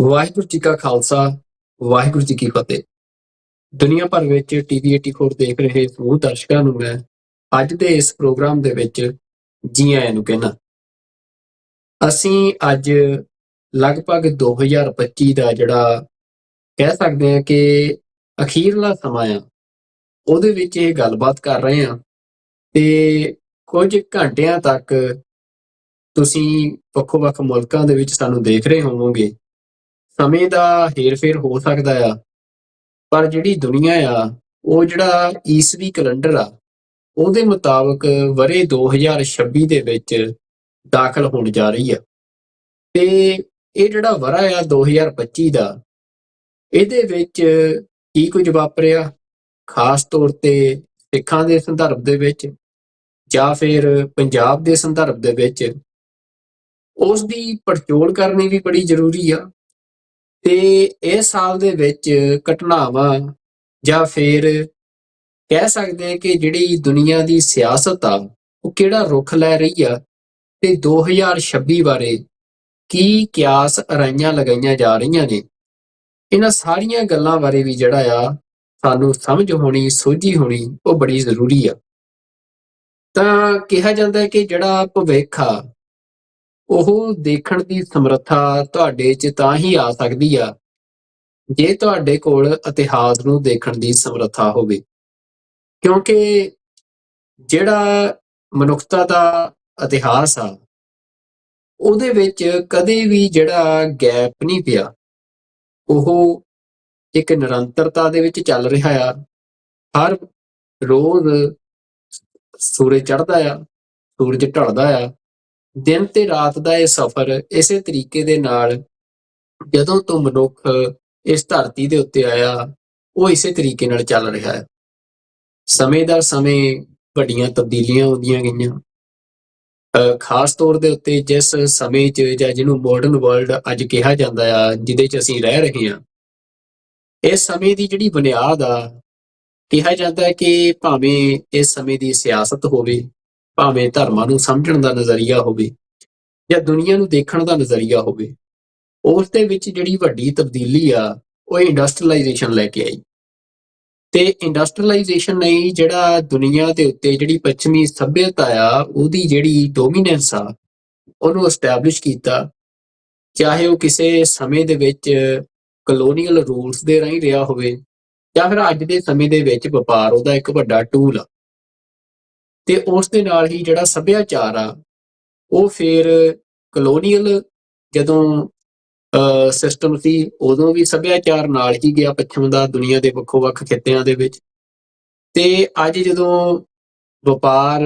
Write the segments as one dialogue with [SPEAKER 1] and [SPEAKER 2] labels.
[SPEAKER 1] ਵਾਹਿਗੁਰੂ ਜੀ ਕਾ ਖਾਲਸਾ, ਵਾਹਿਗੁਰੂ ਜੀ ਕੀ ਫਤਿਹ। ਦੁਨੀਆ ਭਰ ਵਿੱਚ ਟੀਵੀ 84 ਦੇਖ ਰਹੇ ਸਮੂਹ ਦਰਸ਼ਕਾਂ ਨੂੰ ਮੈਂ ਅੱਜ ਦੇ ਇਸ ਪ੍ਰੋਗਰਾਮ ਦੇ ਵਿੱਚ ਜੀ ਆਇਆਂ ਨੂੰ ਕਹਿਣਾ। ਅਸੀਂ ਅੱਜ ਲਗਭਗ 2025 ਦਾ ਜਿਹੜਾ ਕਹਿ ਸਕਦੇ ਹਾਂ ਕਿ ਅਖੀਰਲਾ ਸਮਾਂ ਆ, ਉਹਦੇ ਵਿੱਚ ਇਹ ਗੱਲਬਾਤ ਕਰ ਰਹੇ ਹਾਂ ਤੇ ਕੁਝ ਘੰਟਿਆਂ ਤੱਕ ਤੁਸੀਂ ਵੱਖੋ-ਵੱਖ ਮੁਲਕਾਂ ਦੇ ਵਿੱਚ ਸਾਨੂੰ ਦੇਖ ਰਹੇ ਹੋਵੋਗੇ। ਸਮੇਂ ਦਾ ਹੇਰ-ਫੇਰ ਹੋ ਸਕਦਾ ਆ, ਪਰ ਜਿਹੜੀ ਦੁਨੀਆ ਆ ਉਹ ਜਿਹੜਾ ਈਸਵੀ ਕੈਲੰਡਰ ਆ ਉਹਦੇ ਮੁਤਾਬਕ ਵਰੇ 2026 ਦੇ ਵਿੱਚ ਦਾਖਲ ਹੋਣ ਜਾ ਰਹੀ ਆ। ਤੇ ਇਹ ਜਿਹੜਾ ਵਰਾ ਆ 2025 ਦਾ, ਇਹਦੇ ਵਿੱਚ ਕੀ ਕੁਝ ਵਾਪਰਿਆ, ਖਾਸ ਤੌਰ ਤੇ ਸਿੱਖਾਂ ਦੇ ਸੰਦਰਭ ਦੇ ਵਿੱਚ ਜਾਂ ਫਿਰ ਪੰਜਾਬ ਦੇ ਸੰਦਰਭ ਦੇ ਵਿੱਚ, ਉਸ ਦੀ ਪੜਚੋਲ ਕਰਨੀ ਵੀ ਬੜੀ ਜ਼ਰੂਰੀ ਆ। ਤੇ ਇਸ ਸਾਲ ਦੇ ਵਿੱਚ ਘਟਨਾਵਾਂ ਜਾਂ ਫਿਰ ਕਹਿ ਸਕਦੇ ਹਾਂ ਕਿ ਜਿਹੜੀ ਦੁਨੀਆ ਦੀ ਸਿਆਸਤ ਆ ਉਹ ਕਿਹੜਾ ਰੁਖ ਲੈ ਰਹੀ ਆ, ਤੇ 2026 ਬਾਰੇ ਕੀ ਕਿਆਸ ਅਰਾਈਆਂ ਲਗਾਈਆਂ ਜਾ ਰਹੀਆਂ ਨੇ, ਇਹਨਾਂ ਸਾਰੀਆਂ ਗੱਲਾਂ ਬਾਰੇ ਵੀ ਜਿਹੜਾ ਆ ਸਾਨੂੰ ਸਮਝ ਹੋਣੀ, ਸੋਝੀ ਹੋਣੀ ਉਹ ਬੜੀ ਜ਼ਰੂਰੀ ਆ। ਤਾਂ ਕਿਹਾ ਜਾਂਦਾ ਹੈ ਕਿ ਜਿਹੜਾ ਭਵਿੱਖ ਆ ਉਹ ਦੇਖਣ ਦੀ ਸਮਰੱਥਾ ਤੁਹਾਡੇ 'ਚ ਤਾਂ ਹੀ ਆ ਸਕਦੀ ਆ ਜੇ ਤੁਹਾਡੇ ਕੋਲ ਇਤਿਹਾਸ ਨੂੰ ਦੇਖਣ ਦੀ ਸਮਰੱਥਾ ਹੋਵੇ, ਕਿਉਂਕਿ ਜਿਹੜਾ ਮਨੁੱਖਤਾ ਦਾ ਇਤਿਹਾਸ ਆ ਉਹਦੇ ਵਿੱਚ ਕਦੇ ਵੀ ਜਿਹੜਾ ਗੈਪ ਨਹੀਂ ਪਿਆ, ਉਹ ਇੱਕ ਨਿਰੰਤਰਤਾ ਦੇ ਵਿੱਚ ਚੱਲ ਰਿਹਾ ਆ। ਹਰ ਰੋਜ਼ ਸੂਰਜ ਚੜ੍ਹਦਾ ਆ, ਸੂਰਜ ਢਲਦਾ ਆ, ਦਿਨ ਤੇ ਰਾਤ ਦਾ ਇਹ ਸਫ਼ਰ ਇਸੇ ਤਰੀਕੇ ਦੇ ਨਾਲ ਜਦੋਂ ਤੋਂ ਮਨੁੱਖ ਇਸ ਧਰਤੀ ਦੇ ਉੱਤੇ ਆਇਆ ਉਹ ਇਸੇ ਤਰੀਕੇ ਨਾਲ ਚੱਲ ਰਿਹਾ ਹੈ। ਸਮੇਂ ਦਰ ਸਮੇਂ ਵੱਡੀਆਂ ਤਬਦੀਲੀਆਂ ਆਉਂਦੀਆਂ ਗਈਆਂ। ਖਾਸ ਤੌਰ ਦੇ ਉੱਤੇ ਜਿਸ ਸਮੇਂ 'ਚ ਜਾਂ ਜਿਹਨੂੰ ਮਾਡਰਨ ਵਰਲਡ ਅੱਜ ਕਿਹਾ ਜਾਂਦਾ ਆ, ਜਿਹਦੇ 'ਚ ਅਸੀਂ ਰਹਿ ਰਹੇ ਹਾਂ, ਇਸ ਸਮੇਂ ਦੀ ਜਿਹੜੀ ਬੁਨਿਆਦ ਆ, ਕਿਹਾ ਜਾਂਦਾ ਹੈ ਕਿ ਭਾਵੇਂ ਇਸ ਸਮੇਂ ਦੀ ਸਿਆਸਤ ਹੋਵੇ, ਭਾਵੇਂ ਧਰਮਾਂ ਨੂੰ ਸਮਝਣ ਦਾ ਨਜ਼ਰੀਆ ਹੋਵੇ ਜਾਂ ਦੁਨੀਆ ਨੂੰ ਦੇਖਣ ਦਾ ਨਜ਼ਰੀਆ ਹੋਵੇ, ਉਸ ਦੇ ਵਿੱਚ ਜਿਹੜੀ ਵੱਡੀ ਤਬਦੀਲੀ ਆ ਉਹ ਇੰਡਸਟਰੀਲਾਈਜੇਸ਼ਨ ਲੈ ਕੇ ਆਈ। ਤੇ ਇੰਡਸਟਰੀਲਾਈਜੇਸ਼ਨ ਨੇ ਜਿਹੜਾ ਦੁਨੀਆ ਦੇ ਉੱਤੇ ਜਿਹੜੀ ਪੱਛਮੀ ਸੱਭਿਅਤਾ ਆ ਉਹਦੀ ਜਿਹੜੀ ਡੋਮੀਨੈਂਸ ਆ ਉਹਨੂੰ ਐਸਟੈਬਲਿਸ਼ ਕੀਤਾ, ਚਾਹੇ ਉਹ ਕਿਸੇ ਸਮੇਂ ਦੇ ਵਿੱਚ ਕਲੋਨੀਅਲ ਰੂਲਸ ਦੇ ਰਾਹੀਂ ਰਿਹਾ ਹੋਵੇ ਜਾਂ ਫਿਰ ਅੱਜ ਦੇ ਸਮੇਂ ਦੇ ਵਿੱਚ ਵਪਾਰ ਉਹਦਾ ਇੱਕ ਵੱਡਾ ਟੂਲ ਆ। ਤੇ ਉਸ ਦੇ ਨਾਲ ਹੀ ਜਿਹੜਾ ਸੱਭਿਆਚਾਰ ਆ ਉਹ ਫਿਰ ਕਲੋਨੀਅਲ ਜਦੋਂ ਸਿਸਟਮ ਸੀ ਉਦੋਂ ਵੀ ਸੱਭਿਆਚਾਰ ਨਾਲ ਹੀ ਗਿਆ ਪੱਛਮ ਦਾ ਦੁਨੀਆ ਦੇ ਵੱਖੋ ਵੱਖ ਖਿੱਤਿਆਂ ਦੇ ਵਿੱਚ। ਤੇ ਅੱਜ ਜਦੋਂ ਵਪਾਰ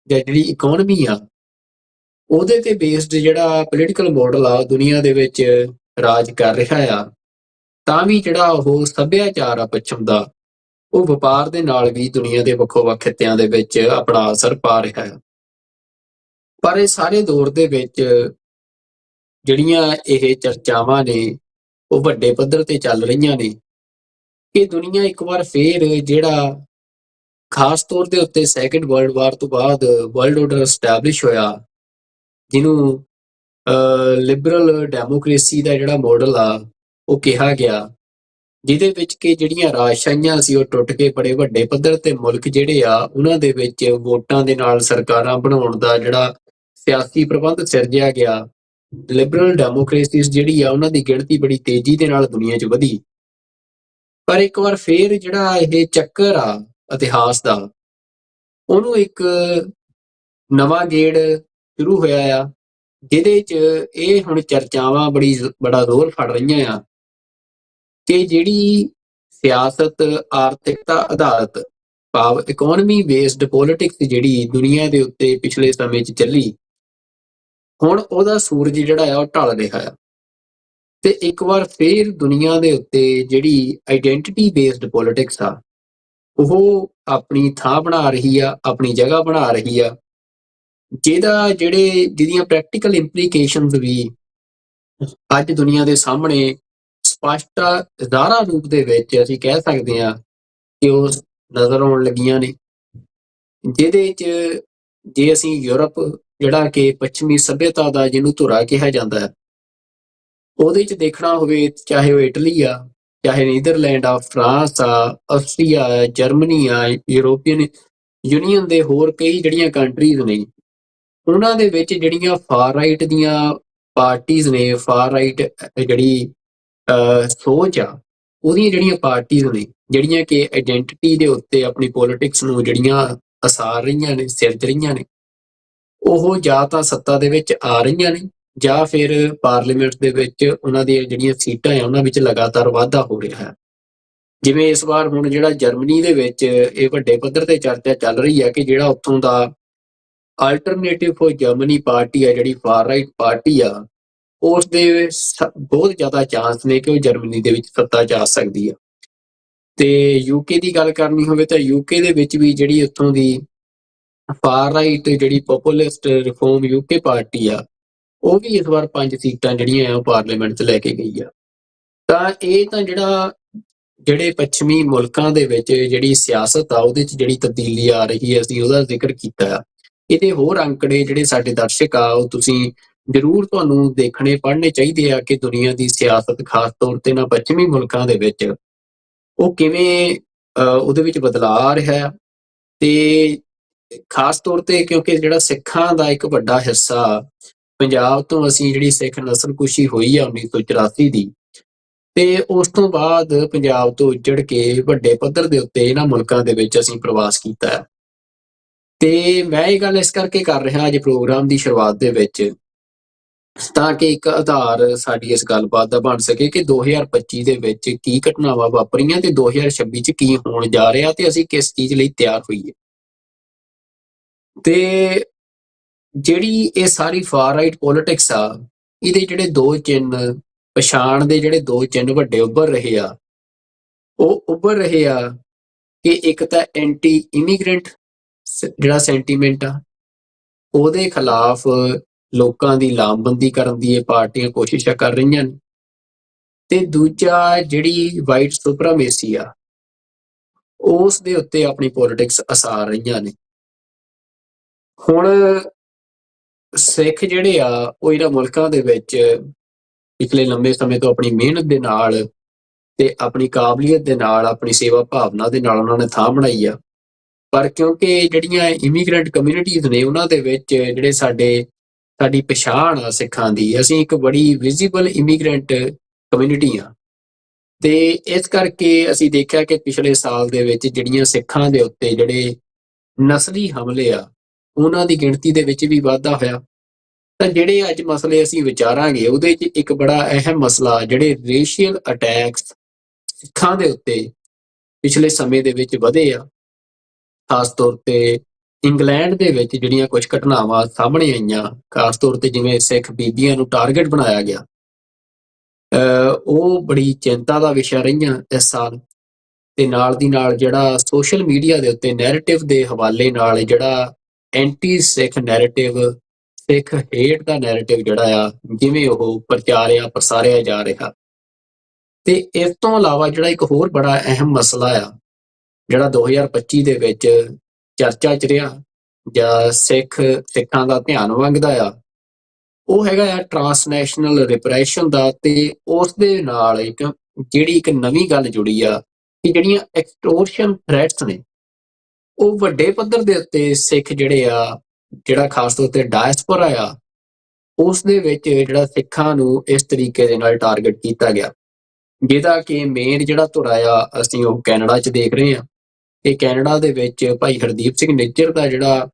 [SPEAKER 1] ਜਾਂ ਜਿਹੜੀ ਇਕੋਨਮੀ ਆ ਉਹਦੇ ਤੇ ਬੇਸਡ ਜਿਹੜਾ ਪੋਲੀਟੀਕਲ ਮਾਡਲ ਆ ਦੁਨੀਆ ਦੇ ਵਿੱਚ ਰਾਜ ਕਰ ਰਿਹਾ ਆ, ਤਾਂ ਵੀ ਜਿਹੜਾ ਉਹ ਸੱਭਿਆਚਾਰ ਆ ਪੱਛਮ ਦਾ ਉਹ ਵਪਾਰ ਦੇ ਨਾਲ ਵੀ ਦੁਨੀਆ ਦੇ ਵੱਖੋ ਵੱਖ ਖਿੱਤਿਆਂ ਦੇ ਵਿੱਚ ਆਪਣਾ ਅਸਰ ਪਾ ਰਿਹਾ ਹੈ। ਪਰ ਇਹ ਸਾਰੇ ਦੌਰ ਦੇ ਵਿੱਚ ਜਿਹੜੀਆਂ ਇਹ ਚਰਚਾਵਾਂ ਨੇ ਉਹ ਵੱਡੇ ਪੱਧਰ ਤੇ ਚੱਲ ਰਹੀਆਂ ਨੇ ਕਿ ਦੁਨੀਆ ਇੱਕ ਵਾਰ ਫੇਰ ਜਿਹੜਾ ਖਾਸ ਤੌਰ ਦੇ ਉੱਤੇ ਸੈਕੰਡ ਵਰਲਡ ਵਾਰ ਤੋਂ ਬਾਅਦ ਵਰਲਡ ਆਰਡਰ ਐਸਟੈਬਲਿਸ਼ ਹੋਇਆ, ਜਿਹਨੂੰ ਲਿਬਰਲ ਡੈਮੋਕ੍ਰੇਸੀ ਦਾ ਜਿਹੜਾ ਮਾਡਲ ਆ ਉਹ ਕਿਹਾ ਗਿਆ, ਜਿਹਦੇ ਵਿੱਚ ਕਿ ਜਿਹੜੀਆਂ ਰਾਜਸ਼ਾਹੀਆਂ ਸੀ ਉਹ ਟੁੱਟ ਕੇ ਬੜੇ ਵੱਡੇ ਪੱਧਰ ਤੇ ਮੁਲਕ ਜਿਹੜੇ ਆ ਉਹਨਾਂ ਦੇ ਵਿੱਚ ਵੋਟਾਂ ਦੇ ਨਾਲ ਸਰਕਾਰਾਂ ਬਣਾਉਣ ਦਾ ਜਿਹੜਾ ਸਿਆਸੀ ਪ੍ਰਬੰਧ ਸਿਰਜਿਆ ਗਿਆ। ਲਿਬਰਲ ਡੈਮੋਕ੍ਰੇਸੀਜ਼ ਜਿਹੜੀ ਆ ਉਹਨਾਂ ਦੀ ਗਿਣਤੀ ਬੜੀ ਤੇਜ਼ੀ ਦੇ ਨਾਲ ਦੁਨੀਆ 'ਚ ਵਧੀ। ਪਰ ਇੱਕ ਵਾਰ ਫੇਰ ਜਿਹੜਾ ਇਹ ਚੱਕਰ ਆ ਇਤਿਹਾਸ ਦਾ ਉਹਨੂੰ ਇੱਕ ਨਵਾਂ ਗੇੜ ਸ਼ੁਰੂ ਹੋਇਆ ਆ, ਜਿਹਦੇ 'ਚ ਇਹ ਹੁਣ ਚਰਚਾਵਾਂ ਬੜਾ ਜ਼ੋਰ ਫੜ ਰਹੀਆਂ ਆ ਕਿ ਜਿਹੜੀ ਸਿਆਸਤ ਆਰਥਿਕਤਾ ਆਧਾਰਿਤ ਭਾਵ ਇਕੋਨਮੀ ਬੇਸਡ ਪੋਲਿਟਿਕਸ ਜਿਹੜੀ ਦੁਨੀਆ ਦੇ ਉੱਤੇ ਪਿਛਲੇ ਸਮੇਂ 'ਚ ਚੱਲੀ, ਹੁਣ ਉਹਦਾ ਸੂਰਜ ਜਿਹੜਾ ਆ ਉਹ ਢਲ ਰਿਹਾ ਆ। ਤੇ ਇੱਕ ਵਾਰ ਫੇਰ ਦੁਨੀਆ ਦੇ ਉੱਤੇ ਜਿਹੜੀ ਆਈਡੈਂਟੀਟੀ ਬੇਸਡ ਪੋਲਿਟਿਕਸ ਆ ਉਹ ਆਪਣੀ ਥਾਂ ਬਣਾ ਰਹੀ ਆ, ਆਪਣੀ ਜਗ੍ਹਾ ਬਣਾ ਰਹੀ ਆ, ਜਿਹਦੀਆਂ ਪ੍ਰੈਕਟੀਕਲ ਇੰਪਲੀਕੇਸ਼ਨਸ ਵੀ ਅੱਜ ਦੁਨੀਆ ਦੇ ਸਾਹਮਣੇ ਸਪਸ਼ਟ ਜ਼ਾਹਰਾ ਰੂਪ ਦੇ ਵਿੱਚ ਅਸੀਂ ਕਹਿ ਸਕਦੇ ਹਾਂ ਕਿ ਉਹ ਨਜ਼ਰ ਆਉਣ ਲੱਗੀਆਂ ਨੇ। ਜਿਹਦੇ 'ਚ ਜੇ ਅਸੀਂ ਯੂਰਪ ਜਿਹੜਾ ਕਿ ਪੱਛਮੀ ਸੱਭਿਅਤਾ ਦਾ ਜਿਹਨੂੰ ਧੁਰਾ ਕਿਹਾ ਜਾਂਦਾ ਹੈ, ਉਹਦੇ 'ਚ ਦੇਖਣਾ ਹੋਵੇ ਚਾਹੇ ਉਹ ਇਟਲੀ ਆ, ਚਾਹੇ ਨੀਦਰਲੈਂਡ ਆ, ਫਰਾਂਸ ਆ, ਆਸਟਰੀਆ ਆ, ਜਰਮਨੀ ਆ, ਯੂਰੋਪੀਅਨ ਯੂਨੀਅਨ ਦੇ ਹੋਰ ਕਈ ਜਿਹੜੀਆਂ ਕੰਟਰੀਜ਼ ਨੇ, ਉਹਨਾਂ ਦੇ ਵਿੱਚ ਜਿਹੜੀਆਂ ਫਾਰ ਰਾਈਟ ਦੀਆਂ ਪਾਰਟੀਜ਼ ਨੇ, ਫਾਰ ਰਾਈਟ ਜਿਹੜੀ ਸੋਚ ਆ, ਉਹਦੀਆਂ ਜਿਹੜੀਆਂ ਪਾਰਟੀਜ਼ ਨੇ, ਜਿਹੜੀਆਂ ਕਿ ਆਈਡੈਂਟਿਟੀ ਦੇ ਉੱਤੇ ਆਪਣੀ ਪੋਲੀਟਿਕਸ ਨੂੰ ਜਿਹੜੀਆਂ ਅਸਾਰ ਰਹੀਆਂ ਨੇ, ਸਿਰਜ ਰਹੀਆਂ ਨੇ, ਉਹ ਜਾਂ ਤਾਂ ਸੱਤਾ ਦੇ ਵਿੱਚ ਆ ਰਹੀਆਂ ਨੇ ਜਾਂ ਫਿਰ ਪਾਰਲੀਮੈਂਟ ਦੇ ਵਿੱਚ ਉਹਨਾਂ ਦੀਆਂ ਜਿਹੜੀਆਂ ਸੀਟਾਂ ਆ ਉਹਨਾਂ ਵਿੱਚ ਲਗਾਤਾਰ ਵਾਧਾ ਹੋ ਰਿਹਾ ਹੈ। ਜਿਵੇਂ ਇਸ ਵਾਰ ਹੁਣ ਜਿਹੜਾ ਜਰਮਨੀ ਦੇ ਵਿੱਚ ਇਹ ਵੱਡੇ ਪੱਧਰ ਤੇ ਚਰਚਾ ਚੱਲ ਰਹੀ ਹੈ ਕਿ ਜਿਹੜਾ ਉੱਥੋਂ ਦਾ ਆਲਟਰਨੇਟਿਵ ਫॉर ਜਰਮਨੀ ਪਾਰਟੀ ਆ, ਜਿਹੜੀ ਫਾਰ ਰਾਈਟ ਪਾਰਟੀ ਆ, ਉਸ ਦੇ ਬਹੁਤ ਜ਼ਿਆਦਾ ਚਾਂਸ ਨੇ ਕਿ ਉਹ ਜਰਮਨੀ ਦੇ ਵਿੱਚ ਸੱਤਾ 'ਚ ਆ ਸਕਦੀ ਆ। ਤੇ ਯੂਕੇ ਦੀ ਗੱਲ ਕਰਨੀ ਹੋਵੇ ਤਾਂ ਯੂਕੇ ਦੇ ਵਿੱਚ ਵੀ ਜਿਹੜੀ ਉੱਥੋਂ ਦੀ ਫਾਰ ਰਾਈਟ ਜਿਹੜੀ ਪੋਪੂਲਿਸਟ ਰਿਫਾਰਮ ਯੂਕੇ ਪਾਰਟੀ ਆ, ਉਹ ਵੀ ਇਸ ਵਾਰ 5 ਸੀਟਾਂ ਜਿਹੜੀਆਂ ਆ ਉਹ ਪਾਰਲੀਮੈਂਟ 'ਚ ਲੈ ਕੇ ਗਈ ਆ। ਤਾਂ ਇਹ ਤਾਂ ਜਿਹੜੇ ਪੱਛਮੀ ਮੁਲਕਾਂ ਦੇ ਵਿੱਚ ਜਿਹੜੀ ਸਿਆਸਤ ਆ ਉਹਦੇ 'ਚ ਜਿਹੜੀ ਤਬਦੀਲੀ ਆ ਰਹੀ ਹੈ, ਅਸੀਂ ਉਹਦਾ ਜ਼ਿਕਰ ਕੀਤਾ ਆ। ਇਹਦੇ ਹੋਰ ਅੰਕੜੇ ਜਿਹੜੇ ਸਾਡੇ ਦਰਸ਼ਕ ਆ ਉਹ ਤੁਸੀਂ ਜ਼ਰੂਰ ਤੁਹਾਨੂੰ ਦੇਖਣੇ ਪੜ੍ਹਨੇ ਚਾਹੀਦੇ ਆ ਕਿ ਦੁਨੀਆ ਦੀ ਸਿਆਸਤ ਖਾਸ ਤੌਰ ਤੇ ਨਾ ਪੱਛਮੀ ਮੁਲਕਾਂ ਦੇ ਵਿੱਚ ਉਹ ਕਿਵੇਂ ਉਹਦੇ ਵਿੱਚ ਬਦਲਾਅ ਆ ਰਿਹਾ। ਤੇ ਖਾਸ ਤੌਰ ਤੇ ਕਿਉਂਕਿ ਜਿਹੜਾ ਸਿੱਖਾਂ ਦਾ ਇੱਕ ਵੱਡਾ ਹਿੱਸਾ ਪੰਜਾਬ ਤੋਂ ਅਸੀਂ ਜਿਹੜੀ ਸਿੱਖ ਨਸਲਕੁਸ਼ੀ ਹੋਈ ਆ 1984 ਦੀ, ਤੇ ਉਸ ਤੋਂ ਬਾਅਦ ਪੰਜਾਬ ਤੋਂ ਉੱਜੜ ਕੇ ਵੱਡੇ ਪੱਧਰ ਦੇ ਉੱਤੇ ਇਹਨਾਂ ਮੁਲਕਾਂ ਦੇ ਵਿੱਚ ਅਸੀਂ ਪ੍ਰਵਾਸ ਕੀਤਾ ਹੈ। ਤੇ ਮੈਂ ਇਹ ਗੱਲ ਇਸ ਕਰਕੇ ਕਰ ਰਿਹਾ ਅੱਜ ਪ੍ਰੋਗਰਾਮ ਦੀ ਸ਼ੁਰੂਆਤ ਦੇ ਵਿੱਚ, ਤਾਂ ਕਿ ਇੱਕ ਆਧਾਰ ਸਾਡੀ ਇਸ ਗੱਲਬਾਤ ਦਾ ਬਣ ਸਕੇ ਕਿ 2025 ਦੇ ਵਿੱਚ ਕੀ ਘਟਨਾਵਾਂ ਵਾਪਰੀਆਂ ਤੇ 2026 ਚ ਕੀ ਹੋਣ ਜਾ ਰਿਹਾ ਤੇ ਅਸੀਂ ਕਿਸ ਚੀਜ਼ ਲਈ ਤਿਆਰ ਹੋਈਏ। ਤੇ ਜਿਹੜੀ ਇਹ ਸਾਰੀ ਫਾਰ ਰਾਈਟ ਪੋਲਿਟਿਕਸ ਆ, ਇਹਦੇ ਜਿਹੜੇ ਦੋ ਚਿੰਨ੍ਹ, ਪਛਾਣ ਦੇ ਜਿਹੜੇ ਦੋ ਚਿੰਨ੍ਹ ਵੱਡੇ ਉੱਭਰ ਰਹੇ ਆ, ਉਹ ਉੱਭਰ ਰਹੇ ਆ ਕਿ ਇੱਕ ਤਾਂ ਐਂਟੀ ਇਮੀਗ੍ਰੈਂਟ ਜਿਹੜਾ ਸੈਂਟੀਮੈਂਟ ਆ, ਉਹਦੇ ਖਿਲਾਫ ਲੋਕਾਂ ਦੀ ਲਾਮਬੰਦੀ ਕਰਨ ਦੀ ਇਹ ਪਾਰਟੀਆਂ ਕੋਸ਼ਿਸ਼ਾਂ ਕਰ ਰਹੀਆਂ ਨੇ। ਤੇ ਦੂਜਾ ਜਿਹੜੀ ਵਾਈਟ ਸੁਪਰਾਮੇਸੀ ਆ, ਉਸ ਦੇ ਉੱਤੇ ਆਪਣੀ ਪੋਲਿਟਿਕਸ ਅਸਾਰ ਰਹੀਆਂ ਨੇ। ਹੁਣ ਸਿੱਖ ਜਿਹੜੇ ਆ ਉਹ ਇਹਨਾਂ ਮੁਲਕਾਂ ਦੇ ਵਿੱਚ ਪਿਛਲੇ ਲੰਬੇ ਸਮੇਂ ਤੋਂ ਆਪਣੀ ਮਿਹਨਤ ਦੇ ਨਾਲ ਤੇ ਆਪਣੀ ਕਾਬਲੀਅਤ ਦੇ ਨਾਲ, ਆਪਣੀ ਸੇਵਾ ਭਾਵਨਾ ਦੇ ਨਾਲ ਉਹਨਾਂ ਨੇ ਥਾਂ ਬਣਾਈ ਆ। ਪਰ ਕਿਉਂਕਿ ਜਿਹੜੀਆਂ ਇਮੀਗ੍ਰੈਂਟ ਕਮਿਊਨਿਟੀਜ਼ ਨੇ ਉਹਨਾਂ ਦੇ ਵਿੱਚ ਜਿਹੜੇ ਸਾਡੀ ਪਛਾਣ ਆ ਸਿੱਖਾਂ ਦੀ, ਅਸੀਂ ਇੱਕ ਬੜੀ ਵਿਜ਼ੀਬਲ ਇਮੀਗ੍ਰੈਂਟ ਕਮਿਊਨਿਟੀ ਆ। ਤੇ ਇਸ ਕਰਕੇ ਅਸੀਂ ਦੇਖਿਆ ਕਿ ਪਿਛਲੇ ਸਾਲ ਦੇ ਵਿੱਚ ਜਿਹੜੀਆਂ ਸਿੱਖਾਂ ਦੇ ਉੱਤੇ ਜਿਹੜੇ ਨਸਲੀ ਹਮਲੇ ਆ, ਉਹਨਾਂ ਦੀ ਗਿਣਤੀ ਦੇ ਵਿੱਚ ਵੀ ਵਾਧਾ ਹੋਇਆ। ਤਾਂ ਜਿਹੜੇ ਅੱਜ ਮਸਲੇ ਅਸੀਂ ਵਿਚਾਰਾਂਗੇ ਉਹਦੇ 'ਚ ਇੱਕ ਬੜਾ ਅਹਿਮ ਮਸਲਾ ਜਿਹੜੇ ਰੇਸ਼ੀਅਲ ਅਟੈਕਸ ਸਿੱਖਾਂ ਦੇ ਉੱਤੇ ਪਿਛਲੇ ਸਮੇਂ ਦੇ ਵਿੱਚ ਵਧੇ ਆ। ਖਾਸ ਤੌਰ ਤੇ ਇੰਗਲੈਂਡ ਦੇ ਵਿੱਚ ਜਿਹੜੀਆਂ ਕੁਝ ਘਟਨਾਵਾਂ ਸਾਹਮਣੇ ਆਈਆਂ, ਖਾਸ ਤੌਰ ਤੇ ਜਿਵੇਂ ਸਿੱਖ ਬੀਬੀਆਂ ਨੂੰ ਟਾਰਗੇਟ ਬਣਾਇਆ ਗਿਆ, ਉਹ ਬੜੀ ਚਿੰਤਾ ਦਾ ਵਿਸ਼ਾ ਰਹੀਆਂ ਇਸ ਸਾਲ। ਤੇ ਨਾਲ ਦੀ ਨਾਲ ਜਿਹੜਾ ਸੋਸ਼ਲ ਮੀਡੀਆ ਦੇ ਉੱਤੇ ਨੈਰੇਟਿਵ ਦੇ ਹਵਾਲੇ ਨਾਲ ਜਿਹੜਾ ਐਂਟੀ ਸਿੱਖ ਨੈਰੇਟਿਵ, ਸਿੱਖ ਹੇਟ ਦਾ ਨੈਰੇਟਿਵ ਜਿਹੜਾ ਆ, ਜਿਵੇਂ ਉਹ ਪ੍ਰਸਾਰਿਆ ਜਾ ਰਿਹਾ। ਤੇ ਇਸ ਤੋਂ ਇਲਾਵਾ ਜਿਹੜਾ ਇੱਕ ਹੋਰ ਬੜਾ ਅਹਿਮ ਮਸਲਾ ਆ ਜਿਹੜਾ 2025 ਦੇ ਵਿੱਚ ਚਰਚਾ 'ਚ ਰਿਹਾ ਜਾਂ ਸਿੱਖਾਂ ਦਾ ਧਿਆਨ ਮੰਗਦਾ ਆ, ਉਹ ਹੈਗਾ ਆ ਟਰਾਂਸਨੈਸ਼ਨਲ ਰਿਪਰੈਸ਼ਨ ਦਾ। ਤੇ ਉਸ ਦੇ ਨਾਲ ਜਿਹੜੀ ਇੱਕ ਨਵੀਂ ਗੱਲ ਜੁੜੀ ਆ ਕਿ ਜਿਹੜੀਆਂ ਐਕਸਟੋਰਸ਼ਨ ਥ੍ਰੈਟਸ ਨੇ, ਉਹ ਵੱਡੇ ਪੱਧਰ ਦੇ ਉੱਤੇ ਸਿੱਖ ਜਿਹੜੇ ਆ, ਜਿਹੜਾ ਖਾਸ ਤੌਰ ਤੇ ਡਾਇਸਪੋਰਾ ਆ, ਉਸ ਦੇ ਵਿੱਚ ਜਿਹੜਾ ਸਿੱਖਾਂ ਨੂੰ ਇਸ ਤਰੀਕੇ ਦੇ ਨਾਲ ਟਾਰਗੇਟ ਕੀਤਾ ਗਿਆ, ਜਿਹਦਾ ਕਿ ਮੇਨ ਜਿਹੜਾ ਧੁਰਾ ਆ ਅਸੀਂ ਉਹ ਕੈਨੇਡਾ 'ਚ ਦੇਖ ਰਹੇ ਹਾਂ। ਕਿ ਕੈਨੇਡਾ ਦੇ ਵਿੱਚ ਭਾਈ ਹਰਦੀਪ ਸਿੰਘ ਨਿੱਜਰ ਦਾ ਜਿਹੜਾ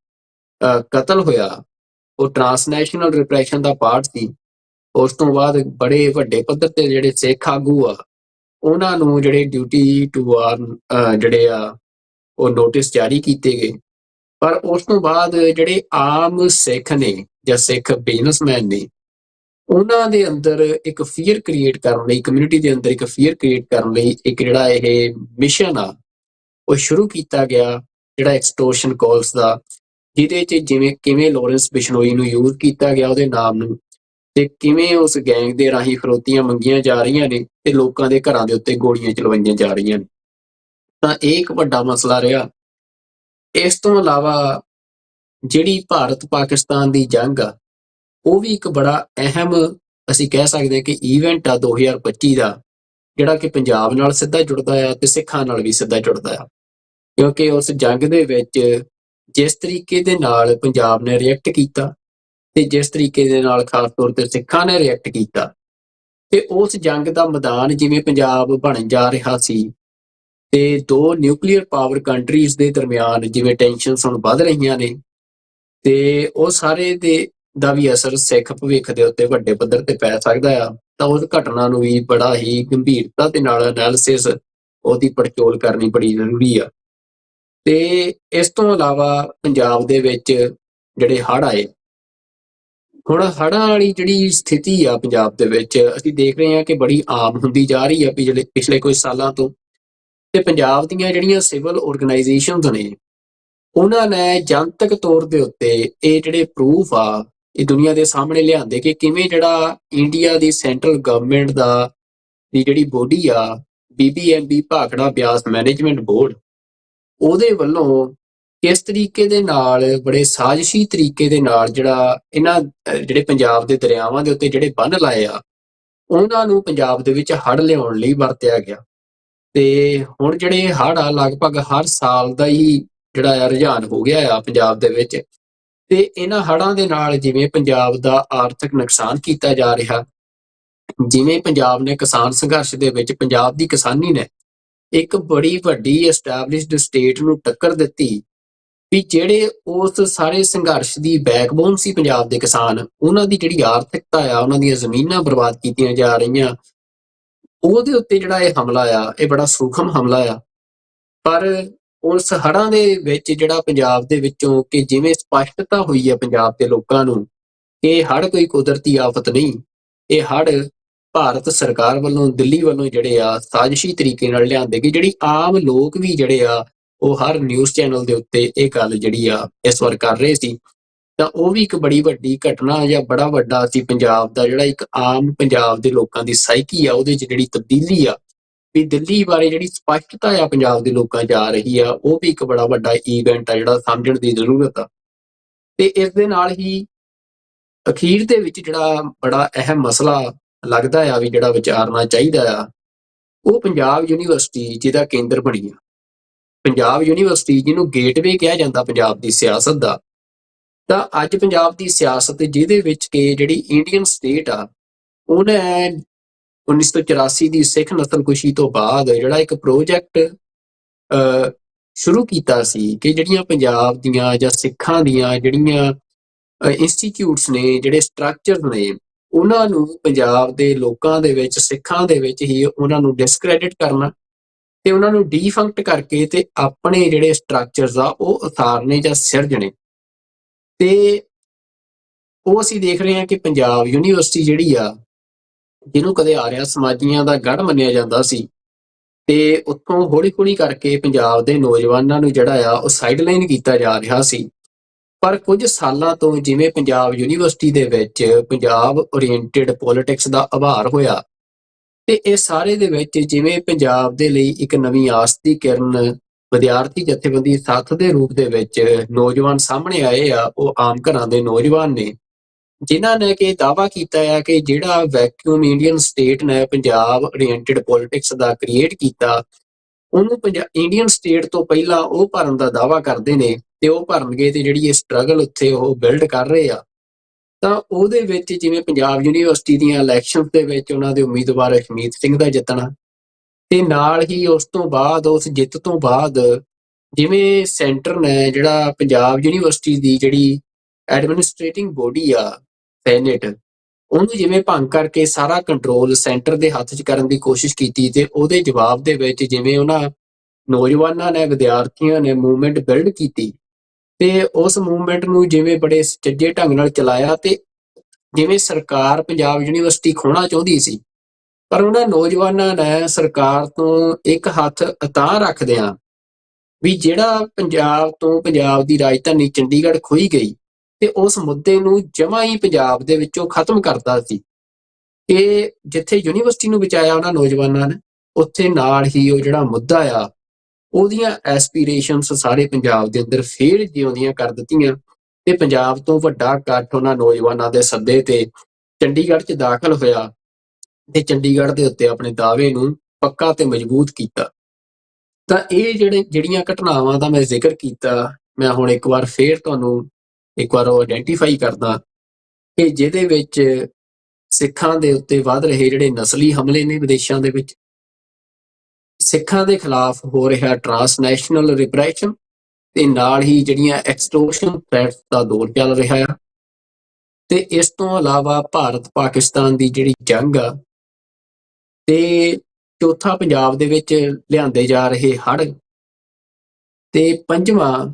[SPEAKER 1] ਕਤਲ ਹੋਇਆ, ਉਹ ਟਰਾਂਸਨੈਸ਼ਨਲ ਰਿਪਰੈਸ਼ਨ ਦਾ ਪਾਰਟ ਸੀ। ਉਸ ਤੋਂ ਬਾਅਦ ਬੜੇ ਵੱਡੇ ਪੱਧਰ ਤੇ ਜਿਹੜੇ ਸਿੱਖ ਆਗੂ ਆ, ਉਹਨਾਂ ਨੂੰ ਜਿਹੜੇ ਡਿਊਟੀ ਟੂ ਵਾਰਨ ਜਿਹੜੇ ਆ ਉਹ ਨੋਟਿਸ ਜਾਰੀ ਕੀਤੇ ਗਏ। ਪਰ ਉਸ ਤੋਂ ਬਾਅਦ ਜਿਹੜੇ ਆਮ ਸਿੱਖ ਨੇ ਜਾਂ ਸਿੱਖ ਬਿਜ਼ਨਸਮੈਨ ਨੇ, ਉਹਨਾਂ ਦੇ ਅੰਦਰ ਇੱਕ ਫੀਅਰ ਕ੍ਰੀਏਟ ਕਰਨ ਲਈ, ਕਮਿਊਨਿਟੀ ਦੇ ਅੰਦਰ ਇੱਕ ਫੀਅਰ ਕ੍ਰੀਏਟ ਕਰਨ ਲਈ ਇੱਕ ਜਿਹੜਾ ਇਹ ਮਿਸ਼ਨ ਆ ਉਹ ਸ਼ੁਰੂ ਕੀਤਾ ਗਿਆ, ਜਿਹੜਾ ਐਕਸਟੋਰਸ਼ਨ ਕਾਲਸ ਦਾ, ਜਿਹਦੇ 'ਚ ਕਿਵੇਂ ਲਾਰੈਂਸ ਬਿਸ਼ਨੋਈ ਨੂੰ ਯੂਜ਼ ਕੀਤਾ ਗਿਆ ਉਹਦੇ ਨਾਮ ਨੂੰ, ਤੇ ਕਿਵੇਂ ਉਸ ਗੈਂਗ ਦੇ ਰਾਹੀਂ ਫਿਰੌਤੀਆਂ ਮੰਗੀਆਂ ਜਾ ਰਹੀਆਂ ਨੇ ਤੇ ਲੋਕਾਂ ਦੇ ਘਰਾਂ ਦੇ ਉੱਤੇ ਗੋਲੀਆਂ ਚਲਵਾਈਆਂ ਜਾ ਰਹੀਆਂ ਨੇ। ਤਾਂ ਇਹ ਇੱਕ ਵੱਡਾ ਮਸਲਾ ਰਿਹਾ। ਇਸ ਤੋਂ ਇਲਾਵਾ ਜਿਹੜੀ ਭਾਰਤ ਪਾਕਿਸਤਾਨ ਦੀ ਜੰਗ ਆ, ਉਹ ਵੀ ਇੱਕ ਬੜਾ ਅਹਿਮ ਅਸੀਂ ਕਹਿ ਸਕਦੇ ਹਾਂ ਕਿ ਈਵੈਂਟ ਆ 2025 ਦਾ, ਜਿਹੜਾ ਕਿ ਪੰਜਾਬ ਨਾਲ ਸਿੱਧਾ ਜੁੜਦਾ ਆ ਤੇ ਸਿੱਖਾਂ ਨਾਲ ਵੀ ਸਿੱਧਾ ਜੁੜਦਾ ਆ। ਕਿਉਂਕਿ ਉਸ ਜੰਗ ਦੇ ਵਿੱਚ ਜਿਸ ਤਰੀਕੇ ਦੇ ਨਾਲ ਪੰਜਾਬ ਨੇ ਰਿਐਕਟ ਕੀਤਾ ਤੇ ਜਿਸ ਤਰੀਕੇ ਦੇ ਨਾਲ ਖਾਸ ਤੌਰ ਤੇ ਸਿੱਖਾਂ ਨੇ ਰਿਐਕਟ ਕੀਤਾ, ਤੇ ਉਸ ਜੰਗ ਦਾ ਮੈਦਾਨ ਜਿਵੇਂ ਪੰਜਾਬ ਬਣਨ ਜਾ ਰਿਹਾ ਸੀ, ਤੇ ਦੋ ਨਿਊਕਲੀਅਰ ਪਾਵਰ ਕੰਟਰੀਜ਼ ਦੇ ਦਰਮਿਆਨ ਜਿਵੇਂ ਟੈਨਸ਼ਨਸ ਹੁਣ ਵੱਧ ਰਹੀਆਂ ਨੇ, ਤੇ ਉਹ ਸਾਰੇ ਦਾ ਵੀ ਅਸਰ ਸਿੱਖ ਭਵਿੱਖ ਦੇ ਉੱਤੇ ਵੱਡੇ ਪੱਧਰ ਤੇ ਪੈ ਸਕਦਾ ਆ। ਤਾਂ ਉਸ ਘਟਨਾ ਨੂੰ ਵੀ ਬੜਾ ਹੀ ਗੰਭੀਰਤਾ ਦੇ ਨਾਲ ਐਨਾਲਿਸਿਸ ਉਹਦੀ ਪੜਚੋਲ ਕਰਨੀ ਬੜੀ ਜ਼ਰੂਰੀ ਆ। ਤੇ ਇਸ ਤੋਂ ਇਲਾਵਾ ਪੰਜਾਬ ਦੇ ਵਿੱਚ ਜਿਹੜੇ ਹੜ੍ਹ ਆਏ, ਹੁਣ ਹੜ੍ਹਾਂ ਵਾਲੀ ਜਿਹੜੀ ਸਥਿਤੀ ਆ ਪੰਜਾਬ ਦੇ ਵਿੱਚ ਅਸੀਂ ਦੇਖ ਰਹੇ ਹਾਂ ਕਿ ਬੜੀ ਆਮ ਹੁੰਦੀ ਜਾ ਰਹੀ ਆ ਪਿਛਲੇ ਕੁਝ ਸਾਲਾਂ ਤੋਂ। ਤੇ ਪੰਜਾਬ ਦੀਆਂ ਜਿਹੜੀਆਂ ਸਿਵਲ ਆਰਗੇਨਾਈਜੇਸ਼ਨਸ ਨੇ, ਉਹਨਾਂ ਨੇ ਜਨਤਕ ਤੌਰ ਦੇ ਉੱਤੇ ਇਹ ਜਿਹੜੇ ਪ੍ਰੂਫ ਆ ਇਹ ਦੁਨੀਆ ਦੇ ਸਾਹਮਣੇ ਲਿਆਂਦੇ ਕਿ ਕਿਵੇਂ ਜਿਹੜਾ ਇੰਡੀਆ ਦੀ ਸੈਂਟਰਲ ਗਵਰਨਮੈਂਟ ਦੀ ਜਿਹੜੀ ਬੋਡੀ ਆ BBMB Bhakra Beas management board, ਉਹਦੇ ਵੱਲੋਂ ਕਿਸ ਤਰੀਕੇ ਦੇ ਨਾਲ ਬੜੇ ਸਾਜ਼ਿਸ਼ੀ ਤਰੀਕੇ ਦੇ ਨਾਲ ਜਿਹੜਾ ਇਹਨਾਂ ਜਿਹੜੇ ਪੰਜਾਬ ਦੇ ਦਰਿਆਵਾਂ ਦੇ ਉੱਤੇ ਜਿਹੜੇ ਬੰਨ੍ਹ ਲਾਏ ਆ, ਉਹਨਾਂ ਨੂੰ ਪੰਜਾਬ ਦੇ ਵਿੱਚ ਹੜ੍ਹ ਲਿਆਉਣ ਲਈ ਵਰਤਿਆ ਗਿਆ। ਤੇ ਹੁਣ ਜਿਹੜੇ ਹੜ੍ਹ ਆ ਲਗਭਗ ਹਰ ਸਾਲ ਦਾ ਹੀ ਜਿਹੜਾ ਆ ਰੁਝਾਨ ਹੋ ਗਿਆ ਆ ਪੰਜਾਬ ਦੇ ਵਿੱਚ। ਤੇ ਇਹਨਾਂ ਹੜ੍ਹਾਂ ਦੇ ਨਾਲ ਜਿਵੇਂ ਪੰਜਾਬ ਦਾ ਆਰਥਿਕ ਨੁਕਸਾਨ ਕੀਤਾ ਜਾ ਰਿਹਾ, ਜਿਵੇਂ ਪੰਜਾਬ ਨੇ ਕਿਸਾਨ ਸੰਘਰਸ਼ ਦੇ ਵਿੱਚ ਪੰਜਾਬ ਦੀ ਕਿਸਾਨੀ ਨੇ ਇੱਕ ਬੜੀ ਵੱਡੀ ਐਸਟੈਬਲਿਸ਼ਡ ਸਟੇਟ ਨੂੰ ਟੱਕਰ ਦਿੱਤੀ, ਵੀ ਜਿਹੜੇ ਉਸ ਸਾਰੇ ਸੰਘਰਸ਼ ਦੀ ਬੈਕਬੋਨ ਸੀ ਪੰਜਾਬ ਦੇ ਕਿਸਾਨ, ਉਹਨਾਂ ਦੀ ਜਿਹੜੀ ਆਰਥਿਕਤਾ ਆ, ਉਹਨਾਂ ਦੀਆਂ ਜ਼ਮੀਨਾਂ ਬਰਬਾਦ ਕੀਤੀਆਂ ਜਾ ਰਹੀਆਂ, ਉਹਦੇ ਉੱਤੇ ਜਿਹੜਾ ਇਹ ਹਮਲਾ ਆ ਇਹ ਬੜਾ ਸੂਖਮ ਹਮਲਾ ਆ। ਪਰ ਉਸ ਹੜ੍ਹਾਂ ਦੇ ਵਿੱਚ ਜਿਹੜਾ ਪੰਜਾਬ ਦੇ ਵਿੱਚੋਂ ਕਿ ਜਿਵੇਂ ਸਪਸ਼ਟਤਾ ਹੋਈ ਹੈ ਪੰਜਾਬ ਦੇ ਲੋਕਾਂ ਨੂੰ ਕਿ ਇਹ ਹੜ੍ਹ ਕੋਈ ਕੁਦਰਤੀ ਆਫਤ ਨਹੀਂ, ਇਹ ਹੜ੍ਹ ਭਾਰਤ ਸਰਕਾਰ ਵੱਲੋਂ ਦਿੱਲੀ ਵੱਲੋਂ ਜਿਹੜੇ ਆ ਸਾਜ਼ਿਸ਼ੀ ਤਰੀਕੇ ਨਾਲ ਲਿਆਂਦੇ ਗਏ, ਜਿਹੜੀ ਆਮ ਲੋਕ ਵੀ ਜਿਹੜੇ ਆ ਉਹ ਹਰ ਨਿਊਜ਼ ਚੈਨਲ ਦੇ ਉੱਤੇ ਇਹ ਗੱਲ ਜਿਹੜੀ ਆ ਇਸ ਵਾਰ ਕਰ ਰਹੇ ਸੀ। ਤਾਂ ਉਹ ਵੀ ਇੱਕ ਬੜੀ ਵੱਡੀ ਘਟਨਾ ਜਾਂ ਬੜਾ ਵੱਡਾ ਸੀ ਪੰਜਾਬ ਦਾ ਜਿਹੜਾ ਇੱਕ ਆਮ ਪੰਜਾਬ ਦੇ ਲੋਕਾਂ ਦੀ ਸਾਈਕੀ ਆ ਉਹਦੇ 'ਚ ਜਿਹੜੀ ਤਬਦੀਲੀ ਆ, ਵੀ ਦਿੱਲੀ ਬਾਰੇ ਜਿਹੜੀ ਸਪਸ਼ਟਤਾ ਆ ਪੰਜਾਬ ਦੇ ਲੋਕਾਂ 'ਚ ਆ ਰਹੀ ਆ, ਉਹ ਵੀ ਇੱਕ ਬੜਾ ਵੱਡਾ ਈਵੈਂਟ ਆ ਜਿਹੜਾ ਸਮਝਣ ਦੀ ਜ਼ਰੂਰਤ ਆ। ਤੇ ਇਸ ਦੇ ਨਾਲ ਹੀ ਅਖੀਰ ਦੇ ਵਿੱਚ ਜਿਹੜਾ ਬੜਾ ਅਹਿਮ ਮਸਲਾ ਲੱਗਦਾ ਆ ਵੀ ਜਿਹੜਾ ਵਿਚਾਰਨਾ ਚਾਹੀਦਾ ਆ, ਉਹ ਪੰਜਾਬ ਯੂਨੀਵਰਸਿਟੀ ਜਿਹਦਾ ਕੇਂਦਰ ਬਣੀ ਆ। ਪੰਜਾਬ ਯੂਨੀਵਰਸਿਟੀ ਜਿਹਨੂੰ ਗੇਟਵੇ ਕਿਹਾ ਜਾਂਦਾ ਪੰਜਾਬ ਦੀ ਸਿਆਸਤ ਦਾ, ਤਾਂ ਅੱਜ ਪੰਜਾਬ ਦੀ ਸਿਆਸਤ ਜਿਹਦੇ ਵਿੱਚ ਕਿ ਜਿਹੜੀ ਇੰਡੀਅਨ ਸਟੇਟ ਆ, ਉਹਨੇ 1984 ਦੀ ਸਿੱਖ ਨਸਲਕੁਸ਼ੀ ਤੋਂ ਬਾਅਦ ਜਿਹੜਾ ਇੱਕ ਪ੍ਰੋਜੈਕਟ ਸ਼ੁਰੂ ਕੀਤਾ ਸੀ ਕਿ ਜਿਹੜੀਆਂ ਪੰਜਾਬ ਦੀਆਂ ਜਾਂ ਸਿੱਖਾਂ ਦੀਆਂ ਜਿਹੜੀਆਂ ਇੰਸਟੀਚਿਊਟਸ ਨੇ, ਜਿਹੜੇ ਸਟਰਕਚਰ ਨੇ, ਉਹਨਾਂ ਨੂੰ ਪੰਜਾਬ ਦੇ ਲੋਕਾਂ ਦੇ ਵਿੱਚ, ਸਿੱਖਾਂ ਦੇ ਵਿੱਚ ਹੀ ਉਹਨਾਂ ਨੂੰ ਡਿਸਕ੍ਰੈਡਿਟ ਕਰਨਾ ਤੇ ਉਹਨਾਂ ਨੂੰ ਡੀਫੰਕਟ ਕਰਕੇ ਤੇ ਆਪਣੇ ਜਿਹੜੇ ਸਟਰਕਚਰਸ ਆ ਉਹ ਉਤਾਰਨੇ ਜਾਂ ਸਿਰਜਣੇ। ਤੇ ਉਹ ਅਸੀਂ ਦੇਖ ਰਹੇ ਹਾਂ ਕਿ ਪੰਜਾਬ ਯੂਨੀਵਰਸਿਟੀ ਜਿਹੜੀ ਆ, ਜਿਹਨੂੰ ਕਦੇ ਆਰਿਆ ਸਮਾਜੀਆਂ ਦਾ ਗੜ੍ਹ ਮੰਨਿਆ ਜਾਂਦਾ ਸੀ, ਤੇ ਉੱਥੋਂ ਹੌਲੀ-ਹੌਲੀ ਕਰਕੇ ਪੰਜਾਬ ਦੇ ਨੌਜਵਾਨਾਂ ਨੂੰ ਜਿਹੜਾ ਆ ਉਹ ਸਾਈਡਲਾਈਨ ਕੀਤਾ ਜਾ ਰਿਹਾ ਸੀ। ਪਰ ਕੁਝ ਸਾਲਾਂ ਤੋਂ ਜਿਵੇਂ ਪੰਜਾਬ ਯੂਨੀਵਰਸਿਟੀ ਦੇ ਵਿੱਚ ਪੰਜਾਬ ਓਰੀਐਂਟਡ ਪੋਲਿਟਿਕਸ ਦਾ ਉਭਾਰ ਹੋਇਆ, ਤੇ ਇਹ ਸਾਰੇ ਦੇ ਵਿੱਚ ਜਿਵੇਂ ਪੰਜਾਬ ਦੇ ਲਈ ਇੱਕ ਨਵੀਂ ਆਸ ਦੀ ਕਿਰਨ ਵਿਦਿਆਰਥੀ ਜਥੇਬੰਦੀ ਸਾਥ ਦੇ ਰੂਪ ਦੇ ਵਿੱਚ ਨੌਜਵਾਨ ਸਾਹਮਣੇ ਆਏ ਆ, ਉਹ ਆਮ ਘਰਾਂ ਦੇ ਨੌਜਵਾਨ ਨੇ, ਜਿਨ੍ਹਾਂ ਨੇ ਕਿ ਦਾਅਵਾ ਕੀਤਾ ਹੈ ਕਿ ਜਿਹੜਾ ਵੈਕਿਊਮ ਇੰਡੀਅਨ ਸਟੇਟ ਨੇ ਪੰਜਾਬ ਓਰੀਐਂਟਡ ਪੋਲਿਟਿਕਸ ਦਾ ਕ੍ਰੀਏਟ ਕੀਤਾ, ਉਹਨੂੰ ਇੰਡੀਅਨ ਸਟੇਟ ਤੋਂ ਪਹਿਲਾਂ ਉਹ ਭਰਨ ਦਾ ਦਾਅਵਾ ਕਰਦੇ ਨੇ, ਤੇ ਉਹ ਭਰਨਗੇ ਤੇ ਜਿਹੜੀ ਇਹ ਸਟਰਗਲ ਉੱਥੇ ਉਹ ਬਿਲਡ ਕਰ ਰਹੇ ਆ। ਤਾਂ ਉਹਦੇ ਵਿੱਚ ਜਿਵੇਂ ਪੰਜਾਬ ਯੂਨੀਵਰਸਿਟੀ ਦੀਆਂ ਇਲੈਕਸ਼ਨ ਦੇ ਵਿੱਚ ਉਹਨਾਂ ਦੇ ਉਮੀਦਵਾਰ ਹਰਮੀਤ ਸਿੰਘ ਦਾ ਜਿੱਤਣਾ, ਤੇ ਨਾਲ ਹੀ ਉਸ ਤੋਂ ਬਾਅਦ ਉਸ ਜਿੱਤ ਤੋਂ ਬਾਅਦ ਜਿਵੇਂ ਸੈਂਟਰ ਨੇ ਜਿਹੜਾ ਪੰਜਾਬ ਯੂਨੀਵਰਸਿਟੀ ਦੀ ਜਿਹੜੀ ਐਡਮਿਨਿਸਟ੍ਰੇਟਿੰਗ ਬੋਡੀ ਆ ਸੈਨੇਟ, ਉਹਨੂੰ ਜਿਵੇਂ ਭੰਗ ਕਰਕੇ ਸਾਰਾ ਕੰਟਰੋਲ ਸੈਂਟਰ ਦੇ ਹੱਥ 'ਚ ਕਰਨ ਦੀ ਕੋਸ਼ਿਸ਼ ਕੀਤੀ, ਤੇ ਉਹਦੇ ਜਵਾਬ ਦੇ ਵਿੱਚ ਜਿਵੇਂ ਉਹਨਾਂ ਨੌਜਵਾਨਾਂ ਨੇ, ਵਿਦਿਆਰਥੀਆਂ ਨੇ ਮੂਵਮੈਂਟ ਬਿਲਡ ਕੀਤੀ, ਤੇ ਉਸ ਮੂਵਮੈਂਟ ਨੂੰ ਜਿਵੇਂ ਬੜੇ ਸੁਚੱਜੇ ਢੰਗ ਨਾਲ ਚਲਾਇਆ, ਤੇ ਜਿਵੇਂ ਸਰਕਾਰ ਪੰਜਾਬ ਯੂਨੀਵਰਸਿਟੀ ਖੋਹਣਾ ਚਾਹੁੰਦੀ ਸੀ, ਪਰ ਉਹਨਾਂ ਨੌਜਵਾਨਾਂ ਨੇ ਸਰਕਾਰ ਤੋਂ ਇੱਕ ਹੱਥ ਅਤਾਂਹ ਰੱਖਦਿਆਂ ਵੀ ਜਿਹੜਾ ਪੰਜਾਬ ਤੋਂ ਪੰਜਾਬ ਦੀ ਰਾਜਧਾਨੀ ਚੰਡੀਗੜ੍ਹ ਖੋਹੀ ਗਈ, ਤੇ ਉਸ ਮੁੱਦੇ ਨੂੰ ਜਮਾਂ ਹੀ ਪੰਜਾਬ ਦੇ ਵਿੱਚੋਂ ਖਤਮ ਕਰਦਾ ਸੀ ਕਿ ਜਿੱਥੇ ਯੂਨੀਵਰਸਿਟੀ ਨੂੰ ਬਚਾਇਆ ਉਹਨਾਂ ਨੌਜਵਾਨਾਂ ਨੇ, ਉੱਥੇ ਨਾਲ ਹੀ ਉਹ ਜਿਹੜਾ ਮੁੱਦਾ ਆ ਉਹਦੀਆਂ ਐਸਪੀਰੇਸ਼ਨਸ ਸਾਰੇ ਪੰਜਾਬ ਦੇ ਅੰਦਰ ਫੇਰ ਜਿਉਂਦੀਆਂ ਕਰ ਦਿੱਤੀਆਂ, ਤੇ ਪੰਜਾਬ ਤੋਂ ਵੱਡਾ ਇਕੱਠ ਉਹਨਾਂ ਨੌਜਵਾਨਾਂ ਦੇ ਸੱਦੇ ਤੇ ਚੰਡੀਗੜ੍ਹ 'ਚ ਦਾਖਲ ਹੋਇਆ ਤੇ ਚੰਡੀਗੜ੍ਹ ਦੇ ਉੱਤੇ ਆਪਣੇ ਦਾਅਵੇ ਨੂੰ ਪੱਕਾ ਤੇ ਮਜ਼ਬੂਤ ਕੀਤਾ। ਤਾਂ ਇਹ ਜਿਹੜੀਆਂ ਘਟਨਾਵਾਂ ਦਾ ਮੈਂ ਜ਼ਿਕਰ ਕੀਤਾ, ਮੈਂ ਹੁਣ ਇੱਕ ਵਾਰ ਫੇਰ ਤੁਹਾਨੂੰ ਇੱਕ ਵਾਰ ਉਹ ਆਇਡੈਂਟੀਫਾਈ ਕਰਦਾ ਕਿ ਜਿਹਦੇ ਵਿੱਚ ਸਿੱਖਾਂ ਦੇ ਉੱਤੇ ਵੱਧ ਰਹੇ ਜਿਹੜੇ ਨਸਲੀ ਹਮਲੇ ਨੇ ਵਿਦੇਸ਼ਾਂ ਦੇ ਵਿੱਚ, ਸਿੱਖਾਂ ਦੇ ਖਿਲਾਫ ਹੋ ਰਿਹਾ ਟਰਾਂਸਨੈਸ਼ਨਲ ਰਿਪਰੈਸ਼ਨ ਤੇ ਨਾਲ ਹੀ ਜਿਹੜੀਆਂ ਐਕਸਟੋਰਸ਼ਨ ਥ੍ਰੈਟਸ ਦਾ ਦੌਰ ਚੱਲ ਰਿਹਾ ਆ, ਤੇ ਇਸ ਤੋਂ ਇਲਾਵਾ ਭਾਰਤ ਪਾਕਿਸਤਾਨ ਦੀ ਜਿਹੜੀ ਜੰਗ ਆ, ਤੇ ਚੌਥਾ ਪੰਜਾਬ ਦੇ ਵਿੱਚ ਲਿਆਂਦੇ ਜਾ ਰਹੇ ਹੜ੍ਹ, ਤੇ ਪੰਜਵਾਂ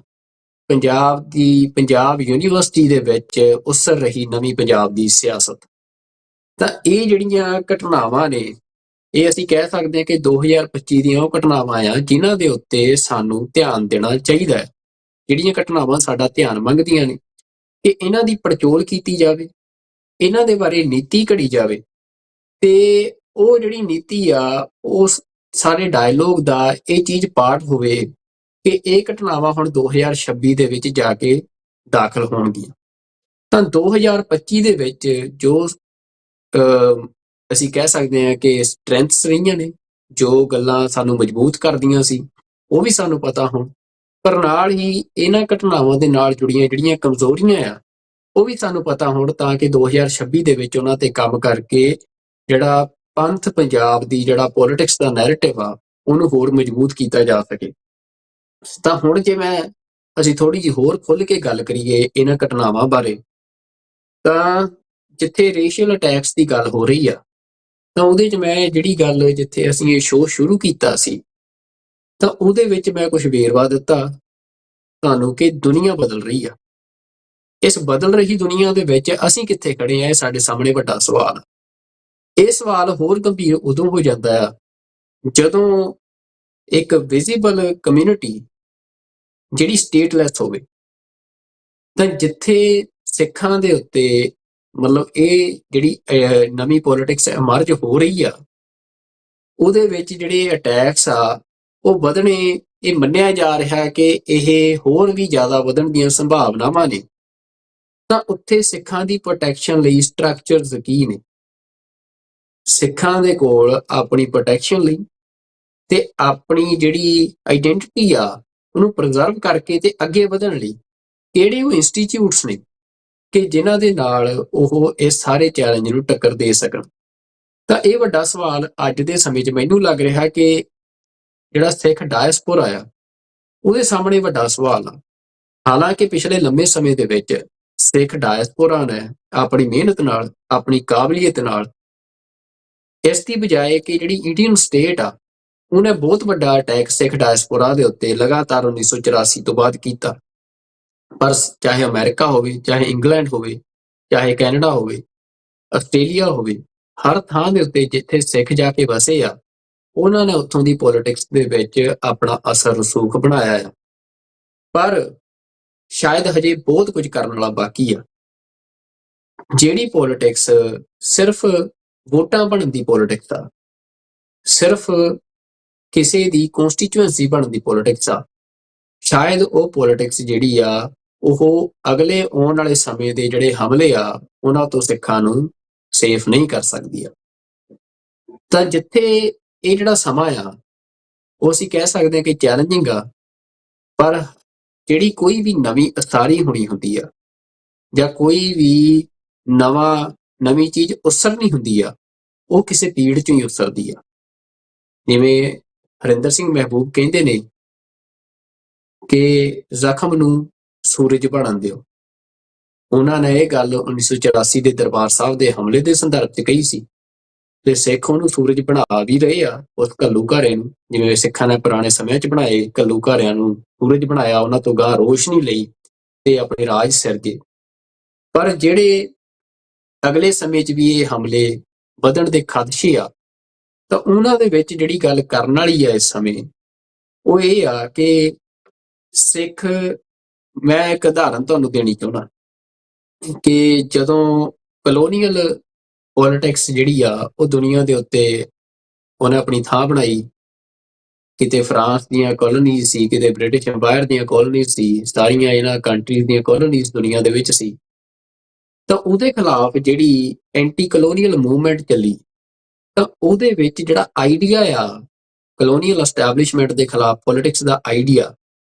[SPEAKER 1] ਪੰਜਾਬ ਯੂਨੀਵਰਸਿਟੀ ਦੇ ਵਿੱਚ ਉਸਰ ਰਹੀ ਨਵੀਂ ਪੰਜਾਬ ਦੀ ਸਿਆਸਤ। ਤਾਂ ਇਹ ਜਿਹੜੀਆਂ ਘਟਨਾਵਾਂ ਨੇ, ਇਹ ਅਸੀਂ ਕਹਿ ਸਕਦੇ ਹਾਂ ਕਿ 2025 ਦੀਆਂ ਉਹ ਘਟਨਾਵਾਂ ਆ ਜਿਨ੍ਹਾਂ ਦੇ ਉੱਤੇ ਸਾਨੂੰ ਧਿਆਨ ਦੇਣਾ ਚਾਹੀਦਾ ਹੈ। ਜਿਹੜੀਆਂ ਘਟਨਾਵਾਂ ਸਾਡਾ ਧਿਆਨ ਮੰਗਦੀਆਂ ਨੇ ਕਿ ਇਹਨਾਂ ਦੀ ਪੜਚੋਲ ਕੀਤੀ ਜਾਵੇ, ਇਹਨਾਂ ਦੇ ਬਾਰੇ ਨੀਤੀ ਘੜੀ ਜਾਵੇ, ਤੇ ਉਹ ਜਿਹੜੀ ਨੀਤੀ ਆ ਉਸ ਸਾਰੇ ਡਾਇਲੋਗ ਦਾ ਇਹ ਚੀਜ਼ ਪਾਰਟ ਹੋਵੇ ਕਿ ਇਹ ਘਟਨਾਵਾਂ ਹੁਣ 2026 ਦੇ ਵਿੱਚ ਜਾ ਕੇ ਦਾਖਲ ਹੋਣਗੀਆਂ। ਤਾਂ 2025 ਦੇ ਵਿੱਚ ਜੋ ਅਸੀਂ ਕਹਿ ਸਕਦੇ ਹਾਂ ਕਿ ਸਟਰੈਂਥਸ ਰਹੀਆਂ ਨੇ, ਜੋ ਗੱਲਾਂ ਸਾਨੂੰ ਮਜ਼ਬੂਤ ਕਰਦੀਆਂ ਸੀ, ਉਹ ਵੀ ਸਾਨੂੰ ਪਤਾ ਹੁਣ, ਪਰ ਨਾਲ ਹੀ ਇਹਨਾਂ ਘਟਨਾਵਾਂ ਦੇ ਨਾਲ ਜੁੜੀਆਂ ਜਿਹੜੀਆਂ ਕਮਜ਼ੋਰੀਆਂ ਆ ਉਹ ਵੀ ਸਾਨੂੰ ਪਤਾ ਹੋਣ, ਤਾਂ ਕਿ 2026 ਦੇ ਵਿੱਚ ਉਹਨਾਂ ਤੇ ਕੰਮ ਕਰਕੇ ਜਿਹੜਾ ਪੰਥ ਪੰਜਾਬ ਦੀ ਜਿਹੜਾ ਪੋਲਿਟਿਕਸ ਦਾ ਨੈਰੇਟਿਵ ਆ ਉਹਨੂੰ ਹੋਰ ਮਜ਼ਬੂਤ ਕੀਤਾ ਜਾ ਸਕੇ। ਤਾਂ ਹੁਣ ਜੇ ਅਸੀਂ ਥੋੜੀ ਜਿਹੀ ਹੋਰ ਖੁੱਲ੍ਹ ਕੇ ਗੱਲ ਕਰੀਏ ਇਹਨਾਂ ਘਟਨਾਵਾਂ ਬਾਰੇ, ਤਾਂ ਜਿੱਥੇ ਰੇਸ਼ੀਅਲ ਅਟੈਕਸ ਦੀ ਗੱਲ ਹੋ ਰਹੀ ਆ, ਤਾਂ ਉਹਦੇ 'ਚ ਮੈਂ ਜਿਹੜੀ ਗੱਲ ਜਿੱਥੇ ਅਸੀਂ ਇਹ ਸ਼ੋਅ ਸ਼ੁਰੂ ਕੀਤਾ ਸੀ, ਤਾਂ ਉਹਦੇ ਵਿੱਚ ਮੈਂ ਕੁਝ ਵੇਰਵਾ ਦਿੱਤਾ ਤੁਹਾਨੂੰ ਕਿ ਦੁਨੀਆ ਬਦਲ ਰਹੀ ਆ। ਇਸ ਬਦਲ ਰਹੀ ਦੁਨੀਆ ਦੇ ਵਿੱਚ ਅਸੀਂ ਕਿੱਥੇ ਖੜੇ ਆ, ਇਹ ਸਾਡੇ ਸਾਹਮਣੇ ਵੱਡਾ ਸਵਾਲ। ਇਹ ਸਵਾਲ ਹੋਰ ਗੰਭੀਰ ਉਦੋਂ ਹੋ ਜਾਂਦਾ ਆ ਜਦੋਂ ਇੱਕ ਵਿਜ਼ੀਬਲ ਕਮਿਊਨਿਟੀ ਜਿਹੜੀ ਸਟੇਟਲੈਸ ਹੋਵੇ। ਤਾਂ ਜਿੱਥੇ ਸਿੱਖਾਂ ਦੇ ਉੱਤੇ ਮਤਲਬ ਇਹ ਜਿਹੜੀ ਨਵੀਂ ਪੋਲਿਟਿਕਸ ਇਮਰਜ ਹੋ ਰਹੀ ਆ, ਉਹਦੇ ਵਿੱਚ ਜਿਹੜੇ ਅਟੈਕਸ ਆ ਉਹ ਵਧਣੇ, ਇਹ ਮੰਨਿਆ ਜਾ ਰਿਹਾ ਕਿ ਇਹ ਹੋਰ ਵੀ ਜ਼ਿਆਦਾ ਵਧਣ ਦੀਆਂ ਸੰਭਾਵਨਾਵਾਂ ਨੇ। ਤਾਂ ਉੱਥੇ ਸਿੱਖਾਂ ਦੀ ਪ੍ਰੋਟੈਕਸ਼ਨ ਲਈ ਸਟਰਕਚਰਸ ਕੀ ਨੇ? ਸਿੱਖਾਂ ਦੇ ਕੋਲ ਆਪਣੀ ਪ੍ਰੋਟੈਕਸ਼ਨ ਲਈ ਤੇ ਆਪਣੀ ਜਿਹੜੀ ਆਈਡੈਂਟਿਟੀ ਆ ਉਹਨੂੰ ਪ੍ਰੀਜ਼ਰਵ ਕਰਕੇ ਤੇ ਅੱਗੇ ਵਧਣ ਲਈ ਕਿਹੜੇ ਉਹ ਇੰਸਟੀਚਿਊਟਸ ਨੇ ਕਿ ਜਿਨ੍ਹਾਂ ਦੇ ਨਾਲ ਉਹ ਇਸ ਸਾਰੇ ਚੈਲੰਜ ਨੂੰ ਟੱਕਰ ਦੇ ਸਕਣ? ਤਾਂ ਇਹ ਵੱਡਾ ਸਵਾਲ ਅੱਜ ਦੇ ਸਮੇਂ 'ਚ ਮੈਨੂੰ ਲੱਗ ਰਿਹਾ ਕਿ ਜਿਹੜਾ ਸਿੱਖ ਡਾਇਸਪੋਰਾ ਆ ਉਹਦੇ ਸਾਹਮਣੇ ਵੱਡਾ ਸਵਾਲ ਆ। ਹਾਲਾਂਕਿ ਪਿਛਲੇ ਲੰਮੇ ਸਮੇਂ ਦੇ ਵਿੱਚ ਸਿੱਖ ਡਾਇਸਪੋਰਾ ਨੇ ਆਪਣੀ ਮਿਹਨਤ ਨਾਲ, ਆਪਣੀ ਕਾਬਲੀਅਤ ਨਾਲ, ਇਸ ਦੀ ਬਜਾਏ ਕਿ ਜਿਹੜੀ ਇੰਡੀਅਨ ਸਟੇਟ ਆ ਉਹਨੇ ਬਹੁਤ ਵੱਡਾ ਅਟੈਕ ਸਿੱਖ ਡਾਇਸਪੋਰਾ ਦੇ ਉੱਤੇ ਲਗਾਤਾਰ 1984 ਤੋਂ ਬਾਅਦ ਕੀਤਾ। ਪਰ ਚਾਹੇ ਅਮਰੀਕਾ ਹੋਵੇ, ਚਾਹੇ ਇੰਗਲੈਂਡ ਹੋਵੇ, ਚਾਹੇ ਕੈਨੇਡਾ ਹੋਵੇ, ਆਸਟ੍ਰੇਲੀਆ ਹੋਵੇ, ਹਰ ਥਾਂ ਦੇ ਉੱਤੇ ਜਿੱਥੇ ਸਿੱਖ ਜਾ ਕੇ ਵਸੇ ਆ, ਉਹਨਾਂ ਨੇ ਉੱਥੋਂ ਦੀ ਪੋਲਿਟਿਕਸ ਦੇ ਵਿੱਚ ਆਪਣਾ ਅਸਰ ਰਸੂਖ ਬਣਾਇਆ ਆ। ਪਰ ਸ਼ਾਇਦ ਹਜੇ ਬਹੁਤ ਕੁਝ ਕਰਨ ਵਾਲਾ ਬਾਕੀ ਆ। ਜਿਹੜੀ ਪੋਲਿਟਿਕਸ ਸਿਰਫ ਵੋਟਾਂ ਬਣਨ ਦੀ ਪੋਲਿਟਿਕਸ ਆ, ਸਿਰਫ ਕਿਸੇ ਦੀ ਕੌਂਸਟੀਚੁਐਂਸੀ ਬਣਨ ਦੀ ਪੋਲਿਟਿਕਸ ਆ, ਸ਼ਾਇਦ ਉਹ ਪੋਲਿਟਿਕਸ ਜਿਹੜੀ ਆ ਉਹ ਅਗਲੇ ਆਉਣ ਵਾਲੇ ਸਮੇਂ ਦੇ ਜਿਹੜੇ ਹਮਲੇ ਆ ਉਹਨਾਂ ਤੋਂ ਸਿੱਖਾਂ ਨੂੰ ਸੇਫ ਨਹੀਂ ਕਰ ਸਕਦੀ ਆ। ਤਾਂ ਜਿੱਥੇ ਇਹ ਜਿਹੜਾ ਸਮਾਂ ਆ ਉਹ ਅਸੀਂ ਕਹਿ ਸਕਦੇ ਹਾਂ ਕਿ ਚੈਲੰਜਿੰਗ ਆ, ਪਰ ਜਿਹੜੀ ਕੋਈ ਵੀ ਨਵੀਂ ਉਸਾਰੀ ਹੋਣੀ ਹੁੰਦੀ ਆ ਜਾਂ ਕੋਈ ਵੀ ਨਵੀਂ ਚੀਜ਼ ਉਸਰਨੀ ਹੁੰਦੀ ਆ, ਉਹ ਕਿਸੇ ਪੀੜ 'ਚੋਂ ਹੀ ਉਸਰਦੀ ਆ। ਜਿਵੇਂ ਹਰਿੰਦਰ ਸਿੰਘ ਮਹਿਬੂਬ ਕਹਿੰਦੇ ਨੇ ਕਿ ਜ਼ਖਮ ਨੂੰ ਸੂਰਜ ਬਣਨ ਦਿਓ। ਉਹਨਾਂ ਨੇ ਇਹ ਗੱਲ 1984 ਦੇ ਦਰਬਾਰ ਸਾਹਿਬ ਦੇ ਹਮਲੇ ਦੇ ਸੰਦਰਭ 'ਚ ਕਹੀ ਸੀ, ਤੇ ਸਿੱਖ ਉਹਨੂੰ ਸੂਰਜ ਬਣਾ ਵੀ ਰਹੇ ਆ, ਉਸ ਘੱਲੂਘਾਰੇ ਨੂੰ, ਜਿਵੇਂ ਸਿੱਖਾਂ ਨੇ ਪੁਰਾਣੇ ਸਮਿਆਂ 'ਚ ਬਣਾਏ ਘੱਲੂਘਾਰਿਆਂ ਨੂੰ ਸੂਰਜ ਬਣਾਇਆ, ਉਹਨਾਂ ਤੋਂ ਗਾਂਹ ਰੋਸ਼ਨੀ ਲਈ ਤੇ ਆਪਣੇ ਰਾਜ ਸਿਰਜੇ। ਪਰ ਜਿਹੜੇ ਅਗਲੇ ਸਮੇਂ 'ਚ ਵੀ ਇਹ ਹਮਲੇ ਵਧਣ ਦੇ ਖਦਸ਼ੇ ਆ, ਤਾਂ ਉਹਨਾਂ ਦੇ ਵਿੱਚ ਜਿਹੜੀ ਗੱਲ ਕਰਨ ਵਾਲੀ ਆ ਇਸ ਸਮੇਂ ਉਹ ਇਹ ਆ ਕਿ ਸਿੱਖ, ਮੈਂ ਇੱਕ ਉਦਾਹਰਨ ਤੁਹਾਨੂੰ ਦੇਣੀ ਚਾਹੁੰਦਾ ਕਿ ਜਦੋਂ ਕਲੋਨੀਅਲ ਪੋਲਿਟਿਕਸ ਜਿਹੜੀ ਆ ਉਹ ਦੁਨੀਆ ਦੇ ਉੱਤੇ ਉਹਨੇ ਆਪਣੀ ਥਾਂ ਬਣਾਈ, ਕਿਤੇ ਫਰਾਂਸ ਦੀਆਂ ਕਲੋਨੀਜ਼ ਸੀ, ਕਿਤੇ ਬ੍ਰਿਟਿਸ਼ ਅੰਪਾਇਰ ਦੀਆਂ ਕਲੋਨੀਜ਼ ਸੀ, ਸਾਰੀਆਂ ਇਹਨਾਂ ਕੰਟਰੀਜ਼ ਦੀਆਂ ਕਲੋਨੀਜ਼ ਦੁਨੀਆ ਦੇ ਵਿੱਚ ਸੀ। ਤਾਂ ਉਹਦੇ ਖਿਲਾਫ ਜਿਹੜੀ ਐਂਟੀ ਕਲੋਨੀਅਲ ਮੂਵਮੈਂਟ ਚੱਲੀ, ਤਾਂ ਉਹਦੇ ਵਿੱਚ ਜਿਹੜਾ ਆਈਡੀਆ ਆ ਕਲੋਨੀਅਲ ਐਸਟੈਬਲਿਸ਼ਮੈਂਟ ਦੇ ਖਿਲਾਫ ਪੋਲਿਟਿਕਸ ਦਾ ਆਈਡੀਆ,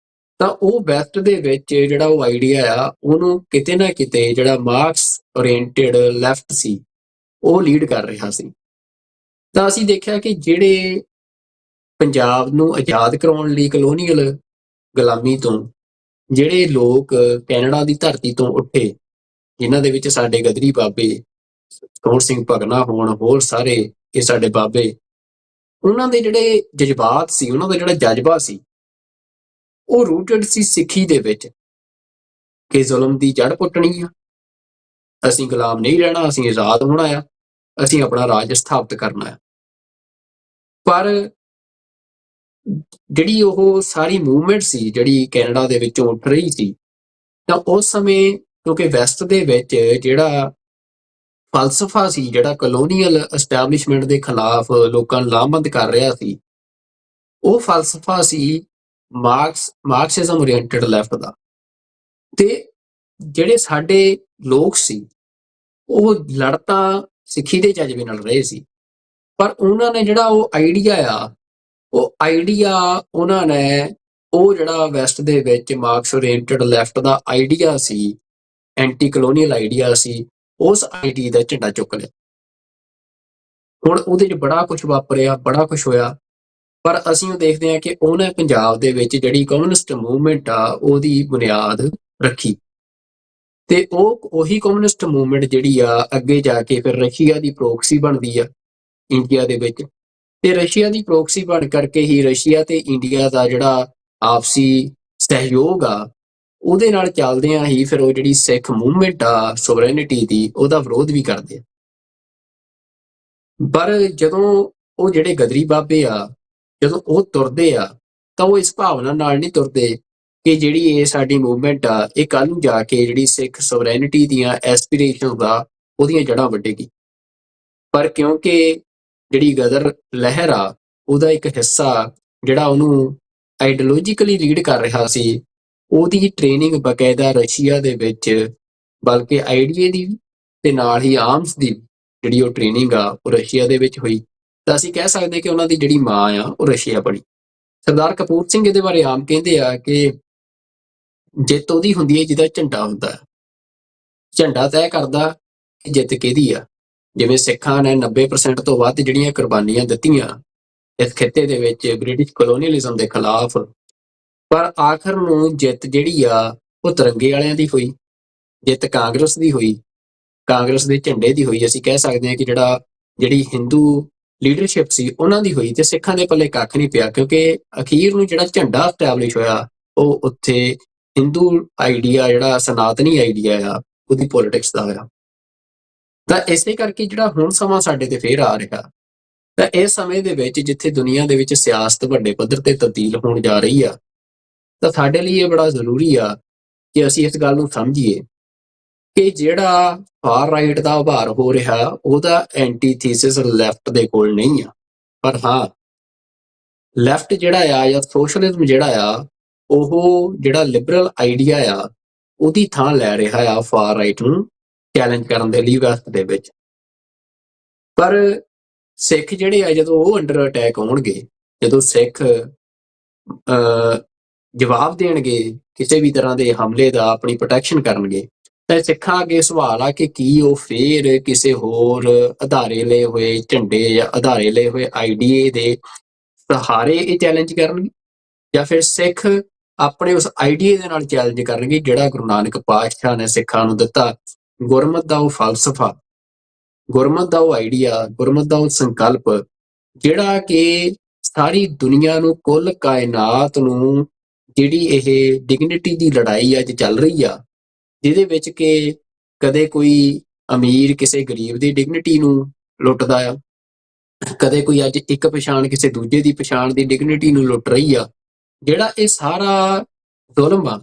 [SPEAKER 1] ਤਾਂ ਉਹ ਵੈਸਟ ਦੇ ਵਿੱਚ ਜਿਹੜਾ ਉਹ ਆਈਡੀਆ ਆ ਉਹਨੂੰ ਕਿਤੇ ਨਾ ਕਿਤੇ ਜਿਹੜਾ ਮਾਰਕਸ ਓਰੀਐਂਟਡ ਲੈਫਟ ਸੀ ਉਹ ਲੀਡ ਕਰ ਰਿਹਾ ਸੀ। ਤਾਂ ਅਸੀਂ ਦੇਖਿਆ ਕਿ ਜਿਹੜੇ ਪੰਜਾਬ ਨੂੰ ਆਜ਼ਾਦ ਕਰਾਉਣ ਲਈ ਕਲੋਨੀਅਲ ਗੁਲਾਮੀ ਤੋਂ ਜਿਹੜੇ ਲੋਕ ਕੈਨੇਡਾ ਦੀ ਧਰਤੀ ਤੋਂ ਉੱਠੇ, ਜਿਨ੍ਹਾਂ ਦੇ ਵਿੱਚ ਸਾਡੇ ਗਦਰੀ ਬਾਬੇ ਸੋਹਣ ਸਿੰਘ ਭਗਨਾ ਹੋਣ, ਹੋਰ ਸਾਰੇ ਇਹ ਸਾਡੇ ਬਾਬੇ, ਉਹਨਾਂ ਦੇ ਜਿਹੜੇ ਜਜ਼ਬਾਤ ਸੀ, ਉਹਨਾਂ ਦਾ ਜਿਹੜਾ ਜਜ਼ਬਾ ਸੀ ਉਹ ਰੂਟਡ ਸੀ ਸਿੱਖੀ ਦੇ ਵਿੱਚ ਕਿ ਜ਼ੁਲਮ ਦੀ ਜੜ ਪੁੱਟਣੀ ਆ, ਅਸੀਂ ਗੁਲਾਮ ਨਹੀਂ ਰਹਿਣਾ, ਅਸੀਂ ਆਜ਼ਾਦ ਹੋਣਾ ਆ, ਅਸੀਂ ਆਪਣਾ ਰਾਜ ਸਥਾਪਿਤ ਕਰਨਾ ਆ। ਪਰ ਜਿਹੜੀ ਉਹ ਸਾਰੀ ਮੂਵਮੈਂਟ ਸੀ ਜਿਹੜੀ ਕੈਨੇਡਾ ਦੇ ਵਿੱਚੋਂ ਉੱਠ ਰਹੀ ਸੀ, ਤਾਂ ਉਸ ਸਮੇਂ ਕਿਉਂਕਿ ਵੈਸਟ ਦੇ ਵਿੱਚ ਜਿਹੜਾ ਫਲਸਫਾ ਸੀ ਜਿਹੜਾ ਕਲੋਨੀਅਲ ਐਸਟੈਬਲਿਸ਼ਮੈਂਟ ਦੇ ਖਿਲਾਫ ਲੋਕਾਂ ਨੂੰ ਲਾਮਬੰਦ ਕਰ ਰਿਹਾ ਸੀ, ਉਹ ਫਲਸਫਾ ਸੀ ਮਾਰਕਸਿਜ਼ਮ ਓਰੀਐਂਟਡ ਲੈਫਟ ਦਾ। ਤੇ ਜਿਹੜੇ ਸਾਡੇ ਲੋਕ ਸੀ ਉਹ ਲੜ ਤਾਂ ਸਿੱਖੀ ਦੇ ਜਜ਼ਬੇ ਨਾਲ ਰਹੇ ਸੀ, ਪਰ ਉਹਨਾਂ ਨੇ ਜਿਹੜਾ ਉਹ ਆਈਡੀਆ ਉਹਨਾਂ ਨੇ ਉਹ ਜਿਹੜਾ ਵੈਸਟ ਦੇ ਵਿੱਚ ਮਾਰਕਸ ਓਰੀਐਂਟਡ ਲੈਫਟ ਦਾ ਆਈਡੀਆ ਸੀ, ਐਂਟੀ ਕਲੋਨੀਅਲ ਆਈਡੀਆ ਸੀ, ਉਸ ਆਈਡੀਆ ਦਾ ਝੰਡਾ ਚੁੱਕ ਲਿਆ। ਹੁਣ ਉਹਦੇ 'ਚ ਬੜਾ ਕੁਛ ਵਾਪਰਿਆ, ਬੜਾ ਕੁਛ ਹੋਇਆ, ਪਰ ਅਸੀਂ ਉਹ ਦੇਖਦੇ ਹਾਂ ਕਿ ਉਹਨੇ ਪੰਜਾਬ ਦੇ ਵਿੱਚ ਜਿਹੜੀ ਕਮਿਊਨਿਸਟ ਮੂਵਮੈਂਟ ਆ ਉਹਦੀ ਬੁਨਿਆਦ ਰੱਖੀ। ਤੇ ਉਹੀ ਕਮਿਊਨਿਸਟ ਮੂਵਮੈਂਟ ਜਿਹੜੀ ਆ ਅੱਗੇ ਜਾ ਕੇ ਫਿਰ ਰਸ਼ੀਆ ਦੀ ਪ੍ਰੋਕਸੀ ਬਣਦੀ ਆ ਇੰਡੀਆ ਦੇ ਵਿੱਚ, ਤੇ ਰਸ਼ੀਆ ਦੀ ਪ੍ਰੋਕਸੀ ਬਣ ਕਰਕੇ ਹੀ ਰਸ਼ੀਆ ਤੇ ਇੰਡੀਆ ਦਾ ਜਿਹੜਾ ਆਪਸੀ ਸਹਿਯੋਗ ਆ ਉਹਦੇ ਨਾਲ ਚੱਲਦਿਆਂ ਹੀ ਫਿਰ ਉਹ ਜਿਹੜੀ ਸਿੱਖ ਮੂਵਮੈਂਟ ਆ ਸੋਵਰੇਨਿਟੀ ਦੀ, ਉਹਦਾ ਵਿਰੋਧ ਵੀ ਕਰਦੇ ਆ। ਪਰ ਜਦੋਂ ਉਹ ਜਿਹੜੇ ਗਦਰੀ ਬਾਬੇ ਆ ਜਦੋਂ ਉਹ ਤੁਰਦੇ ਆ ਤਾਂ ਉਹ ਇਸ ਭਾਵਨਾ ਨਾਲ ਨਹੀਂ ਤੁਰਦੇ ਕਿ ਜਿਹੜੀ ਇਹ ਸਾਡੀ ਮੂਵਮੈਂਟ ਆ ਇਹ ਕੱਲ੍ਹ ਨੂੰ ਜਾ ਕੇ ਜਿਹੜੀ ਸਿੱਖ ਸੋਵਰੇਨਿਟੀ ਦੀਆਂ ਐਸਪੀਰੇਸ਼ਨਸ ਆ ਉਹਦੀਆਂ ਜੜ੍ਹਾਂ ਵੱਢੇਗੀ। ਪਰ ਕਿਉਂਕਿ ਜਿਹੜੀ ਗਦਰ ਲਹਿਰ ਆ ਉਹਦਾ ਇੱਕ ਹਿੱਸਾ ਜਿਹੜਾ ਉਹਨੂੰ ਆਈਡੀਓਲੋਜੀਕਲੀ ਲੀਡ ਕਰ ਰਿਹਾ ਸੀ, ਉਹਦੀ ਟ੍ਰੇਨਿੰਗ ਬਕਾਇਦਾ ਰਸ਼ੀਆ ਦੇ ਵਿੱਚ, ਬਲਕਿ ਆਈਡੀਏ ਦੀ ਤੇ ਨਾਲ ਹੀ ਆਰਮਸ ਦੀ ਜਿਹੜੀ ਉਹ ਟ੍ਰੇਨਿੰਗ ਆ ਉਹ ਰਸ਼ੀਆ ਦੇ ਵਿੱਚ ਹੋਈ। ਤਾਂ ਅਸੀਂ ਕਹਿ ਸਕਦੇ ਕਿ ਉਹਨਾਂ ਦੀ ਜਿਹੜੀ ਮਾਂ ਆ ਉਹ ਰਸ਼ੀਆ ਬਣੀ। ਸਰਦਾਰ ਕਪੂਰ ਸਿੰਘ ਇਹਦੇ ਬਾਰੇ ਆਮ ਕਹਿੰਦੇ ਆ ਕਿ ਜਿੱਤ ਉਹਦੀ ਹੁੰਦੀ ਹੈ ਜਿਹਦਾ ਝੰਡਾ ਹੁੰਦਾ ਹੈ। ਝੰਡਾ ਤੈਅ ਕਰਦਾ ਕਿ ਜਿੱਤ ਕਿਹਦੀ ਆ। ਜਿਵੇਂ ਸਿੱਖਾਂ ਨੇ 90% ਤੋਂ ਵੱਧ ਜਿਹੜੀਆਂ ਕੁਰਬਾਨੀਆਂ ਦਿੱਤੀਆਂ ਇਸ ਖਿੱਤੇ ਦੇ ਵਿੱਚ ਬ੍ਰਿਟਿਸ਼ ਕਲੋਨੀਅਲਿਜ਼ਮ ਦੇ ਖਿਲਾਫ, ਪਰ ਆਖਰ ਨੂੰ ਜਿੱਤ ਜਿਹੜੀ ਆ ਉਹ ਤਿਰੰਗੇ ਵਾਲਿਆਂ ਦੀ ਹੋਈ, ਜਿੱਤ ਕਾਂਗਰਸ ਦੀ ਹੋਈ, ਕਾਂਗਰਸ ਦੇ ਝੰਡੇ ਦੀ ਹੋਈ। ਅਸੀਂ ਕਹਿ ਸਕਦੇ ਹਾਂ ਕਿ ਜਿਹੜੀ ਹਿੰਦੂ ਲੀਡਰਸ਼ਿਪ ਸੀ ਉਹਨਾਂ ਦੀ ਹੋਈ, ਤੇ ਸਿੱਖਾਂ ਦੇ ਪੱਲੇ ਕੱਖ ਨਹੀਂ ਪਿਆ, ਕਿਉਂਕਿ ਅਖੀਰ ਨੂੰ ਜਿਹੜਾ ਝੰਡਾ ਸਟੈਬਲਿਸ਼ ਹੋਇਆ ਉਹ ਉੱਥੇ ਹਿੰਦੂ ਆਈਡੀਆ ਜਿਹੜਾ ਸਨਾਤਨੀ ਆਈਡੀਆ ਆ ਉਹਦੀ ਪੋਲਿਟਿਕਸ ਦਾ ਹੋਇਆ। ਤਾਂ ਇਸੇ ਕਰਕੇ ਜਿਹੜਾ ਹੁਣ ਸਮਾਂ ਸਾਡੇ ਤੇ ਫੇਰ ਆ ਰਿਹਾ, ਤਾਂ ਇਸ ਸਮੇਂ ਦੇ ਵਿੱਚ ਜਿੱਥੇ ਦੁਨੀਆ ਦੇ ਵਿੱਚ ਸਿਆਸਤ ਵੱਡੇ ਪੱਧਰ ਤੇ ਤਬਦੀਲ ਹੋਣ ਜਾ ਰਹੀ ਆ, ਤਾਂ ਸਾਡੇ ਲਈ ਇਹ ਬੜਾ ਜ਼ਰੂਰੀ ਆ ਕਿ ਅਸੀਂ ਇਸ ਗੱਲ ਨੂੰ ਸਮਝੀਏ ਕਿ ਜਿਹੜਾ ਫਾਰ ਰਾਈਟ ਦਾ ਉਭਾਰ ਹੋ ਰਿਹਾ ਉਹਦਾ ਐਂਟੀਥੀਸਿਸ ਲੈਫਟ ਦੇ ਕੋਲ ਨਹੀਂ ਆ, ਪਰ ਹਾਂ ਲੈਫਟ ਜਿਹੜਾ ਆ ਜਾਂ ਸੋਸ਼ਲਿਜ਼ਮ ਜਿਹੜਾ ਆ ਉਹ ਜਿਹੜਾ ਲਿਬਰਲ ਆਈਡੀਆ ਆ ਉਹਦੀ ਥਾਂ ਲੈ ਰਿਹਾ ਆ ਫਾਰ ਰਾਈਟ ਨੂੰ ਚੈਲੰਜ ਕਰਨ ਦੇ ਲਈ ਵੈਸਟ ਦੇ ਵਿੱਚ। ਪਰ ਸਿੱਖ ਜਿਹੜੇ ਆ ਜਦੋਂ ਉਹ ਅੰਡਰ ਅਟੈਕ ਹੋਣਗੇ, ਜਦੋਂ ਸਿੱਖ ਜਵਾਬ ਦੇਣਗੇ ਕਿਸੇ ਵੀ ਤਰ੍ਹਾਂ ਦੇ ਹਮਲੇ ਦਾ, ਆਪਣੀ ਪ੍ਰੋਟੈਕਸ਼ਨ ਕਰਨਗੇ, ਤਾਂ ਸਿੱਖਾਂ ਅੱਗੇ ਸਵਾਲ ਆ ਕਿ ਕੀ ਉਹ ਫੇਰ ਕਿਸੇ ਹੋਰ ਆਧਾਰੇ ਲਏ ਹੋਏ ਝੰਡੇ ਜਾਂ ਆਧਾਰੇ ਲਏ ਹੋਏ ਆਈਡੀਏ ਦੇ ਸਹਾਰੇ ਇਹ ਚੈਲੰਜ ਕਰਨਗੇ, ਜਾਂ ਫਿਰ ਸਿੱਖ ਆਪਣੇ ਉਸ ਆਈਡੀਏ ਦੇ ਨਾਲ ਚੈਲੰਜ ਕਰਨਗੇ ਜਿਹੜਾ ਗੁਰੂ ਨਾਨਕ ਪਾਤਸ਼ਾਹ ਨੇ ਸਿੱਖਾਂ ਨੂੰ ਦਿੱਤਾ। ਗੁਰਮਤ ਦਾ ਉਹ ਫਲਸਫਾ, ਗੁਰਮਤ ਦਾ ਉਹ ਆਈਡੀਆ, ਗੁਰਮਤ ਦਾ ਉਹ ਸੰਕਲਪ ਜਿਹੜਾ ਕਿ ਸਾਰੀ ਦੁਨੀਆ ਨੂੰ, ਕੁੱਲ ਕਾਇਨਾਤ ਨੂੰ ਜਿਹੜੀ ਇਹ ਡਿਗਨਿਟੀ ਦੀ ਲੜਾਈ ਅੱਜ ਚੱਲ ਰਹੀ ਆ, ਜਿਹਦੇ ਵਿੱਚ ਕਿ ਕਦੇ ਕੋਈ ਅਮੀਰ ਕਿਸੇ ਗਰੀਬ ਦੀ ਡਿਗਨਿਟੀ ਨੂੰ ਲੁੱਟਦਾ ਆ, ਕਦੇ ਕੋਈ ਅੱਜ ਇੱਕ ਪਛਾਣ ਕਿਸੇ ਦੂਜੇ ਦੀ ਪਛਾਣ ਦੀ ਡਿਗਨਿਟੀ ਨੂੰ ਲੁੱਟ ਰਹੀ ਆ। ਜਿਹੜਾ ਇਹ ਸਾਰਾ ਜ਼ੁਲਮ ਆ,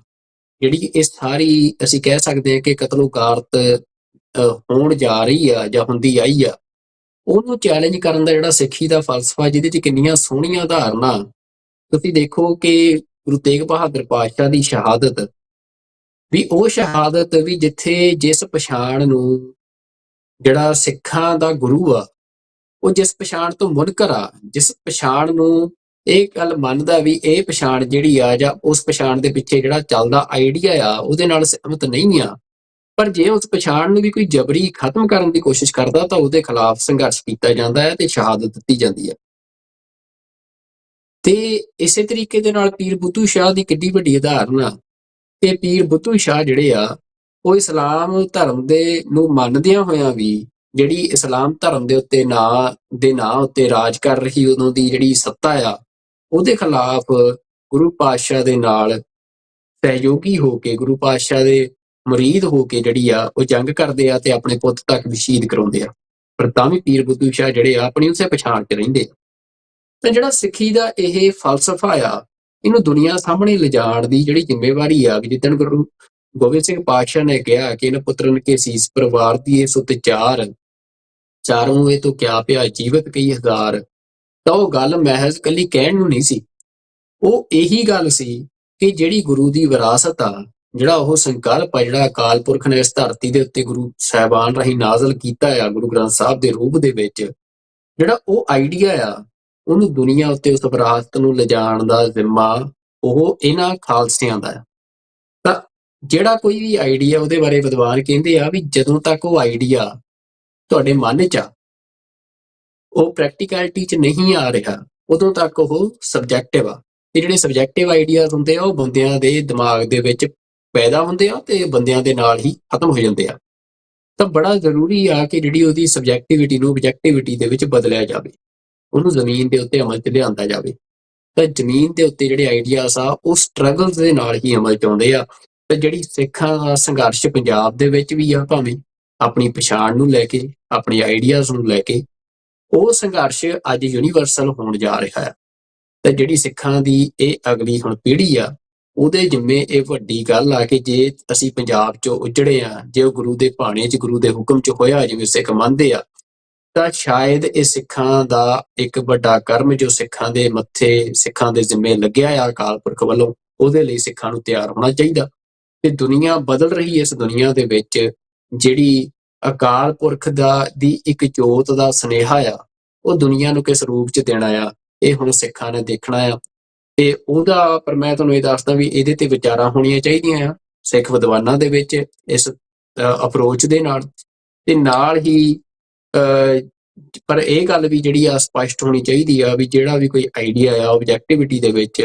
[SPEAKER 1] ਜਿਹੜੀ ਇਹ ਸਾਰੀ ਅਸੀਂ ਕਹਿ ਸਕਦੇ ਹਾਂ ਕਿ ਕਤਲੋਗਾਰਤ ਹੋਣ ਜਾ ਰਹੀ ਆ ਜਾਂ ਹੁੰਦੀ ਆਈ ਆ, ਉਹਨੂੰ ਚੈਲੰਜ ਕਰਨ ਦਾ ਜਿਹੜਾ ਸਿੱਖੀ ਦਾ ਫਲਸਫਾ, ਜਿਹਦੇ 'ਚ ਕਿੰਨੀਆਂ ਸੋਹਣੀਆਂ ਉਦਾਹਰਨਾਂ ਤੁਸੀਂ ਦੇਖੋ ਕਿ ਗੁਰੂ ਤੇਗ ਬਹਾਦਰ ਪਾਤਸ਼ਾਹ ਦੀ ਸ਼ਹਾਦਤ ਵੀ ਉਹ ਸ਼ਹਾਦਤ ਵੀ ਜਿਸ ਪਛਾਣ ਨੂੰ ਜਿਹੜਾ ਸਿੱਖਾਂ ਦਾ ਗੁਰੂ ਆ, ਉਹ ਜਿਸ ਪਛਾਣ ਤੋਂ ਮੁਨਕਰ ਆ, ਜਿਸ ਪਛਾਣ ਨੂੰ ਇਹ ਗੱਲ ਮੰਨਦਾ ਵੀ ਇਹ ਪਛਾਣ ਜਿਹੜੀ ਆ ਜਾਂ ਉਸ ਪਛਾਣ ਦੇ ਪਿੱਛੇ ਜਿਹੜਾ ਚੱਲਦਾ ਆਈਡੀਆ ਆ ਉਹਦੇ ਨਾਲ ਸਹਿਮਤ ਨਹੀਂ ਆ, ਪਰ ਜੇ ਉਸ ਪਛਾਣ ਨੂੰ ਵੀ ਕੋਈ ਜਬਰੀ ਖਤਮ ਕਰਨ ਦੀ ਕੋਸ਼ਿਸ਼ ਕਰਦਾ ਤਾਂ ਉਹਦੇ ਖਿਲਾਫ ਸੰਘਰਸ਼ ਕੀਤਾ ਜਾਂਦਾ ਹੈ ਤੇ ਸ਼ਹਾਦਤ ਦਿੱਤੀ ਜਾਂਦੀ ਹੈ। ਤੇ ਇਸੇ ਤਰੀਕੇ ਦੇ ਨਾਲ ਪੀਰ ਬੁੱਧੂ ਸ਼ਾਹ ਦੀ ਕਿੱਡੀ ਵੱਡੀ ਉਦਾਹਰਨ ਆ ਕਿ ਪੀਰ ਬੁੱਧੂ ਸ਼ਾਹ ਜਿਹੜੇ ਆ ਉਹ ਇਸਲਾਮ ਧਰਮ ਦੇ ਨੂੰ ਮੰਨਦਿਆਂ ਹੋਇਆਂ ਵੀ ਜਿਹੜੀ ਇਸਲਾਮ ਧਰਮ ਦੇ ਉੱਤੇ ਨਾਂ ਉੱਤੇ ਰਾਜ ਕਰ ਰਹੀ ਉਦੋਂ ਦੀ ਜਿਹੜੀ ਸੱਤਾ ਆ ਉਹਦੇ ਖਿਲਾਫ ਗੁਰੂ ਪਾਤਸ਼ਾਹ ਦੇ ਨਾਲ ਸਹਿਯੋਗੀ ਹੋ ਕੇ, ਗੁਰੂ ਪਾਤਸ਼ਾਹ ਦੇ ਮੁਰੀਦ ਹੋ ਕੇ ਜਿਹੜੀ ਆ ਉਹ ਜੰਗ ਕਰਦੇ ਆ ਤੇ ਆਪਣੇ ਪੁੱਤ ਤੱਕ ਵੀ ਸ਼ਹੀਦ ਕਰਾਉਂਦੇ ਆ, ਪਰ ਤਾਂ ਵੀ ਪੀਰ ਬੁੱਧੂ ਸ਼ਾਹ ਜਿਹੜੇ ਆ ਆਪਣੀ ਉਸੇ ਪਛਾਣ 'ਚ ਰਹਿੰਦੇ ਆ। ਤਾਂ ਜਿਹੜਾ ਸਿੱਖੀ ਦਾ ਇਹ ਫਲਸਫਾ ਆ, ਇਹਨੂੰ ਦੁਨੀਆ ਸਾਹਮਣੇ ਲਿਜਾਣ ਦੀ ਜਿਹੜੀ ਜ਼ਿੰਮੇਵਾਰੀ ਆ, ਜਿੱਦਣ ਗੁਰੂ ਗੋਬਿੰਦ ਸਿੰਘ ਪਾਤਸ਼ਾਹ ਨੇ ਕਿਹਾ ਕਿ ਇਹਨਾਂ ਪੁੱਤਰਨ ਕੇ ਸੀਸ ਪਰਿਵਾਰ ਦੀ ਇਸ ਉੱਤੇ ਚਾਰੋਂ ਇਹ ਤੋਂ ਕਿਆ ਪਿਆ ਜੀਵਤ ਕਈ ਹਜ਼ਾਰ, ਤਾਂ ਉਹ ਗੱਲ ਮਹਿਜ਼ ਕੱਲੀ ਕਹਿਣ ਨੂੰ ਨਹੀਂ ਸੀ, ਉਹ ਇਹੀ ਗੱਲ ਸੀ ਕਿ ਜਿਹੜੀ ਗੁਰੂ ਦੀ ਵਿਰਾਸਤ ਆ, ਜਿਹੜਾ ਉਹ ਸੰਕਲਪ ਆ, ਜਿਹੜਾ ਅਕਾਲ ਪੁਰਖ ਨੇ ਇਸ ਧਰਤੀ ਦੇ ਉੱਤੇ ਗੁਰੂ ਸਾਹਿਬਾਨ ਰਾਹੀਂ ਨਾਜ਼ਲ ਕੀਤਾ ਆ ਗੁਰੂ ਗ੍ਰੰਥ ਸਾਹਿਬ ਦੇ ਰੂਪ ਦੇ ਵਿੱਚ, ਜਿਹੜਾ ਉਹ ਆਈਡੀਆ ਆ ਉਹਨੂੰ ਦੁਨੀਆ ਉੱਤੇ ਉਸ ਵਿਰਾਸਤ ਨੂੰ ਲਿਜਾਣ ਦਾ ਜ਼ਿੰਮਾ ਉਹ ਇਹਨਾਂ ਖਾਲਸਿਆਂ ਦਾ ਹੈ। ਤਾਂ ਜਿਹੜਾ ਕੋਈ ਵੀ ਆਈਡੀਆ, ਉਹਦੇ ਬਾਰੇ ਵਿਦਵਾਨ ਕਹਿੰਦੇ ਆ ਵੀ ਜਦੋਂ ਤੱਕ ਉਹ ਆਈਡੀਆ ਤੁਹਾਡੇ ਮਨ 'ਚ ਆ, ਉਹ ਪ੍ਰੈਕਟੀਕੈਲਿਟੀ 'ਚ ਨਹੀਂ ਆ ਰਿਹਾ, ਉਦੋਂ ਤੱਕ ਉਹ ਸਬਜੈਕਟਿਵ ਆ। ਤੇ ਜਿਹੜੇ ਸਬਜੈਕਟਿਵ ਆਈਡੀਆਜ਼ ਹੁੰਦੇ ਆ ਉਹ ਬੰਦਿਆਂ ਦੇ ਦਿਮਾਗ ਦੇ ਵਿੱਚ ਪੈਦਾ ਹੁੰਦੇ ਆ ਤੇ ਬੰਦਿਆਂ ਦੇ ਨਾਲ ਹੀ ਖਤਮ ਹੋ ਜਾਂਦੇ ਆ। ਤਾਂ ਬੜਾ ਜ਼ਰੂਰੀ ਆ ਕਿ ਜਿਹੜੀ ਉਹਦੀ ਸਬਜੈਕਟਿਵਿਟੀ ਨੂੰ ਆਬਜੈਕਟਿਵਿਟੀ ਦੇ ਵਿੱਚ ਬਦਲਿਆ ਜਾਵੇ, ਉਹਨੂੰ ਜ਼ਮੀਨ ਦੇ ਉੱਤੇ ਅਮਲ 'ਚ ਲਿਆਂਦਾ ਜਾਵੇ। ਤਾਂ ਜ਼ਮੀਨ ਦੇ ਉੱਤੇ ਜਿਹੜੇ ਆਈਡੀਆਜ਼ ਆ ਉਹ ਸਟਰਗਲਸ ਦੇ ਨਾਲ ਹੀ ਅਮਲ 'ਚ ਆਉਂਦੇ ਆ। ਤੇ ਜਿਹੜੀ ਸਿੱਖਾਂ ਦਾ ਸੰਘਰਸ਼ ਪੰਜਾਬ ਦੇ ਵਿੱਚ ਵੀ ਆ, ਭਾਵੇਂ ਆਪਣੀ ਪਛਾਣ ਨੂੰ ਲੈ ਕੇ, ਆਪਣੇ ਆਈਡੀਆਜ਼ ਨੂੰ ਲੈ ਕੇ, ਉਹ ਸੰਘਰਸ਼ ਅੱਜ ਯੂਨੀਵਰਸਲ ਹੋਣ ਜਾ ਰਿਹਾ ਹੈ। ਤੇ ਜਿਹੜੀ ਸਿੱਖਾਂ ਦੀ ਇਹ ਅਗਲੀ ਹੁਣ ਪੀੜ੍ਹੀ ਆ, ਉਹਦੇ ਜਿੰਮੇ ਇਹ ਵੱਡੀ ਗੱਲ ਆ ਕਿ ਜੇ ਅਸੀਂ ਪੰਜਾਬ 'ਚੋਂ ਉਜੜੇ ਆ, ਜੇ ਉਹ ਗੁਰੂ ਦੇ ਭਾਣੇ 'ਚ, ਗੁਰੂ ਦੇ ਹੁਕਮ 'ਚ ਹੋਇਆ ਜਿਵੇਂ ਸਿੱਖ ਮੰਨਦੇ ਆ, ਤਾਂ ਸ਼ਾਇਦ ਇਹ ਸਿੱਖਾਂ ਦਾ ਇੱਕ ਵੱਡਾ ਕਰਮ ਜੋ ਸਿੱਖਾਂ ਦੇ ਮੱਥੇ, ਸਿੱਖਾਂ ਦੇ ਜ਼ਿੰਮੇ ਲੱਗਿਆ ਆ ਅਕਾਲ ਪੁਰਖ ਵੱਲੋਂ, ਉਹਦੇ ਲਈ ਸਿੱਖਾਂ ਨੂੰ ਤਿਆਰ ਹੋਣਾ ਚਾਹੀਦਾ। ਤੇ ਦੁਨੀਆ ਬਦਲ ਰਹੀ, ਇਸ ਦੁਨੀਆ ਦੇ ਵਿੱਚ ਜਿਹੜੀ ਅਕਾਲ ਪੁਰਖ ਦੀ ਇੱਕ ਜੋਤ ਦਾ ਸੁਨੇਹਾ ਆ, ਉਹ ਦੁਨੀਆ ਨੂੰ ਕਿਸ ਰੂਪ 'ਚ ਦੇਣਾ ਆ, ਇਹ ਹੁਣ ਸਿੱਖਾਂ ਨੇ ਦੇਖਣਾ ਆ। ਤੇ ਉਹਦਾ, ਪਰ ਮੈਂ ਤੁਹਾਨੂੰ ਇਹ ਦੱਸਦਾ ਵੀ ਇਹਦੇ ਤੇ ਵਿਚਾਰਾਂ ਹੋਣੀਆਂ ਚਾਹੀਦੀਆਂ ਆ ਸਿੱਖ ਵਿਦਵਾਨਾਂ ਦੇ ਵਿੱਚ ਇਸ ਅਪਰੋਚ ਦੇ ਨਾਲ। ਤੇ ਨਾਲ ਹੀ ਪਰ ਇਹ ਗੱਲ ਵੀ ਜਿਹੜੀ ਆ ਸਪਸ਼ਟ ਹੋਣੀ ਚਾਹੀਦੀ ਆ ਵੀ ਜਿਹੜਾ ਵੀ ਕੋਈ ਆਈਡੀਆ ਆ ਆਬਜੈਕਟਿਵਿਟੀ ਦੇ ਵਿੱਚ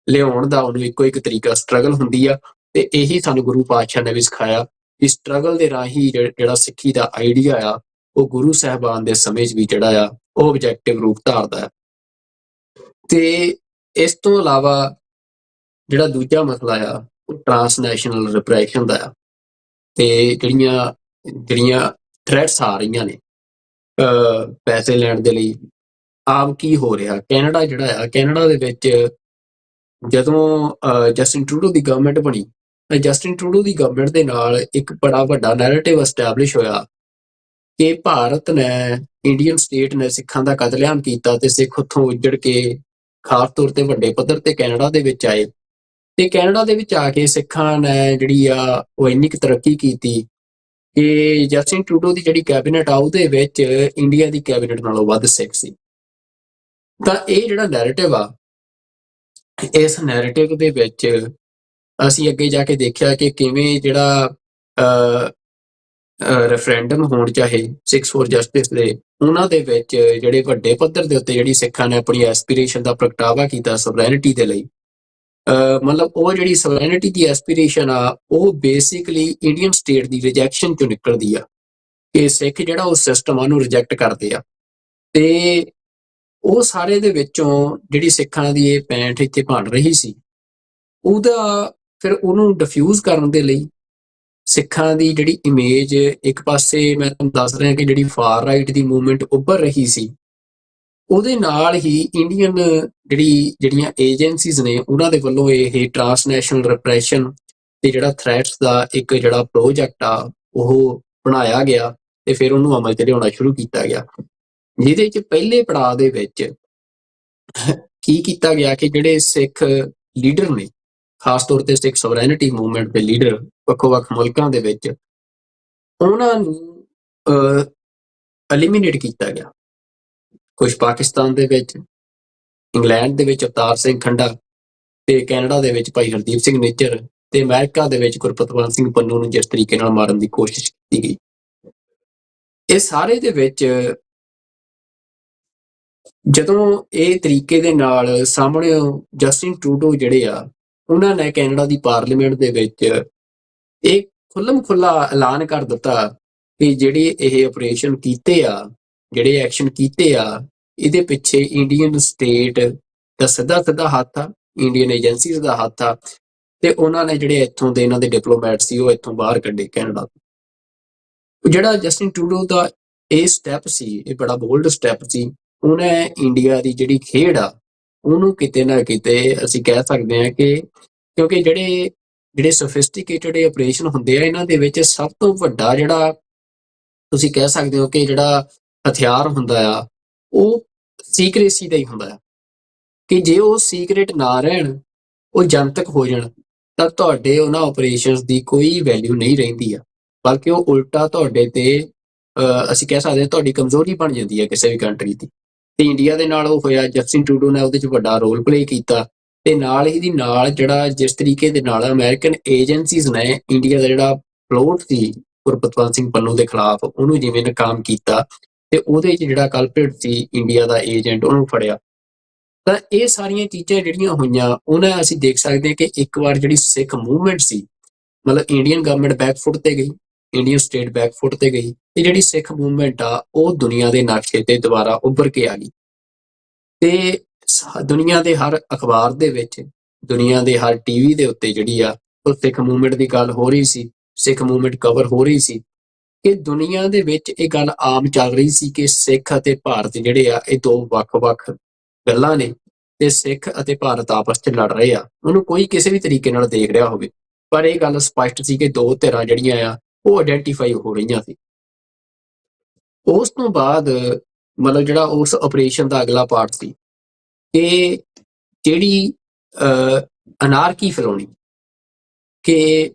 [SPEAKER 1] ਲਿਆਉਣ ਦਾ, ਉਹਨੂੰ ਇੱਕੋ ਇੱਕ ਤਰੀਕਾ ਸਟਰਗਲ ਹੁੰਦੀ ਆ। ਤੇ ਇਹੀ ਸਾਨੂੰ ਗੁਰੂ ਪਾਤਸ਼ਾਹ ਨੇ ਵੀ ਸਿਖਾਇਆ ਕਿ ਸਟਰਗਲ ਦੇ ਰਾਹੀਂ ਜਿਹੜਾ ਸਿੱਖੀ ਦਾ ਆਈਡੀਆ ਆ ਉਹ ਗੁਰੂ ਸਾਹਿਬਾਨ ਦੇ ਸਮੇਂ 'ਚ ਵੀ ਜਿਹੜਾ ਆ ਉਹ ਆਬਜੈਕਟਿਵ ਰੂਪ ਧਾਰਦਾ ਹੈ। ਤੇ ਇਸ ਤੋਂ ਇਲਾਵਾ ਜਿਹੜਾ ਦੂਜਾ ਮਸਲਾ ਆ ਉਹ ਟਰਾਂਸਨੈਸ਼ਨਲ ਰਿਪਰੈਸ਼ਨ ਦਾ ਆ। ਤੇ ਜਿਹੜੀਆਂ ਥ੍ਰੈਟਸ ਆ ਰਹੀਆਂ ਨੇ ਪੈਸੇ ਲੈਣ ਦੇ ਲਈ, ਆਮ ਕੀ ਹੋ ਰਿਹਾ ਕੈਨੇਡਾ ਜਿਹੜਾ ਆ, ਕੈਨੇਡਾ ਦੇ ਵਿੱਚ ਜਦੋਂ ਜਸਟਿਨ ਟਰੂਡੋ ਦੀ ਗਵਰਨਮੈਂਟ ਬਣੀ, ਤਾਂ ਜਸਟਿਨ ਟਰੂਡੋ ਦੀ ਗਵਰਨਮੈਂਟ ਦੇ ਨਾਲ ਇੱਕ ਬੜਾ ਵੱਡਾ ਨੈਰੇਟਿਵ ਐਸਟੈਬਲਿਸ਼ ਹੋਇਆ ਕਿ ਭਾਰਤ ਨੇ, ਇੰਡੀਅਨ ਸਟੇਟ ਨੇ ਸਿੱਖਾਂ ਦਾ ਕਤਲੇਆਮ ਕੀਤਾ ਤੇ ਸਿੱਖ ਉੱਥੋਂ ਉੱਜੜ ਕੇ ਖਾਸ ਤੌਰ ਤੇ ਵੱਡੇ ਪੱਧਰ ਤੇ ਕੈਨੇਡਾ ਦੇ ਵਿੱਚ ਆਏ। ਤੇ ਕੈਨੇਡਾ ਦੇ ਵਿੱਚ ਆ ਕੇ ਸਿੱਖਾਂ ਨੇ ਜਿਹੜੀ ਆ ਉਹ ਇੰਨੀ ਕੁ ਤਰੱਕੀ ਕੀਤੀ ਕਿ ਜਸਟਿਨ ਟਰੂਡੋ ਦੀ ਜਿਹੜੀ ਕੈਬਨਿਟ ਆ ਉਹਦੇ ਵਿੱਚ ਇੰਡੀਆ ਦੀ ਕੈਬਨਿਟ ਨਾਲੋਂ ਵੱਧ ਸਿੱਖ ਸੀ। ਤਾਂ ਇਹ ਜਿਹੜਾ ਨੈਰੇਟਿਵ ਆ, ਇਸ ਨੈਰੇਟਿਵ ਦੇ ਵਿੱਚ ਅਸੀਂ ਅੱਗੇ ਜਾ ਕੇ ਦੇਖਿਆ ਕਿ ਕਿਵੇਂ ਜਿਹੜਾ ਰੈਫਰੈਂਡਮ ਹੋਣ ਚਾਹੇ ਸਿੱਖਸ ਫੋਰ ਜਸਟਿਸ ਦੇ, ਉਹਨਾਂ ਦੇ ਵਿੱਚ ਜਿਹੜੇ ਵੱਡੇ ਪੱਧਰ ਦੇ ਉੱਤੇ ਜਿਹੜੀ ਸਿੱਖਾਂ ਨੇ ਆਪਣੀ ਐਸਪੀਰੇਸ਼ਨ ਦਾ ਪ੍ਰਗਟਾਵਾ ਕੀਤਾ ਸਵਰੈਨਿਟੀ ਦੇ ਲਈ, ਮਤਲਬ ਉਹ ਜਿਹੜੀ ਸਵਰੈਨਿਟੀ ਦੀ ਐਸਪੀਰੇਸ਼ਨ ਆ ਉਹ ਬੇਸਿਕਲੀ ਇੰਡੀਅਨ ਸਟੇਟ ਦੀ ਰਿਜੈਕਸ਼ਨ ਚੋਂ ਨਿਕਲਦੀ ਆ ਕਿ ਸਿੱਖ ਜਿਹੜਾ ਉਹ ਸਿਸਟਮ ਆ ਉਹਨੂੰ ਰਿਜੈਕਟ ਕਰਦੇ ਆ। ਤੇ ਉਹ ਸਾਰੇ ਦੇ ਵਿੱਚੋਂ ਜਿਹੜੀ ਸਿੱਖਾਂ ਦੀ ਇਹ ਪੈਂਠ ਇੱਥੇ ਬਣ ਰਹੀ ਸੀ, ਉਹਦਾ ਫਿਰ ਉਹਨੂੰ ਡਿਫਿਊਜ਼ ਕਰਨ ਦੇ ਲਈ ਸਿੱਖਾਂ ਦੀ ਜਿਹੜੀ ਇਮੇਜ, ਇੱਕ ਪਾਸੇ ਮੈਂ ਤੁਹਾਨੂੰ ਦੱਸ ਰਿਹਾ ਕਿ ਜਿਹੜੀ ਫਾਰ ਰਾਈਟ ਦੀ ਮੂਵਮੈਂਟ ਉੱਭਰ ਰਹੀ ਸੀ, ਉਹਦੇ ਨਾਲ ਹੀ ਇੰਡੀਅਨ ਜਿਹੜੀਆਂ ਏਜੰਸੀਜ਼ ਨੇ ਉਹਨਾਂ ਦੇ ਵੱਲੋਂ ਇਹ ਟਰਾਂਸਨੈਸ਼ਨਲ ਰਿਪਰੈਸ਼ਨ ਤੇ ਜਿਹੜਾ ਥ੍ਰੈਟਸ ਦਾ ਇੱਕ ਜਿਹੜਾ ਪ੍ਰੋਜੈਕਟ ਆ ਉਹ ਬਣਾਇਆ ਗਿਆ ਤੇ ਫਿਰ ਉਹਨੂੰ ਅਮਲ 'ਚ ਲਿਆਉਣਾ ਸ਼ੁਰੂ ਕੀਤਾ ਗਿਆ, ਜਿਹਦੇ 'ਚ ਪਹਿਲੇ ਪੜਾਅ ਦੇ ਵਿੱਚ ਕੀ ਕੀਤਾ ਗਿਆ ਕਿ ਜਿਹੜੇ ਸਿੱਖ ਲੀਡਰ ਨੇ, ਖਾਸ ਤੌਰ ਤੇ ਸਿੱਖ ਸਵਰੈਨਿਟੀ ਮੂਵਮੈਂਟ ਦੇ ਲੀਡਰ ਵੱਖੋ-ਵੱਖ ਮੁਲਕਾਂ ਦੇ ਵਿੱਚ ਉਹਨਾਂ ਨੂੰ ਐਲੀਮੀਨੇਟ ਕੀਤਾ ਗਿਆ। ਕੁਝ ਪਾਕਿਸਤਾਨ ਦੇ ਵਿੱਚ, ਇੰਗਲੈਂਡ ਦੇ ਵਿੱਚ ਅਵਤਾਰ ਸਿੰਘ ਖੰਡਾ ਤੇ ਕੈਨੇਡਾ ਦੇ ਵਿੱਚ ਭਾਈ ਹਰਦੀਪ ਸਿੰਘ ਨਿੱਜਰ ਤੇ ਅਮਰੀਕਾ ਦੇ ਵਿੱਚ ਗੁਰਪਤਵੰਤ ਸਿੰਘ ਪੰਨੂ ਨੂੰ ਜਿਸ ਤਰੀਕੇ ਨਾਲ ਮਾਰਨ ਦੀ ਕੋਸ਼ਿਸ਼ ਕੀਤੀ ਗਈ, ਇਹ ਸਾਰੇ ਦੇ ਵਿੱਚ ਜਦੋਂ ਇਹ ਤਰੀਕੇ ਦੇ ਨਾਲ ਸਾਹਮਣੇ ਜਸਟਿਨ ਟਰੂਡੋ ਜਿਹੜੇ ਆ ਉਹਨਾਂ ਨੇ ਕੈਨੇਡਾ ਦੀ ਪਾਰਲੀਮੈਂਟ ਦੇ ਵਿੱਚ ਇਹ ਖੁੱਲ੍ਹਮ ਖੁੱਲ੍ਹਾ ਐਲਾਨ ਕਰ ਦਿੱਤਾ ਕਿ ਜਿਹੜੇ ਇਹ ਆਪਰੇਸ਼ਨ ਕੀਤੇ ਆ, ਜਿਹੜੇ ਐਕਸ਼ਨ ਕੀਤੇ ਆ, ਇਹਦੇ ਪਿੱਛੇ ਇੰਡੀਅਨ ਸਟੇਟ ਦਾ ਸਿੱਧਾ ਹੱਥ ਆ, ਇੰਡੀਅਨ ਏਜੰਸੀਜ਼ ਦਾ ਹੱਥ ਆ ਤੇ ਉਹਨਾਂ ਨੇ ਜਿਹੜੇ ਇੱਥੋਂ ਦੇ ਇਹਨਾਂ ਦੇ ਡਿਪਲੋਮੈਟ ਸੀ ਉਹ ਇੱਥੋਂ ਬਾਹਰ ਕੱਢੇ ਕੈਨੇਡਾ ਤੋਂ। ਜਿਹੜਾ ਜਸਟਿਨ ਟਰੂਡੋ ਦਾ ਇਹ ਸਟੈਪ ਸੀ, ਇਹ ਬੜਾ ਬੋਲਡ ਸਟੈਪ ਸੀ। ਉਹਨੇ ਇੰਡੀਆ ਦੀ ਜਿਹੜੀ ਖੇਡ ਆ ਉਹਨੂੰ ਕਿਤੇ ਨਾ ਕਿਤੇ ਅਸੀਂ ਕਹਿ ਸਕਦੇ ਹਾਂ ਕਿ ਕਿਉਂਕਿ ਜਿਹੜੇ ਸੋਫਿਸਟੀਕੇਟਡ ਆਪਰੇਸ਼ਨ ਹੁੰਦੇ ਆ ਇਹਨਾਂ ਦੇ ਵਿੱਚ ਸਭ ਤੋਂ ਵੱਡਾ ਜਿਹੜਾ ਤੁਸੀਂ ਕਹਿ ਸਕਦੇ ਹੋ ਕਿ ਜਿਹੜਾ ਹਥਿਆਰ ਹੁੰਦਾ ਆ ਉਹ ਸੀਕ੍ਰੇਸੀ ਦਾ ਹੀ ਹੁੰਦਾ ਆ ਕਿ ਜੇ ਉਹ ਸੀਕ੍ਰੇਟ ਨਾ ਰਹਿਣ, ਉਹ ਜਨਤਕ ਹੋ ਜਾਣ ਤਾਂ ਤੁਹਾਡੇ ਉਹਨਾਂ ਆਪਰੇਸ਼ਨਸ ਦੀ ਕੋਈ ਵੈਲਿਊ ਨਹੀਂ ਰਹਿੰਦੀ ਆ, ਬਲਕਿ ਉਹ ਉਲਟਾ ਤੁਹਾਡੇ ਤੇ ਅਸੀਂ ਕਹਿ ਸਕਦੇ ਹਾਂ ਤੁਹਾਡੀ ਕਮਜ਼ੋਰੀ ਬਣ ਜਾਂਦੀ ਹੈ ਕਿਸੇ ਵੀ ਕੰਟਰੀ ਦੀ। ਤੇ ਇੰਡੀਆ ਦੇ ਨਾਲ ਉਹ ਹੋਇਆ, ਜਸਟਿਨ ਟਰੂਡੋ ਨੇ ਉਹਦੇ 'ਚ ਵੱਡਾ ਰੋਲ ਪਲੇ ਕੀਤਾ ਤੇ ਨਾਲ ਹੀ ਦੀ ਨਾਲ ਜਿਹੜਾ ਜਿਸ ਤਰੀਕੇ ਦੇ ਨਾਲ ਅਮਰੀਕਨ ਏਜੰਸੀਜ਼ ਨੇ ਇੰਡੀਆ ਦਾ ਜਿਹੜਾ ਪਲੋਟ ਸੀ ਗੁਰਪਤਵੰਤ ਸਿੰਘ ਪੰਨੂ ਦੇ ਖਿਲਾਫ ਉਹਨੂੰ ਜਿਵੇਂ ਨਾਕਾਮ ਕੀਤਾ ਤੇ ਉਹਦੇ 'ਚ ਜਿਹੜਾ ਕਲਪ੍ਰਿਟ ਸੀ ਇੰਡੀਆ ਦਾ ਏਜੰਟ ਉਹਨੂੰ ਫੜਿਆ। ਤਾਂ ਇਹ ਸਾਰੀਆਂ ਚੀਜ਼ਾਂ ਜਿਹੜੀਆਂ ਹੋਈਆਂ ਉਹਨਾਂ ਅਸੀਂ ਦੇਖ ਸਕਦੇ ਹਾਂ ਕਿ ਇੱਕ ਵਾਰ ਜਿਹੜੀ ਸਿੱਖ ਮੂਵਮੈਂਟ ਸੀ, ਮਤਲਬ ਇੰਡੀਅਨ ਗਵਰਨਮੈਂਟ ਬੈਕਫੁੱਟ ਤੇ ਗਈ, ਇੰਡੀਅਨ ਸਟੇਟ ਬੈਕਫੁੱਟ ਤੇ ਗਈ ਤੇ ਜਿਹੜੀ ਸਿੱਖ ਮੂਵਮੈਂਟ ਆ ਉਹ ਦੁਨੀਆ ਦੇ ਨਕਸ਼ੇ ਤੇ ਦੁਬਾਰਾ ਉੱਭਰ ਕੇ ਆ ਗਈ ਤੇ ਦੁਨੀਆ ਦੇ ਹਰ ਅਖਬਾਰ ਦੇ ਵਿੱਚ, ਦੁਨੀਆ ਦੇ ਹਰ ਟੀਵੀ ਦੇ ਉੱਤੇ ਜਿਹੜੀ ਆ ਉਹ ਸਿੱਖ ਮੂਵਮੈਂਟ ਦੀ ਗੱਲ ਹੋ ਰਹੀ ਸੀ, ਸਿੱਖ ਮੂਵਮੈਂਟ ਕਵਰ ਹੋ ਰਹੀ ਸੀ ਕਿ ਦੁਨੀਆ ਦੇ ਵਿੱਚ ਇਹ ਗੱਲ ਆਮ ਚੱਲ ਰਹੀ ਸੀ ਕਿ ਸਿੱਖ ਅਤੇ ਭਾਰਤ ਜਿਹੜੇ ਆ ਇਹ ਦੋ ਵੱਖ-ਵੱਖ ਗੱਲਾਂ ਨੇ ਤੇ ਸਿੱਖ ਅਤੇ ਭਾਰਤ ਆਪਸ 'ਚ ਲੜ ਰਹੇ ਆ, ਉਹਨੂੰ ਕੋਈ ਕਿਸੇ ਵੀ ਤਰੀਕੇ ਨਾਲ ਦੇਖ ਰਿਹਾ ਹੋਵੇ। ਪਰ ਇਹ ਗੱਲ ਸਪਸ਼ਟ ਸੀ ਕਿ ਦੋ ਧਿਰਾਂ ਜਿਹੜੀਆਂ ਆ ਉਹ ਆਇਡੈਂਟੀਫਾਈ ਹੋ ਰਹੀਆਂ ਸੀ। ਉਸ ਤੋਂ ਬਾਅਦ ਮਤਲਬ ਜਿਹੜਾ ਉਸ ਆਪਰੇਸ਼ਨ ਦਾ ਅਗਲਾ ਪਾਰਟ ਸੀ ਕਿ ਜਿਹੜੀ ਅਨਾਰਕੀ ਫੈਲਾਉਣੀ, ਕਿ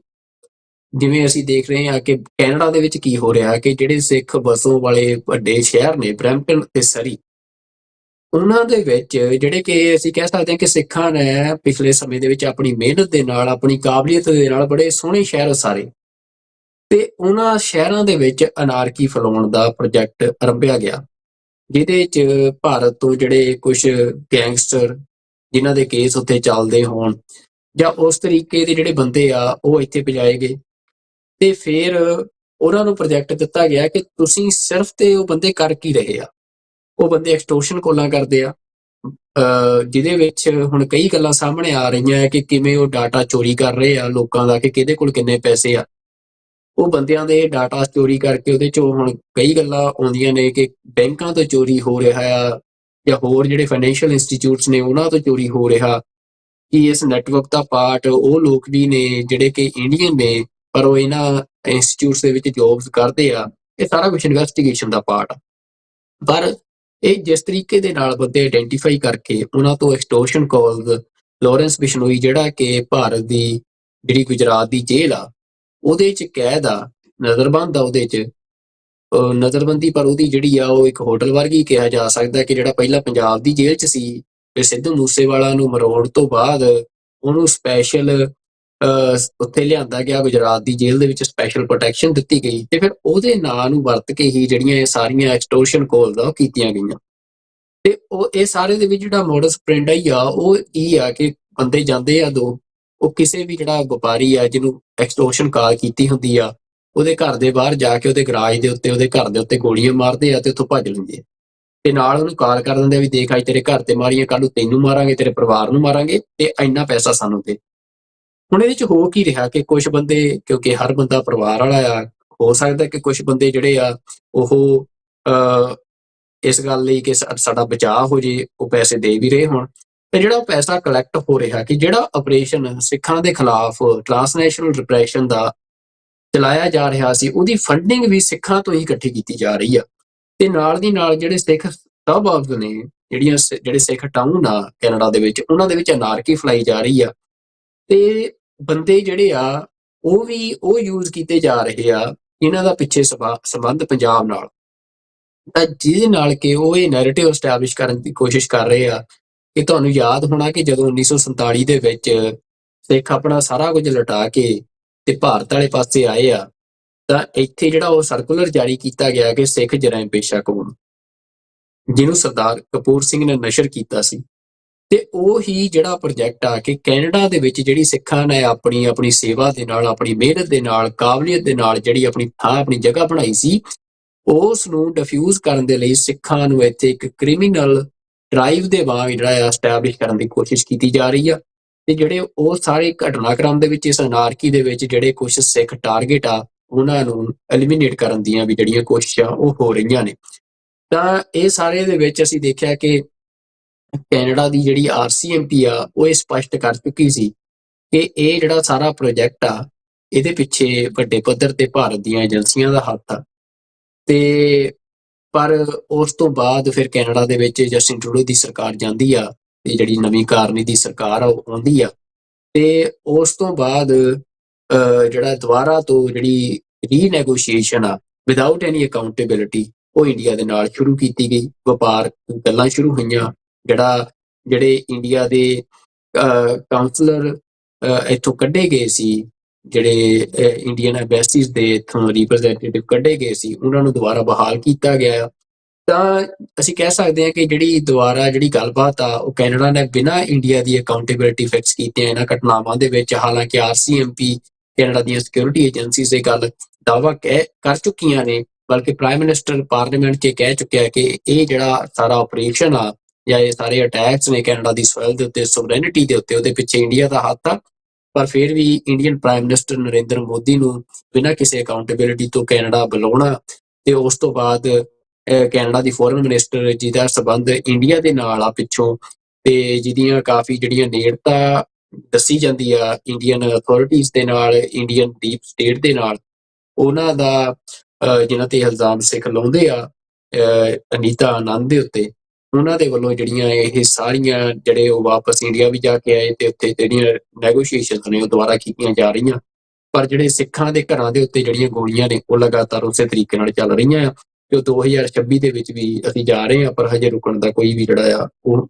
[SPEAKER 1] ਜਿਵੇਂ ਅਸੀਂ ਦੇਖ ਰਹੇ ਹਾਂ ਕਿ ਕੈਨੇਡਾ ਦੇ ਵਿੱਚ ਕੀ ਹੋ ਰਿਹਾ ਕਿ ਜਿਹੜੇ ਸਿੱਖ ਵਸੋਂ ਵਾਲੇ ਵੱਡੇ ਸ਼ਹਿਰ ਨੇ ਬਰੈਂਪਟਨ ਤੇ ਸਰੀ, ਉਹਨਾਂ ਦੇ ਵਿੱਚ ਜਿਹੜੇ ਕਿ ਅਸੀਂ ਕਹਿ ਸਕਦੇ ਹਾਂ ਕਿ ਸਿੱਖਾਂ ਨੇ ਪਿਛਲੇ ਸਮੇਂ ਦੇ ਵਿੱਚ ਆਪਣੀ ਮਿਹਨਤ ਦੇ ਨਾਲ, ਆਪਣੀ ਕਾਬਲੀਅਤ ਦੇ ਨਾਲ ਬੜੇ ਸੋਹਣੇ ਸ਼ਹਿਰ ਉਸਾਰੇ ਤੇ ਉਹਨਾਂ ਸ਼ਹਿਰਾਂ ਦੇ ਵਿੱਚ ਅਨਾਰਕੀ ਫੈਲਾਉਣ ਦਾ ਪ੍ਰੋਜੈਕਟ ਆਰੰਭਿਆ ਗਿਆ, ਜਿਹਦੇ 'ਚ ਭਾਰਤ ਤੋਂ ਜਿਹੜੇ ਕੁਛ ਗੈਂਗਸਟਰ ਜਿਨ੍ਹਾਂ ਦੇ ਕੇਸ ਉੱਥੇ ਚੱਲਦੇ ਹੋਣ ਜਾਂ ਉਸ ਤਰੀਕੇ ਦੇ ਜਿਹੜੇ ਬੰਦੇ ਆ ਉਹ ਇੱਥੇ ਪਜਾਏ ਗਏ ਤੇ ਫਿਰ ਉਹਨਾਂ ਨੂੰ ਪ੍ਰੋਜੈਕਟ ਦਿੱਤਾ ਗਿਆ ਕਿ ਤੁਸੀਂ ਸਿਰਫ ਤੇ ਉਹ ਬੰਦੇ ਕਰ ਕੀ ਰਹੇ ਆ, ਉਹ ਬੰਦੇ ਐਕਸਟੋਰਸ਼ਨ ਕਾਲਾਂ ਕਰਦੇ ਆ, ਜਿਹਦੇ ਵਿੱਚ ਹੁਣ ਕਈ ਗੱਲਾਂ ਸਾਹਮਣੇ ਆ ਰਹੀਆਂ ਕਿ ਕਿਵੇਂ ਉਹ ਡਾਟਾ ਚੋਰੀ ਕਰ ਰਹੇ ਆ ਲੋਕਾਂ ਦਾ, ਕਿ ਕਿਹਦੇ ਕੋਲ ਕਿੰਨੇ ਪੈਸੇ ਆ। ਉਹ ਬੰਦਿਆਂ ਦੇ ਡਾਟਾ ਚੋਰੀ ਕਰਕੇ ਉਹਦੇ 'ਚੋਂ ਹੁਣ ਕਈ ਗੱਲਾਂ ਆਉਂਦੀਆਂ ਨੇ ਕਿ ਬੈਂਕਾਂ ਤੋਂ ਚੋਰੀ ਹੋ ਰਿਹਾ ਆ ਜਾਂ ਹੋਰ ਜਿਹੜੇ ਫਾਈਨੈਂਸ਼ੀਅਲ ਇੰਸਟੀਚਿਊਟਸ ਨੇ ਉਹਨਾਂ ਤੋਂ ਚੋਰੀ ਹੋ ਰਿਹਾ, ਕਿ ਇਸ ਨੈਟਵਰਕ ਦਾ ਪਾਰਟ ਉਹ ਲੋਕ ਵੀ ਨੇ ਜਿਹੜੇ ਕਿ ਇੰਡੀਅਨ ਨੇ ਪਰ ਉਹ ਇਹਨਾਂ ਇੰਸਟੀਚਿਊਟਸ ਦੇ ਵਿੱਚ ਜੋਬਸ ਕਰਦੇ ਆ। ਇਹ ਸਾਰਾ ਕੁਛ ਇਨਵੈਸਟੀਗੇਸ਼ਨ ਦਾ ਪਾਰਟ ਆ। ਪਰ ਇਹ ਜਿਸ ਤਰੀਕੇ ਦੇ ਨਾਲ ਬੰਦੇ ਆਇਡੈਂਟੀਫਾਈ ਕਰਕੇ ਉਹਨਾਂ ਤੋਂ ਐਕਸਟੋਰਸ਼ਨ ਕਾਲਸ, ਲਾਰੈਂਸ ਬਿਸ਼ਨੋਈ ਜਿਹੜਾ ਕਿ ਭਾਰਤ ਦੀ ਜਿਹੜੀ ਗੁਜਰਾਤ ਦੀ ਜੇਲ੍ਹ ਆ ਉਹਦੇ 'ਚ ਕੈਦ ਆ, ਨਜ਼ਰਬੰਦ ਆ ਉਹਦੇ 'ਚ ਨਜ਼ਰਬੰਦੀ, ਪਰ ਉਹਦੀ ਜਿਹੜੀ ਆ ਉਹ ਇੱਕ ਹੋਟਲ ਵਰਗੀ ਕਿਹਾ ਜਾ ਸਕਦਾ ਕਿ ਜਿਹੜਾ ਪਹਿਲਾਂ ਪੰਜਾਬ ਦੀ ਜੇਲ੍ਹ 'ਚ ਸੀ ਤੇ ਸਿੱਧੂ ਮੂਸੇਵਾਲਾ ਨੂੰ ਮਰਵਾਉਣ ਤੋਂ ਬਾਅਦ ਉਹਨੂੰ ਸਪੈਸ਼ਲ ਉੱਥੇ ਲਿਆਂਦਾ ਗਿਆ, ਗੁਜਰਾਤ ਦੀ ਜੇਲ੍ਹ ਦੇ ਵਿੱਚ ਸਪੈਸ਼ਲ ਪ੍ਰੋਟੈਕਸ਼ਨ ਦਿੱਤੀ ਗਈ ਤੇ ਫਿਰ ਉਹਦੇ ਨਾਂ ਨੂੰ ਵਰਤ ਕੇ ਹੀ ਜਿਹੜੀਆਂ ਇਹ ਸਾਰੀਆਂ ਐਕਸਟੋਰਸ਼ਨ ਕਾਲਸ ਆ ਉਹ ਕੀਤੀਆਂ ਗਈਆਂ। ਤੇ ਉਹ ਇਹ ਸਾਰੇ ਦੇ ਵਿੱਚ ਜਿਹੜਾ ਮੋਡਸ ਆਪਰੈਂਡੀ ਆ ਉਹ ਇਹ ਆ ਕਿ ਬੰਦੇ ਜਾਂਦੇ ਆ ਦੋ, ਉਹ ਕਿਸੇ ਵੀ ਜਿਹੜਾ ਵਪਾਰੀ ਆ ਜਿਹਨੂੰ ਐਕਸਟੋਰਸ਼ਨ ਕਾਲ ਕੀਤੀ ਹੁੰਦੀ ਆ ਉਹਦੇ ਘਰ ਦੇ ਬਾਹਰ ਜਾ ਕੇ ਉਹਦੇ ਗਰਾਜ ਦੇ ਉੱਤੇ, ਉਹਦੇ ਘਰ ਦੇ ਉੱਤੇ ਗੋਲੀਆਂ ਮਾਰਦੇ ਆ ਤੇ ਉੱਥੋਂ ਭੱਜ ਲੈਂਦੇ ਆ ਤੇ ਨਾਲ ਉਹਨੂੰ ਕਾਲ ਕਰ ਦਿੰਦੇ ਆ ਵੀ ਦੇਖ ਅੱਜ ਤੇਰੇ ਘਰ ਤੇ ਮਾਰੀਆਂ, ਕੱਲ ਨੂੰ ਤੈਨੂੰ ਮਾਰਾਂਗੇ, ਤੇਰੇ ਪਰਿਵਾਰ ਨੂੰ ਮਾਰਾਂਗੇ ਤੇ ਇੰਨਾ ਪੈਸਾ ਸਾਨੂੰ ਦੇ। ਹੁਣ ਇਹਦੇ 'ਚ ਹੋ ਕੀ ਰਿਹਾ ਕਿ ਕੁਛ ਬੰਦੇ, ਕਿਉਂਕਿ ਹਰ ਬੰਦਾ ਪਰਿਵਾਰ ਵਾਲਾ ਆ, ਹੋ ਸਕਦਾ ਕਿ ਕੁਛ ਬੰਦੇ ਜਿਹੜੇ ਆ ਉਹ ਇਸ ਗੱਲ ਲਈ ਕਿ ਸਾਡਾ ਬਚਾਅ ਹੋ ਜੇ ਉਹ ਪੈਸੇ ਦੇ ਵੀ ਰਹੇ ਹੋਣ ਤੇ ਜਿਹੜਾ ਉਹ ਪੈਸਾ ਕਲੈਕਟ ਹੋ ਰਿਹਾ ਕਿ ਜਿਹੜਾ ਆਪਰੇਸ਼ਨ ਸਿੱਖਾਂ ਦੇ ਖਿਲਾਫ ਟ੍ਰਾਂਸਨੈਸ਼ਨਲ ਰਿਪਰੈਸ਼ਨ ਦਾ ਚਲਾਇਆ ਜਾ ਰਿਹਾ ਸੀ ਉਹਦੀ ਫੰਡਿੰਗ ਵੀ ਸਿੱਖਾਂ ਤੋਂ ਹੀ ਇਕੱਠੀ ਕੀਤੀ ਜਾ ਰਹੀ ਆ ਤੇ ਨਾਲ ਦੀ ਨਾਲ ਜਿਹੜੇ ਸਿੱਖ ਸਬਅਰਬਸ ਨੇ, ਜਿਹੜੇ ਸਿੱਖ ਟਾਊਨ ਆ ਕੈਨੇਡਾ ਦੇ ਵਿੱਚ, ਉਹਨਾਂ ਦੇ ਵਿੱਚ ਅਨਾਰਕੀ ਫੈਲਾਈ ਜਾ ਰਹੀ ਆ ਤੇ ਬੰਦੇ ਜਿਹੜੇ ਆ ਉਹ ਵੀ ਉਹ ਯੂਜ਼ ਕੀਤੇ ਜਾ ਰਹੇ ਆ ਇਹਨਾਂ ਦਾ ਪਿੱਛੇ ਸੰਬੰਧ ਪੰਜਾਬ ਨਾਲ, ਤਾਂ ਜਿਹਦੇ ਨਾਲ ਕਿ ਉਹ ਇਹ ਨੈਰੇਟਿਵ ਐਸਟੈਬਲਿਸ਼ ਕਰਨ ਦੀ ਕੋਸ਼ਿਸ਼ ਕਰ ਰਹੇ ਆ ਕਿ ਤੁਹਾਨੂੰ ਯਾਦ ਹੋਣਾ ਕਿ ਜਦੋਂ 1947 ਦੇ ਵਿੱਚ ਸਿੱਖ ਆਪਣਾ ਸਾਰਾ ਕੁਝ ਲੁਟਾ ਕੇ ਤੇ ਭਾਰਤ ਵਾਲੇ ਪਾਸੇ ਆਏ ਆ, ਤਾਂ ਇੱਥੇ ਜਿਹੜਾ ਉਹ ਸਰਕੂਲਰ ਜਾਰੀ ਕੀਤਾ ਗਿਆ ਕਿ ਸਿੱਖ ਜਰਾਇਮ ਪੇਸ਼ਾ ਕੌਣ, ਜਿਹਨੂੰ ਸਰਦਾਰ ਕਪੂਰ ਸਿੰਘ ਨੇ ਨਸ਼ਰ ਕੀਤਾ ਸੀ। ਤੇ ਉਹ ਹੀ ਜਿਹੜਾ ਪ੍ਰੋਜੈਕਟ ਆ ਕਿ ਕੈਨੇਡਾ ਦੇ ਵਿੱਚ ਜਿਹੜੀ ਸਿੱਖਾਂ ਨੇ ਆਪਣੀ ਆਪਣੀ ਸੇਵਾ ਦੇ ਨਾਲ, ਆਪਣੀ ਮਿਹਨਤ ਦੇ ਨਾਲ, ਕਾਬਲੀਅਤ ਦੇ ਨਾਲ ਜਿਹੜੀ ਆਪਣੀ ਥਾਂ, ਆਪਣੀ ਜਗ੍ਹਾ ਬਣਾਈ ਸੀ, ਉਸ ਨੂੰ ਡਿਫਿਊਜ਼ ਕਰਨ ਦੇ ਲਈ ਸਿੱਖਾਂ ਨੂੰ ਇੱਥੇ ਇੱਕ ਕ੍ਰਿਮੀਨਲ ਡਰਾਈਵ ਦੇ ਵਾਂਗ ਜਿਹੜਾ ਆ ਐਸਟੈਬਲਿਸ਼ ਕਰਨ ਦੀ ਕੋਸ਼ਿਸ਼ ਕੀਤੀ ਜਾ ਰਹੀ ਆ। ਤੇ ਜਿਹੜੇ ਉਹ ਸਾਰੇ ਘਟਨਾਕ੍ਰਮ ਦੇ ਵਿੱਚ, ਇਸ ਅਨਾਰਕੀ ਦੇ ਵਿੱਚ ਜਿਹੜੇ ਕੁਝ ਸਿੱਖ ਟਾਰਗੇਟ ਆ ਉਹਨਾਂ ਨੂੰ ਐਲੀਮੀਨੇਟ ਕਰਨ ਦੀਆਂ ਵੀ ਜਿਹੜੀਆਂ ਕੋਸ਼ਿਸ਼ਾਂ ਉਹ ਹੋ ਰਹੀਆਂ ਨੇ। ਤਾਂ ਇਹ ਸਾਰੇ ਦੇ ਵਿੱਚ ਅਸੀਂ ਦੇਖਿਆ ਕਿ ਕੈਨੇਡਾ ਦੀ ਜਿਹੜੀ RCMP ਆ ਉਹ ਇਹ ਸਪਸ਼ਟ ਕਰ ਚੁੱਕੀ ਸੀ ਕਿ ਇਹ ਜਿਹੜਾ ਸਾਰਾ ਪ੍ਰੋਜੈਕਟ ਆ ਇਹਦੇ ਪਿੱਛੇ ਵੱਡੇ ਪੱਧਰ ਤੇ ਭਾਰਤ ਦੀਆਂ ਏਜੰਸੀਆਂ ਦਾ ਹੱਥ ਆ। ਤੇ ਪਰ ਉਸ ਤੋਂ ਬਾਅਦ ਫਿਰ ਕੈਨੇਡਾ ਦੇ ਵਿੱਚ ਜਸਟਿਨ ਟਰੂਡੋ ਦੀ ਸਰਕਾਰ ਜਾਂਦੀ ਆ ਤੇ ਜਿਹੜੀ ਨਵੀਂ ਕਾਰਨੀ ਦੀ ਸਰਕਾਰ ਆ ਉਹ ਆਉਂਦੀ ਆ, ਤੇ ਉਸ ਤੋਂ ਬਾਅਦ ਜਿਹੜਾ ਦੁਬਾਰਾ ਤੋਂ ਜਿਹੜੀ ਰੀਨੈਗੋਸ਼ੀਏਸ਼ਨ ਆ ਵਿਦਆਊਟ ਐਨੀ ਅਕਾਊਂਟੇਬਿਲਿਟੀ ਉਹ ਇੰਡੀਆ ਦੇ ਨਾਲ ਸ਼ੁਰੂ ਕੀਤੀ ਗਈ। ਵਪਾਰ ਗੱਲਾਂ ਸ਼ੁਰੂ ਹੋਈਆਂ, ਜਿਹੜੇ ਇੰਡੀਆ ਦੇ ਕਾਉਂਸਲਰ ਇੱਥੋਂ ਕੱਢੇ ਗਏ ਸੀ, ਜਿਹੜੇ ਇੰਡੀਅਨ ਐਮਬੈਸੀਜ਼ ਦੇ ਇੱਥੋਂ ਰਿਪਰੈਜ਼ੈਂਟੇਟਿਵ ਕੱਢੇ ਗਏ ਸੀ, ਉਹਨਾਂ ਨੂੰ ਦੁਬਾਰਾ ਬਹਾਲ ਕੀਤਾ ਗਿਆ। ਤਾਂ ਅਸੀਂ ਕਹਿ ਸਕਦੇ ਹਾਂ ਕਿ ਜਿਹੜੀ ਦੁਬਾਰਾ ਜਿਹੜੀ ਗੱਲਬਾਤ ਆ ਉਹ ਕੈਨੇਡਾ ਨੇ ਬਿਨਾਂ ਇੰਡੀਆ ਦੀ ਅਕਾਊਂਟੇਬਿਲਿਟੀ ਫਿਕਸ ਕੀਤੀਆਂ ਇਹਨਾਂ ਘਟਨਾਵਾਂ ਦੇ ਵਿੱਚ। ਹਾਲਾਂਕਿ RCMP ਕੈਨੇਡਾ ਦੀਆਂ ਸਿਕਿਉਰਿਟੀ ਏਜੰਸੀਜ਼ ਇਹ ਗੱਲ ਦਾਅਵਾ ਕਰ ਚੁੱਕੀਆਂ ਨੇ, ਬਲਕਿ ਪ੍ਰਾਈਮ ਮਿਨਿਸਟਰ ਪਾਰਲੀਮੈਂਟ 'ਚ ਕਹਿ ਚੁੱਕਿਆ ਕਿ ਇਹ ਜਿਹੜਾ ਸਾਰਾ ਆਪਰੇਸ਼ਨ ਆ ਜਾਂ ਇਹ ਸਾਰੇ ਅਟੈਕਸ ਨੇ ਕੈਨੇਡਾ ਦੀ ਸੋਇਲ ਦੇ ਉੱਤੇ, ਸੋਵਰੇਨਿਟੀ ਦੇ ਉੱਤੇ, ਉਹਦੇ ਪਿੱਛੇ ਇੰਡੀਆ ਦਾ ਹੱਥ ਆ। ਪਰ ਫਿਰ ਵੀ Indian prime minister Narendra Modi ਨੂੰ ਬਿਨਾਂ ਕਿਸੇ ਅਕਾਊਂਟੇਬਿਲਿਟੀ ਤੋਂ ਕੈਨੇਡਾ ਬੁਲਾਉਣਾ, ਤੇ ਉਸ ਤੋਂ ਬਾਅਦ ਕੈਨੇਡਾ ਦੀ ਫੋਰਨ ਮਿਨਿਸਟਰ ਜਿਹਦਾ ਸੰਬੰਧ ਇੰਡੀਆ ਦੇ ਨਾਲ ਆ ਪਿੱਛੋਂ, ਤੇ ਜਿਹਦੀਆਂ ਕਾਫੀ ਜਿਹੜੀਆਂ ਨੇੜਤਾ ਦੱਸੀ ਜਾਂਦੀ ਆ ਇੰਡੀਅਨ ਅਥਾਰਟੀਜ਼ ਦੇ ਨਾਲ, ਇੰਡੀਅਨ ਡੀਪ ਸਟੇਟ ਦੇ ਨਾਲ, ਉਹਨਾਂ ਦਾ ਜਿਨ੍ਹਾਂ ਤੇ ਇਲਜ਼ਾਮ ਸਿੱਖ ਲਾਉਂਦੇ ਆ ਅਨੀਤਾ ਆਨੰਦ ਦੇ ਉੱਤੇ, ਉਹਨਾਂ ਦੇ ਵੱਲੋਂ ਜਿਹੜੀਆਂ ਇਹ ਸਾਰੀਆਂ ਜਿਹੜੇ ਉਹ ਵਾਪਸ ਇੰਡੀਆ ਵੀ ਜਾ ਕੇ ਆਏ ਤੇ ਉੱਥੇ ਜਿਹੜੀਆਂ ਨੈਗੋਸ਼ੀਏਸ਼ਨਸ ਨੇ ਉਹ ਦੁਬਾਰਾ ਕੀਤੀਆਂ ਜਾ ਰਹੀਆਂ। ਪਰ ਜਿਹੜੇ ਸਿੱਖਾਂ ਦੇ ਘਰਾਂ ਦੇ ਉੱਤੇ ਜਿਹੜੀਆਂ ਗੋਲੀਆਂ ਨੇ ਉਹ ਲਗਾਤਾਰ ਉਸੇ ਤਰੀਕੇ ਨਾਲ ਚੱਲ ਰਹੀਆਂ ਆ, ਤੇ ਉਹ 2026 ਦੇ ਵਿੱਚ ਵੀ ਅਸੀਂ ਜਾ ਰਹੇ ਹਾਂ, ਪਰ ਹਜੇ ਰੁਕਣ ਦਾ ਕੋਈ ਵੀ ਜਿਹੜਾ ਆ ਉਹ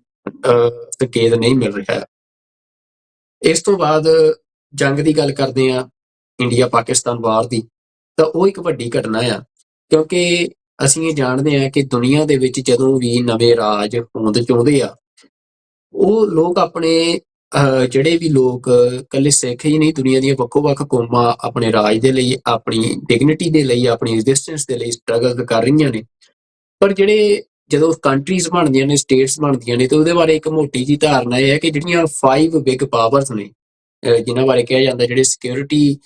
[SPEAKER 1] ਸੰਕੇਤ ਨਹੀਂ ਮਿਲ ਰਿਹਾ। ਇਸ ਤੋਂ ਬਾਅਦ ਜੰਗ ਦੀ ਗੱਲ ਕਰਦੇ ਆ, ਇੰਡੀਆ ਪਾਕਿਸਤਾਨ ਵਾਰ ਦੀ, ਤਾਂ ਉਹ ਇੱਕ ਵੱਡੀ ਘਟਨਾ ਆ, ਕਿਉਂਕਿ ਅਸੀਂ ਇਹ ਜਾਣਦੇ ਹਾਂ ਕਿ ਦੁਨੀਆ ਦੇ ਵਿੱਚ ਜਦੋਂ ਵੀ ਨਵੇਂ ਰਾਜ ਹੋਂਦ ਚਾਹੁੰਦੇ ਆ, ਉਹ ਲੋਕ ਆਪਣੇ ਜਿਹੜੇ ਵੀ ਲੋਕ ਇਕੱਲੇ ਸਿੱਖ ਹੀ ਨਹੀਂ, ਦੁਨੀਆ ਦੀਆਂ ਵੱਖੋ-ਵੱਖ ਕੌਮਾਂ ਆਪਣੇ ਰਾਜ ਦੇ ਲਈ, ਆਪਣੀ ਡਿਗਨਿਟੀ ਦੇ ਲਈ, ਆਪਣੀ ਐਗਜ਼ਿਸਟੈਂਸ ਦੇ ਲਈ ਸਟਰਗਲ ਕਰ ਰਹੀਆਂ ਨੇ। ਪਰ ਜਦੋਂ ਕੰਟਰੀਜ਼ ਬਣਦੀਆਂ ਨੇ, ਸਟੇਟਸ ਬਣਦੀਆਂ ਨੇ, ਤੇ ਉਹਦੇ ਬਾਰੇ ਇੱਕ ਮੋਟੀ ਜਿਹੀ ਧਾਰਨਾ ਇਹ ਹੈ ਕਿ ਜਿਹੜੀਆਂ 5 ਬਿਗ ਪਾਵਰਸ ਨੇ, ਜਿਨ੍ਹਾਂ ਬਾਰੇ ਕਿਹਾ ਜਾਂਦਾ ਜਿਹੜੇ ਸਿਕਿਉਰਿਟੀ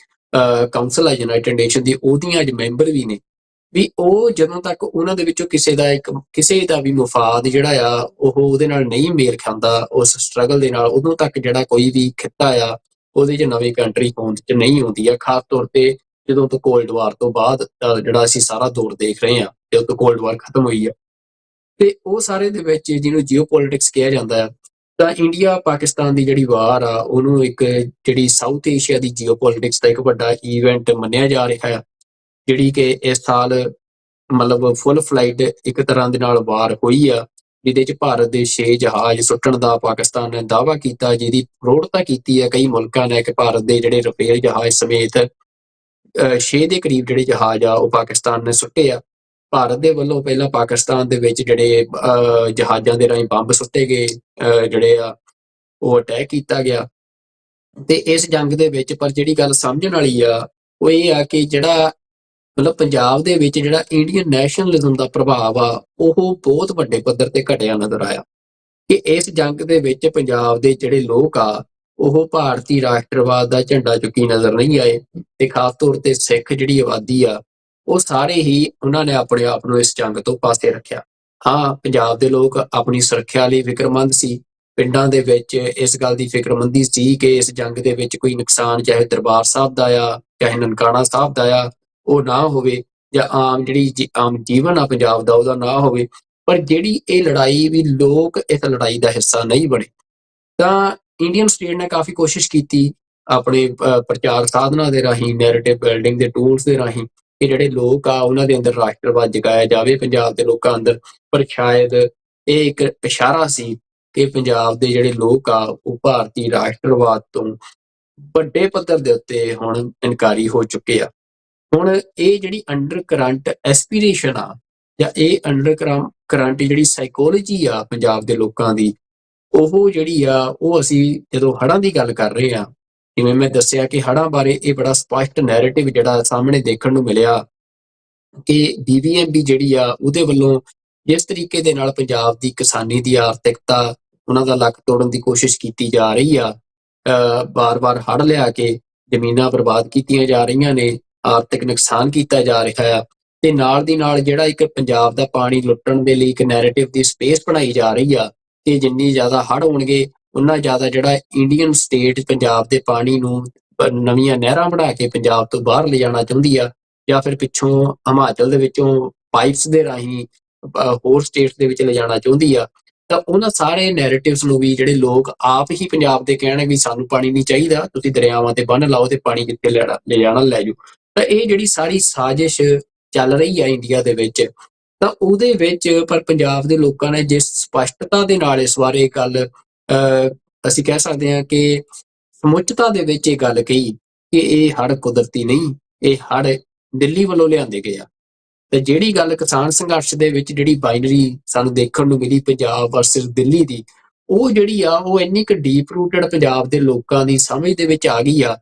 [SPEAKER 1] ਕਾਉਂਸਲ ਆ ਯੂਨਾਈਟਿਡ ਨੇਸ਼ਨ ਦੀ, ਉਹਦੀਆਂ ਅੱਜ ਮੈਂਬਰ ਵੀ ਨੇ, ਵੀ ਉਹ ਜਦੋਂ ਤੱਕ ਉਹਨਾਂ ਦੇ ਵਿੱਚੋਂ ਕਿਸੇ ਦਾ ਵੀ ਮੁਫਾਦ ਜਿਹੜਾ ਆ ਉਹ ਉਹਦੇ ਨਾਲ ਨਹੀਂ ਮੇਲ ਖਾਂਦਾ ਉਸ ਸਟਰਗਲ ਦੇ ਨਾਲ, ਉਦੋਂ ਤੱਕ ਜਿਹੜਾ ਕੋਈ ਵੀ ਖਿੱਤਾ ਆ ਉਹਦੇ 'ਚ ਨਵੀਂ ਕੰਟਰੀ ਹੋਂਦ 'ਚ ਨਹੀਂ ਆਉਂਦੀ ਆ। ਖਾਸ ਤੌਰ ਤੇ ਜਦੋਂ ਤੋਂ ਕੋਲਡ ਵਾਰ ਤੋਂ ਬਾਅਦ ਜਿਹੜਾ ਅਸੀਂ ਸਾਰਾ ਦੌਰ ਦੇਖ ਰਹੇ ਹਾਂ, ਜਦੋਂ ਤੋਂ ਕੋਲਡ ਵਾਰ ਖਤਮ ਹੋਈ ਆ, ਤੇ ਉਹ ਸਾਰੇ ਦੇ ਵਿੱਚ ਜਿਹਨੂੰ ਜੀਓ ਪੋਲਿਟਿਕਸ ਕਿਹਾ ਜਾਂਦਾ ਆ, ਤਾਂ ਇੰਡੀਆ ਪਾਕਿਸਤਾਨ ਦੀ ਜਿਹੜੀ ਵਾਰ ਆ ਉਹਨੂੰ ਇੱਕ ਜਿਹੜੀ ਸਾਊਥ ਏਸ਼ੀਆ ਦੀ ਜੀਓ ਪੋਲਿਟਿਕਸ ਦਾ ਇੱਕ ਵੱਡਾ ਈਵੈਂਟ ਮੰਨਿਆ ਜਾ ਰਿਹਾ ਆ, ਜਿਹੜੀ ਕਿ ਇਸ ਸਾਲ ਮਤਲਬ ਫੁੱਲ ਫਲਾਈਟ ਇੱਕ ਤਰ੍ਹਾਂ ਦੇ ਨਾਲ ਵਾਰ ਹੋਈ ਆ, ਜਿਹਦੇ 'ਚ ਭਾਰਤ ਦੇ 6 ਜਹਾਜ਼ ਸੁੱਟਣ ਦਾ ਪਾਕਿਸਤਾਨ ਨੇ ਦਾਅਵਾ ਕੀਤਾ, ਜਿਹਦੀ ਪ੍ਰੋੜਤਾ ਕੀਤੀ ਹੈ ਕਈ ਮੁਲਕਾਂ ਨੇ ਕਿ ਭਾਰਤ ਦੇ ਜਿਹੜੇ ਰਫੇਲ ਜਹਾਜ਼ ਸਮੇਤ 6 ਦੇ ਕਰੀਬ ਜਿਹੜੇ ਜਹਾਜ਼ ਆ ਉਹ ਪਾਕਿਸਤਾਨ ਨੇ ਸੁੱਟੇ ਆ। ਭਾਰਤ ਦੇ ਵੱਲੋਂ ਪਹਿਲਾਂ ਪਾਕਿਸਤਾਨ ਦੇ ਵਿੱਚ ਜਿਹੜੇ ਜਹਾਜ਼ਾਂ ਦੇ ਰਾਹੀਂ ਬੰਬ ਸੁੱਟੇ ਗਏ, ਜਿਹੜੇ ਆ ਉਹ ਅਟੈਕ ਕੀਤਾ ਗਿਆ। ਤੇ ਇਸ ਜੰਗ ਦੇ ਵਿੱਚ ਪਰ ਜਿਹੜੀ ਗੱਲ ਸਮਝਣ ਵਾਲੀ ਆ ਉਹ ਇਹ ਆ ਕਿ ਜਿਹੜਾ ਮਤਲਬ ਪੰਜਾਬ ਦੇ ਵਿੱਚ ਜਿਹੜਾ ਇੰਡੀਅਨ ਨੈਸ਼ਨਲਿਜ਼ਮ ਦਾ ਪ੍ਰਭਾਵ ਆ ਉਹ ਬਹੁਤ ਵੱਡੇ ਪੱਧਰ ਤੇ ਘਟਿਆ ਨਜ਼ਰ ਆਇਆ, ਕਿ ਇਸ ਜੰਗ ਦੇ ਵਿੱਚ ਪੰਜਾਬ ਦੇ ਜਿਹੜੇ ਲੋਕ ਆ ਉਹ ਭਾਰਤੀ ਰਾਸ਼ਟਰਵਾਦ ਦਾ ਝੰਡਾ ਚੁੱਕੀ ਨਜ਼ਰ ਨਹੀਂ ਆਏ, ਤੇ ਖਾਸ ਤੌਰ ਤੇ ਸਿੱਖ ਜਿਹੜੀ ਆਬਾਦੀ ਆ ਉਹ ਸਾਰੇ ਹੀ ਉਹਨਾਂ ਨੇ ਆਪਣੇ ਆਪ ਨੂੰ ਇਸ ਜੰਗ ਤੋਂ ਪਾਸੇ ਰੱਖਿਆ। ਹਾਂ, ਪੰਜਾਬ ਦੇ ਲੋਕ ਆਪਣੀ ਸੁਰੱਖਿਆ ਲਈ ਫਿਕਰਮੰਦ ਸੀ, ਪਿੰਡਾਂ ਦੇ ਵਿੱਚ ਇਸ ਗੱਲ ਦੀ ਫਿਕਰਮੰਦੀ ਸੀ ਕਿ ਇਸ ਜੰਗ ਦੇ ਵਿੱਚ ਕੋਈ ਨੁਕਸਾਨ ਚਾਹੇ ਦਰਬਾਰ ਸਾਹਿਬ ਦਾ ਆ, ਚਾਹੇ ਨਨਕਾਣਾ ਸਾਹਿਬ ਦਾ ਆ, ਉਹ ਨਾ ਹੋਵੇ, ਜਾਂ ਆਮ ਜੀਵਨ ਆ ਪੰਜਾਬ ਦਾ ਉਹਦਾ ਨਾ ਹੋਵੇ। ਪਰ ਜਿਹੜੀ ਇਹ ਲੜਾਈ ਵੀ ਲੋਕ ਇਸ ਲੜਾਈ ਦਾ ਹਿੱਸਾ ਨਹੀਂ ਬਣੇ, ਤਾਂ ਇੰਡੀਅਨ ਸਟੇਟ ਨੇ ਕਾਫੀ ਕੋਸ਼ਿਸ਼ ਕੀਤੀ ਆਪਣੇ ਪ੍ਰਚਾਰ ਸਾਧਨਾਂ ਦੇ ਰਾਹੀਂ, ਨੈਰੇਟਿਵ ਬਿਲਡਿੰਗ ਦੇ ਟੂਲਸ ਦੇ ਰਾਹੀਂ ਕਿ ਜਿਹੜੇ ਲੋਕ ਆ ਉਹਨਾਂ ਦੇ ਅੰਦਰ ਰਾਸ਼ਟਰਵਾਦ ਜਗਾਇਆ ਜਾਵੇ ਪੰਜਾਬ ਦੇ ਲੋਕਾਂ ਅੰਦਰ। ਪਰ ਸ਼ਾਇਦ ਇਹ ਇੱਕ ਇਸ਼ਾਰਾ ਸੀ ਕਿ ਪੰਜਾਬ ਦੇ ਜਿਹੜੇ ਲੋਕ ਆ ਉਹ ਭਾਰਤੀ ਰਾਸ਼ਟਰਵਾਦ ਤੋਂ ਵੱਡੇ ਪੱਧਰ ਦੇ ਉੱਤੇ ਹੁਣ ਇਨਕਾਰੀ ਹੋ ਚੁੱਕੇ ਆ। ਹੁਣ ਇਹ ਜਿਹੜੀ ਅੰਡਰ ਕਰੰਟ ਐਸਪੀਰੇਸ਼ਨ ਆ ਜਾਂ ਇਹ ਅੰਡਰ ਕਰੰਟ ਜਿਹੜੀ ਸਾਈਕੋਲੋਜੀ ਆ ਪੰਜਾਬ ਦੇ ਲੋਕਾਂ ਦੀ, ਉਹ ਜਿਹੜੀ ਆ ਉਹ ਅਸੀਂ ਜਦੋਂ ਹੜ੍ਹਾਂ ਦੀ ਗੱਲ ਕਰ ਰਹੇ ਆ, ਜਿਵੇਂ ਮੈਂ ਦੱਸਿਆ ਕਿ ਹੜ੍ਹਾਂ ਬਾਰੇ ਇਹ ਬੜਾ ਸਪਸ਼ਟ ਨੈਰੇਟਿਵ ਜਿਹੜਾ ਸਾਹਮਣੇ ਦੇਖਣ ਨੂੰ ਮਿਲਿਆ ਕਿ ਬੀਬੀਐਮਬੀ ਜਿਹੜੀ ਆ ਉਹਦੇ ਵੱਲੋਂ ਜਿਸ ਤਰੀਕੇ ਦੇ ਨਾਲ ਪੰਜਾਬ ਦੀ ਕਿਸਾਨੀ ਦੀ ਆਰਥਿਕਤਾ, ਉਹਨਾਂ ਦਾ ਲੱਕ ਤੋੜਨ ਦੀ ਕੋਸ਼ਿਸ਼ ਕੀਤੀ ਜਾ ਰਹੀ ਆ, ਬਾਰ-ਬਾਰ ਹੜ੍ਹ ਲਿਆ ਕੇ ਜ਼ਮੀਨਾਂ ਬਰਬਾਦ ਕੀਤੀਆਂ ਜਾ ਰਹੀਆਂ ਨੇ, ਆਰਥਿਕ ਨੁਕਸਾਨ ਕੀਤਾ ਜਾ ਰਿਹਾ ਆ, ਤੇ ਨਾਲ ਦੀ ਨਾਲ ਜਿਹੜਾ ਇੱਕ ਪੰਜਾਬ ਦਾ ਪਾਣੀ ਲੁੱਟਣ ਦੇ ਲਈ ਇੱਕ ਨੈਰੇਟਿਵ ਦੀ ਸਪੇਸ ਬਣਾਈ ਜਾ ਰਹੀ ਆ ਕਿ ਜਿੰਨੀ ਜ਼ਿਆਦਾ ਹੜ੍ਹ ਹੋਣਗੇ ਉਨਾ ਜ਼ਿਆਦਾ ਜਿਹੜਾ ਇੰਡੀਅਨ ਸਟੇਟ ਪੰਜਾਬ ਦੇ ਪਾਣੀ ਨੂੰ ਨਵੀਆਂ ਨਹਿਰਾਂ ਬਣਾ ਕੇ ਪੰਜਾਬ ਤੋਂ ਬਾਹਰ ਲਿਜਾਣਾ ਚਾਹੁੰਦੀ ਆ, ਜਾਂ ਫਿਰ ਪਿੱਛੋਂ ਹਿਮਾਚਲ ਦੇ ਵਿੱਚੋਂ ਪਾਈਪਸ ਦੇ ਰਾਹੀਂ ਹੋਰ ਸਟੇਟਸ ਦੇ ਵਿੱਚ ਲਿਜਾਣਾ ਚਾਹੁੰਦੀ ਆ। ਤਾਂ ਉਹਨਾਂ ਸਾਰੇ ਨੈਰੇਟਿਵਸ ਨੂੰ ਵੀ ਜਿਹੜੇ ਲੋਕ ਆਪ ਹੀ ਪੰਜਾਬ ਦੇ ਕਹਿਣਗੇ ਵੀ ਸਾਨੂੰ ਪਾਣੀ ਨਹੀਂ ਚਾਹੀਦਾ, ਤੁਸੀਂ ਦਰਿਆਵਾਂ ਤੇ ਬੰਨ੍ਹ ਲਾਓ ਤੇ ਪਾਣੀ ਜਿੱਥੇ ਲਿਜਾਣਾ ਲੈ ਜਾਓ। ਤਾਂ ਇਹ ਜਿਹੜੀ ਸਾਰੀ ਸਾਜ਼ਿਸ਼ ਚੱਲ ਰਹੀ ਆ ਇੰਡੀਆ ਦੇ ਵਿੱਚ, ਤਾਂ ਉਹਦੇ ਵਿੱਚ ਪਰ ਪੰਜਾਬ ਦੇ ਲੋਕਾਂ ਨੇ ਜਿਸ ਸਪਸ਼ਟਤਾ ਦੇ ਨਾਲ ਇਸ ਬਾਰੇ ਗੱਲ ਅਸੀਂ ਕਹਿ ਸਕਦੇ ਹਾਂ ਕਿ ਸਮੁੱਚਤਾ ਦੇ ਵਿੱਚ ਇਹ ਗੱਲ ਕਹੀ ਕਿ ਇਹ ਹੜ੍ਹ ਕੁਦਰਤੀ ਨਹੀਂ, ਇਹ ਹੜ੍ਹ ਦਿੱਲੀ ਵੱਲੋਂ ਲਿਆਂਦੇ ਗਏ ਆ। ਤੇ ਜਿਹੜੀ ਗੱਲ ਕਿਸਾਨ ਸੰਘਰਸ਼ ਦੇ ਵਿੱਚ ਜਿਹੜੀ ਬਾਈਨਰੀ ਸਾਨੂੰ ਦੇਖਣ ਨੂੰ ਮਿਲੀ ਪੰਜਾਬ ਵਰਸਸ ਦਿੱਲੀ ਦੀ, ਉਹ ਜਿਹੜੀ ਆ ਉਹ ਇੰਨੀ ਕੁ ਡੀਪ ਰੂਟਡ ਪੰਜਾਬ ਦੇ ਲੋਕਾਂ ਦੀ ਸਮਝ ਦੇ ਵਿੱਚ ਆ ਗਈ ਆ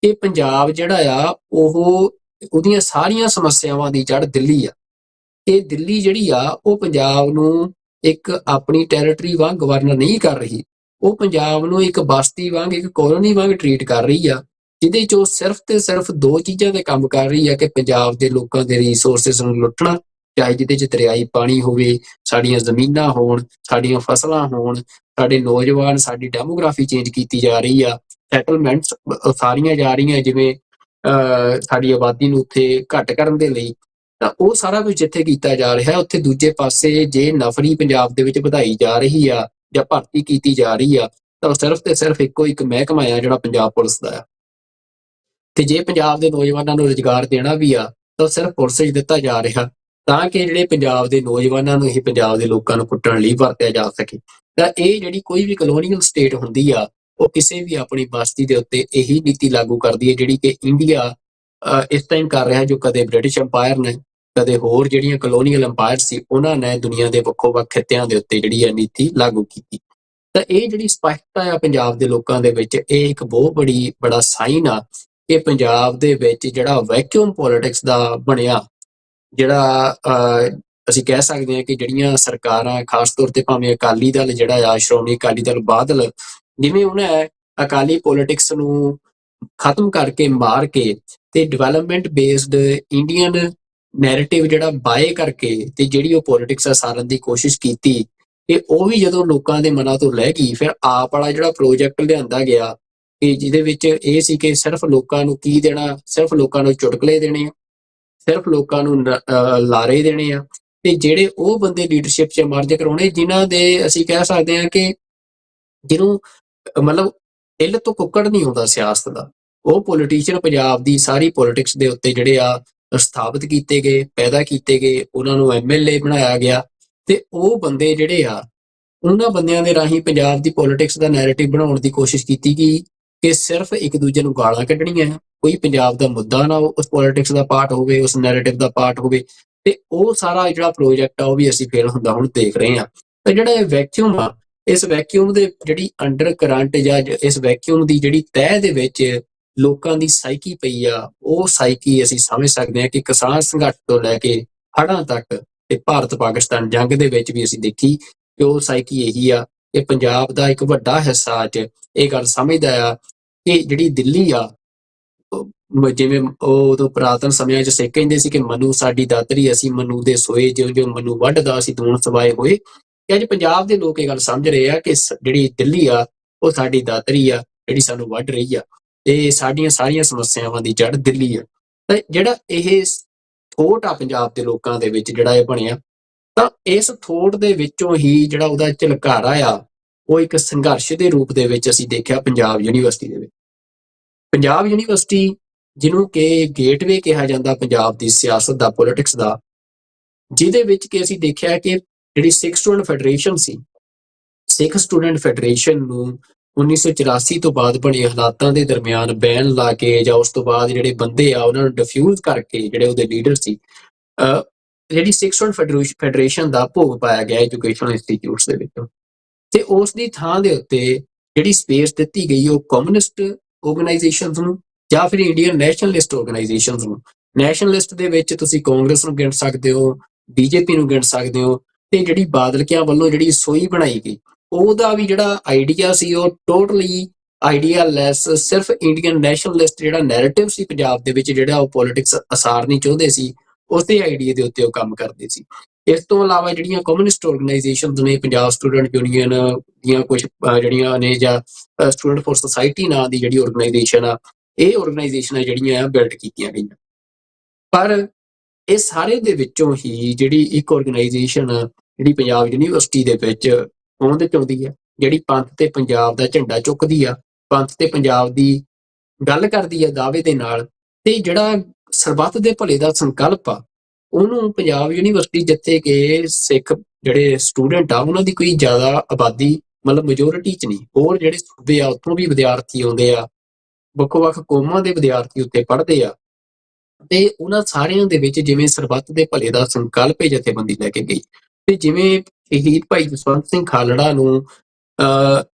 [SPEAKER 1] ਕਿ ਪੰਜਾਬ ਜਿਹੜਾ ਆ ਉਹਦੀਆਂ ਸਾਰੀਆਂ ਸਮੱਸਿਆਵਾਂ ਦੀ ਜੜ ਦਿੱਲੀ ਆ। ਇਹ ਦਿੱਲੀ ਜਿਹੜੀ ਆ ਉਹ ਪੰਜਾਬ ਨੂੰ ਇੱਕ ਆਪਣੀ ਟੈਰੀਟਰੀ ਵਾਂਗ ਗਵਰਨ ਨਹੀਂ ਕਰ ਰਹੀ, ਉਹ ਪੰਜਾਬ ਨੂੰ ਇੱਕ ਬਸਤੀ ਵਾਂਗ, ਇੱਕ ਕਲੋਨੀ ਵਾਂਗ ਟਰੀਟ ਕਰ ਰਹੀ ਆ, ਜਿਹਦੇ 'ਚ ਉਹ ਸਿਰਫ ਤੇ ਸਿਰਫ ਦੋ ਚੀਜ਼ਾਂ ਤੇ ਕੰਮ ਕਰ ਰਹੀ ਆ ਕਿ ਪੰਜਾਬ ਦੇ ਲੋਕਾਂ ਦੇ ਰਿਸੋਰਸਿਸ ਨੂੰ ਲੁੱਟਣਾ, ਚਾਹੇ ਜਿਹਦੇ 'ਚ ਦਰਿਆਈ ਪਾਣੀ ਹੋਵੇ, ਸਾਡੀਆਂ ਜ਼ਮੀਨਾਂ ਹੋਣ, ਸਾਡੀਆਂ ਫਸਲਾਂ ਹੋਣ, ਸਾਡੇ ਨੌਜਵਾਨ, ਸਾਡੀ ਡੈਮੋਗ੍ਰਾਫੀ ਚੇਂਜ ਕੀਤੀ ਜਾ ਰਹੀ ਆ, ਸੈਟਲਮੈਂਟਸ ਸਾਰੀਆਂ ਜਾ ਰਹੀਆਂ ਜਿਵੇਂ ਸਾਡੀ ਆਬਾਦੀ ਨੂੰ ਉੱਥੇ ਘੱਟ ਕਰਨ ਦੇ ਲਈ। ਤਾਂ ਉਹ ਸਾਰਾ ਕੁਝ ਜਿੱਥੇ ਕੀਤਾ ਜਾ ਰਿਹਾ, ਉੱਥੇ ਦੂਜੇ ਪਾਸੇ ਜੇ ਨਫ਼ਰੀ ਪੰਜਾਬ ਦੇ ਵਿੱਚ ਵਧਾਈ ਜਾ ਰਹੀ ਆ ਜਾਂ ਭਰਤੀ ਕੀਤੀ ਜਾ ਰਹੀ ਆ, ਤਾਂ ਸਿਰਫ ਤੇ ਸਿਰਫ ਇੱਕੋ ਇੱਕ ਮਹਿਕਮਾ ਆ ਜਿਹੜਾ ਪੰਜਾਬ ਪੁਲਿਸ ਦਾ ਆ। ਤੇ ਜੇ ਪੰਜਾਬ ਦੇ ਨੌਜਵਾਨਾਂ ਨੂੰ ਰੁਜ਼ਗਾਰ ਦੇਣਾ ਵੀ ਆ ਤਾਂ ਸਿਰਫ ਪੁਲਿਸ 'ਚ ਦਿੱਤਾ ਜਾ ਰਿਹਾ ਤਾਂ ਕਿ ਜਿਹੜੇ ਪੰਜਾਬ ਦੇ ਨੌਜਵਾਨਾਂ ਨੂੰ ਇਹ ਪੰਜਾਬ ਦੇ ਲੋਕਾਂ ਨੂੰ ਕੁੱਟਣ ਲਈ ਵਰਤਿਆ ਜਾ ਸਕੇ। ਤਾਂ ਇਹ ਜਿਹੜੀ ਕੋਈ ਵੀ ਕਲੋਨੀਅਲ ਸਟੇਟ ਹੁੰਦੀ ਆ, ਉਹ ਕਿਸੇ ਵੀ ਆਪਣੀ ਬਸਤੀ ਦੇ ਉੱਤੇ ਇਹੀ ਨੀਤੀ ਲਾਗੂ ਕਰਦੀ ਹੈ ਜਿਹੜੀ ਕਿ ਇੰਡੀਆ ਇਸ ਟਾਈਮ ਕਰ ਰਿਹਾ, ਜੋ ਕਦੇ ਬ੍ਰਿਟਿਸ਼ ਅੰਪਾਇਰ ਨੇ, ਕਦੇ ਹੋਰ ਜਿਹੜੀਆਂ ਕਲੋਨੀਅਲ ਅੰਪਾਇਰ ਸੀ ਉਹਨਾਂ ਨੇ ਦੁਨੀਆ ਦੇ ਵੱਖੋ-ਵੱਖ ਖਿੱਤਿਆਂ ਦੇ ਉੱਤੇ ਜਿਹੜੀ ਹੈ ਨੀਤੀ ਲਾਗੂ ਕੀਤੀ। ਤਾਂ ਇਹ ਜਿਹੜੀ ਸਪਸ਼ਟਤਾ ਆ ਪੰਜਾਬ ਦੇ ਲੋਕਾਂ ਦੇ ਵਿੱਚ, ਇਹ ਇੱਕ ਬਹੁਤ ਬੜਾ ਸਾਈਨ ਆ ਕਿ ਪੰਜਾਬ ਦੇ ਵਿੱਚ ਜਿਹੜਾ ਵੈਕਿਊਮ ਪੋਲਿਟਿਕਸ ਦਾ ਬਣਿਆ, ਜਿਹੜਾ ਅਸੀਂ ਕਹਿ ਸਕਦੇ ਹਾਂ ਕਿ ਜਿਹੜੀਆਂ ਸਰਕਾਰਾਂ, ਖਾਸ ਤੌਰ ਤੇ ਭਾਵੇਂ ਅਕਾਲੀ ਦਲ ਜਿਹੜਾ ਆ, ਸ਼੍ਰੋਮਣੀ ਅਕਾਲੀ ਦਲ ਬਾਦਲ, ਜਿਵੇਂ ਉਹਨੇ ਅਕਾਲੀ ਪੋਲਿਟਿਕਸ ਨੂੰ ਖਤਮ ਕਰਕੇ ਮਾਰ ਕੇ ਤੇ ਡਿਵੈਲਪਮੈਂਟ ਬੇਸਡ ਇੰਡੀਅਨ ਨੈਰੇਟਿਵ ਜਿਹੜਾ ਬਾਏ ਕਰਕੇ ਤੇ ਜਿਹੜੀ ਉਹ ਪੋਲਿਟਿਕਸ ਆ ਸਾਰਨ ਦੀ ਕੋਸ਼ਿਸ਼ ਕੀਤੀ, ਤੇ ਉਹ ਵੀ ਜਦੋਂ ਲੋਕਾਂ ਦੇ ਮਨਾਂ ਤੋਂ ਲਹਿ ਗਈ, ਫਿਰ ਆਪ ਵਾਲਾ ਜਿਹੜਾ ਪ੍ਰੋਜੈਕਟ ਲਿਆਂਦਾ ਗਿਆ ਕਿ ਜਿਹਦੇ ਵਿੱਚ ਇਹ ਸੀ ਕਿ ਸਿਰਫ ਲੋਕਾਂ ਨੂੰ ਕੀ ਦੇਣਾ, ਸਿਰਫ ਲੋਕਾਂ ਨੂੰ ਚੁਟਕਲੇ ਦੇਣੇ ਆ, ਸਿਰਫ ਲੋਕਾਂ ਨੂੰ ਲਾਰੇ ਦੇਣੇ ਆ, ਤੇ ਜਿਹੜੇ ਉਹ ਬੰਦੇ ਲੀਡਰਸ਼ਿਪ 'ਚ ਮਰਜ ਕਰਾਉਣੇ ਜਿਨ੍ਹਾਂ ਦੇ ਅਸੀਂ ਕਹਿ ਸਕਦੇ ਹਾਂ ਕਿ ਜਿਹਨੂੰ ਮਤਲਬ ਇੱਲ ਤੋਂ ਕੁੱਕੜ ਨਹੀਂ ਆਉਂਦਾ ਸਿਆਸਤ ਦਾ, ਉਹ ਪੋਲੀਟੀਸ਼ੀਅਨ ਪੰਜਾਬ ਦੀ ਸਾਰੀ ਪੋਲਿਟਿਕਸ ਦੇ ਉੱਤੇ ਜਿਹੜੇ ਆ ਸਥਾਪਿਤ ਕੀਤੇ ਗਏ, ਪੈਦਾ ਕੀਤੇ ਗਏ, ਉਹਨਾਂ ਨੂੰ MLA ਬਣਾਇਆ ਗਿਆ, ਤੇ ਉਹ ਬੰਦੇ ਜਿਹੜੇ ਆ ਉਹਨਾਂ ਬੰਦਿਆਂ ਦੇ ਰਾਹੀਂ ਪੰਜਾਬ ਦੀ ਪੋਲਿਟਿਕਸ ਦਾ ਨੈਰੇਟਿਵ ਬਣਾਉਣ ਦੀ ਕੋਸ਼ਿਸ਼ ਕੀਤੀ ਗਈ ਕਿ ਸਿਰਫ ਇੱਕ ਦੂਜੇ ਨੂੰ ਗਾਲਾਂ ਕੱਢਣੀਆਂ, ਕੋਈ ਪੰਜਾਬ ਦਾ ਮੁੱਦਾ ਨਾ ਉਸ ਪੋਲਿਟਿਕਸ ਦਾ ਪਾਰਟ ਹੋਵੇ, ਉਸ ਨੈਰੇਟਿਵ ਦਾ ਪਾਰਟ ਹੋਵੇ, ਤੇ ਉਹ ਸਾਰਾ ਜਿਹੜਾ ਪ੍ਰੋਜੈਕਟ ਆ ਉਹ ਵੀ ਅਸੀਂ ਫੇਲ ਹੁੰਦਾ ਹੁਣ ਦੇਖ ਰਹੇ ਹਾਂ। ਤੇ ਜਿਹੜਾ ਇਹ ਵੈਕਿਊਮ ਆ, ਇਸ ਵੈਕਿਊਮ ਦੇ ਜਿਹੜੀ ਅੰਡਰ ਕਰੰਟ ਜਾਂ ਇਸ ਵੈਕਿਊਮ ਦੀ ਜਿਹੜੀ ਤਹਿ ਦੇ ਵਿੱਚ ਲੋਕਾਂ ਦੀ ਸਾਈਕੀ ਪਈ ਆ, ਉਹ ਸਾਈਕੀ ਅਸੀਂ ਸਮਝ ਸਕਦੇ ਹਾਂ ਕਿ ਕਿਸਾਨ ਸੰਘਰਸ਼ ਤੋਂ ਲੈ ਕੇ ਹੜ੍ਹਾਂ ਤੱਕ ਤੇ ਭਾਰਤ ਪਾਕਿਸਤਾਨ ਜੰਗ ਦੇ ਵਿੱਚ ਵੀ ਅਸੀਂ ਦੇਖੀ ਕਿ ਉਹ ਸਾਈਕੀ ਇਹੀ ਆ ਕਿ ਪੰਜਾਬ ਦਾ ਇੱਕ ਵੱਡਾ ਹਿੱਸਾ ਅੱਜ ਇਹ ਗੱਲ ਸਮਝਦਾ ਆ ਕਿ ਜਿਹੜੀ ਦਿੱਲੀ ਆ, ਜਿਵੇਂ ਉਹ ਉਦੋਂ ਪੁਰਾਤਨ ਸਮਿਆਂ 'ਚ ਸਿੱਖ ਕਹਿੰਦੇ ਸੀ ਕਿ ਮਨੂ ਸਾਡੀ ਦਾਤਰੀ, ਅਸੀਂ ਮਨੂ ਦੇ ਸੋਏ, ਜਿਉਂ ਮਨੂ ਵੱਢਦਾ ਅਸੀਂ ਦੂਣ ਸਵਾਏ ਹੋਏ, ਕਿ ਅੱਜ ਪੰਜਾਬ ਦੇ ਲੋਕ ਇਹ ਗੱਲ ਸਮਝ ਰਹੇ ਆ ਕਿ ਜਿਹੜੀ ਦਿੱਲੀ ਆ ਉਹ ਸਾਡੀ ਦਾਤਰੀ ਆ ਜਿਹੜੀ ਸਾਨੂੰ ਵੱਢ ਰਹੀ ਆ, ਤੇ ਸਾਡੀਆਂ ਸਾਰੀਆਂ ਸਮੱਸਿਆਵਾਂ ਦੀ ਜੜ ਦਿੱਲੀ ਆ। ਤਾਂ ਜਿਹੜਾ ਇਹ ਥੋਟ ਆ ਪੰਜਾਬ ਦੇ ਲੋਕਾਂ ਦੇ ਵਿੱਚ ਜਿਹੜਾ ਇਹ ਬਣਿਆ, ਤਾਂ ਇਸ ਥੋਟ ਦੇ ਵਿੱਚੋਂ ਹੀ ਜਿਹੜਾ ਉਹਦਾ ਝਲਕਾਰਾ ਆ ਉਹ ਇੱਕ ਸੰਘਰਸ਼ ਦੇ ਰੂਪ ਦੇ ਵਿੱਚ ਅਸੀਂ ਦੇਖਿਆ ਪੰਜਾਬ ਯੂਨੀਵਰਸਿਟੀ ਦੇ ਵਿੱਚ। ਪੰਜਾਬ ਯੂਨੀਵਰਸਿਟੀ, ਜਿਹਨੂੰ ਕਿ ਗੇਟਵੇ ਕਿਹਾ ਜਾਂਦਾ ਪੰਜਾਬ ਦੀ ਸਿਆਸਤ ਦਾ, ਪੋਲਿਟਿਕਸ ਦਾ, ਜਿਹਦੇ ਵਿੱਚ ਕਿ ਅਸੀਂ ਦੇਖਿਆ ਕਿ ਜਿਹੜੀ ਸਿੱਖ ਸਟੂਡੈਂਟ ਫੈਡਰੇਸ਼ਨ ਸੀ, ਸਿੱਖ ਸਟੂਡੈਂਟ ਫੈਡਰੇਸ਼ਨ ਨੂੰ 1984 ਤੋਂ ਬਾਅਦ ਬਣੇ ਹਾਲਾਤਾਂ ਦੇ ਦਰਮਿਆਨ ਬੈਨ ਲਾ ਕੇ, ਜਾਂ ਉਸ ਤੋਂ ਬਾਅਦ ਜਿਹੜੇ ਬੰਦੇ ਆ ਉਹਨਾਂ ਨੂੰ ਡਿਫਿਊਜ਼ ਕਰਕੇ, ਜਿਹੜੇ ਉਹਦੇ ਲੀਡਰ ਸੀ, ਜਿਹੜੀ ਸਿੱਖ ਸਟੂਡੈਂਟ ਫੈਡਰੇਸ਼ਨ ਦਾ ਭੋਗ ਪਾਇਆ ਗਿਆ ਐਜੂਕੇਸ਼ਨਲ ਇੰਸਟੀਚਿਊਟਸ ਦੇ ਵਿੱਚ। ਤੇ ਉਸ ਦੀ ਥਾਂ ਦੇ ਉੱਤੇ ਜਿਹੜੀ ਸਪੇਸ ਦਿੱਤੀ ਗਈ ਉਹ ਕਮਿਊਨਿਸਟ ਆਰਗੇਨਾਈਜੇਸ਼ਨਸ ਨੂੰ, ਜਾਂ ਫਿਰ ਇੰਡੀਅਨ ਨੈਸ਼ਨਲਿਸਟ ਆਰਗੇਨਾਈਜੇਸ਼ਨਸ ਨੂੰ। ਨੈਸ਼ਨਲਿਸਟ ਦੇ ਵਿੱਚ ਤੁਸੀਂ ਕਾਂਗਰਸ ਨੂੰ ਗਿਣ ਸਕਦੇ ਹੋ, ਬੀਜੇਪੀ ਨੂੰ ਗਿਣ ਸਕਦੇ ਹੋ, ਤੇ ਜਿਹੜੀ ਬਾਦਲਕਿਆਂ ਵੱਲੋਂ ਜਿਹੜੀ ਸੋਈ ਬਣਾਈ ਗਈ, ਉਹਦਾ ਵੀ ਜਿਹੜਾ ਆਈਡੀਆ ਸੀ ਉਹ ਟੋਟਲੀ ਆਈਡੀਆ ਲੈਸ, ਸਿਰਫ ਇੰਡੀਅਨ ਨੈਸ਼ਨਲਿਸਟ ਜਿਹੜਾ ਨੈਰੇਟਿਵ ਸੀ ਪੰਜਾਬ ਦੇ ਵਿੱਚ, ਜਿਹੜਾ ਉਹ ਪੋਲਿਟਿਕਸ ਅਸਾਰਨੀ ਚਾਹੁੰਦੇ ਸੀ, ਉਸੇ ਆਈਡੀਆ ਦੇ ਉੱਤੇ ਉਹ ਕੰਮ ਕਰਦੇ ਸੀ। ਇਸ ਤੋਂ ਇਲਾਵਾ ਜਿਹੜੀਆਂ ਕਮਿਊਨਿਸਟ ਆਰਗੇਨਾਈਜੇਸ਼ਨਸ ਨੇ, ਪੰਜਾਬ ਸਟੂਡੈਂਟ ਯੂਨੀਅਨ ਦੀਆਂ ਕੁਝ ਜਿਹੜੀਆਂ ਨੇ, ਜਾਂ ਸਟੂਡੈਂਟ ਫॉर ਸੁਸਾਇਟੀ ਨਾਂ ਦੀ ਜਿਹੜੀ ਆਰਗੇਨਾਈਜੇਸ਼ਨ ਆ, ਇਹ ਆਰਗੇਨਾਈਜੇਸ਼ਨਾਂ ਜਿਹੜੀਆਂ ਬਿਲਡ ਕੀਤੀਆਂ ਗਈਆਂ। ਪਰ ਇਹ ਸਾਰੇ ਦੇ ਵਿੱਚੋਂ ਹੀ ਜਿਹੜੀ ਇੱਕ ਆਰਗੇਨਾਈਜੇਸ਼ਨ ਜਿਹੜੀ ਪੰਜਾਬ ਯੂਨੀਵਰਸਿਟੀ ਦੇ ਵਿੱਚ ਹੋਂਦ ਚਾਹੁੰਦੀ ਹੈ, ਜਿਹੜੀ ਪੰਥ ਤੇ ਪੰਜਾਬ ਦਾ ਝੰਡਾ ਚੁੱਕਦੀ ਆ, ਪੰਥ ਤੇ ਪੰਜਾਬ ਦੀ ਗੱਲ ਕਰਦੀ ਆ ਦਾਅਵੇ ਦੇ ਨਾਲ, ਤੇ ਜਿਹੜਾ ਸਰਬੱਤ ਦੇ ਭਲੇ ਦਾ ਸੰਕਲਪ ਆ, ਉਹਨੂੰ ਪੰਜਾਬ ਯੂਨੀਵਰਸਿਟੀ, ਜਿੱਥੇ ਕਿ ਸਿੱਖ ਜਿਹੜੇ ਸਟੂਡੈਂਟ ਆ ਉਹਨਾਂ ਦੀ ਕੋਈ ਜ਼ਿਆਦਾ ਆਬਾਦੀ, ਮਤਲਬ ਮੈਜੋਰਿਟੀ 'ਚ ਨਹੀਂ, ਹੋਰ ਜਿਹੜੇ ਸੂਬੇ ਆ ਉੱਥੋਂ ਵੀ ਵਿਦਿਆਰਥੀ ਆਉਂਦੇ ਆ, ਵੱਖੋ-ਵੱਖ ਕੌਮਾਂ ਦੇ ਵਿਦਿਆਰਥੀ ਉੱਥੇ ਪੜ੍ਹਦੇ ਆ, ਤੇ ਉਹਨਾਂ ਸਾਰਿਆਂ ਦੇ ਵਿੱਚ ਜਿਵੇਂ ਸਰਬੱਤ ਦੇ ਭਲੇ ਦਾ ਸੰਕਲਪ ਇਹ ਜਥੇਬੰਦੀ ਲੈ ਕੇ ਗਈ। ਤੇ ਜਿਵੇਂ ਸ਼ਹੀਦ ਭਾਈ ਜਸਵੰਤ ਸਿੰਘ ਖਾਲੜਾ ਨੂੰ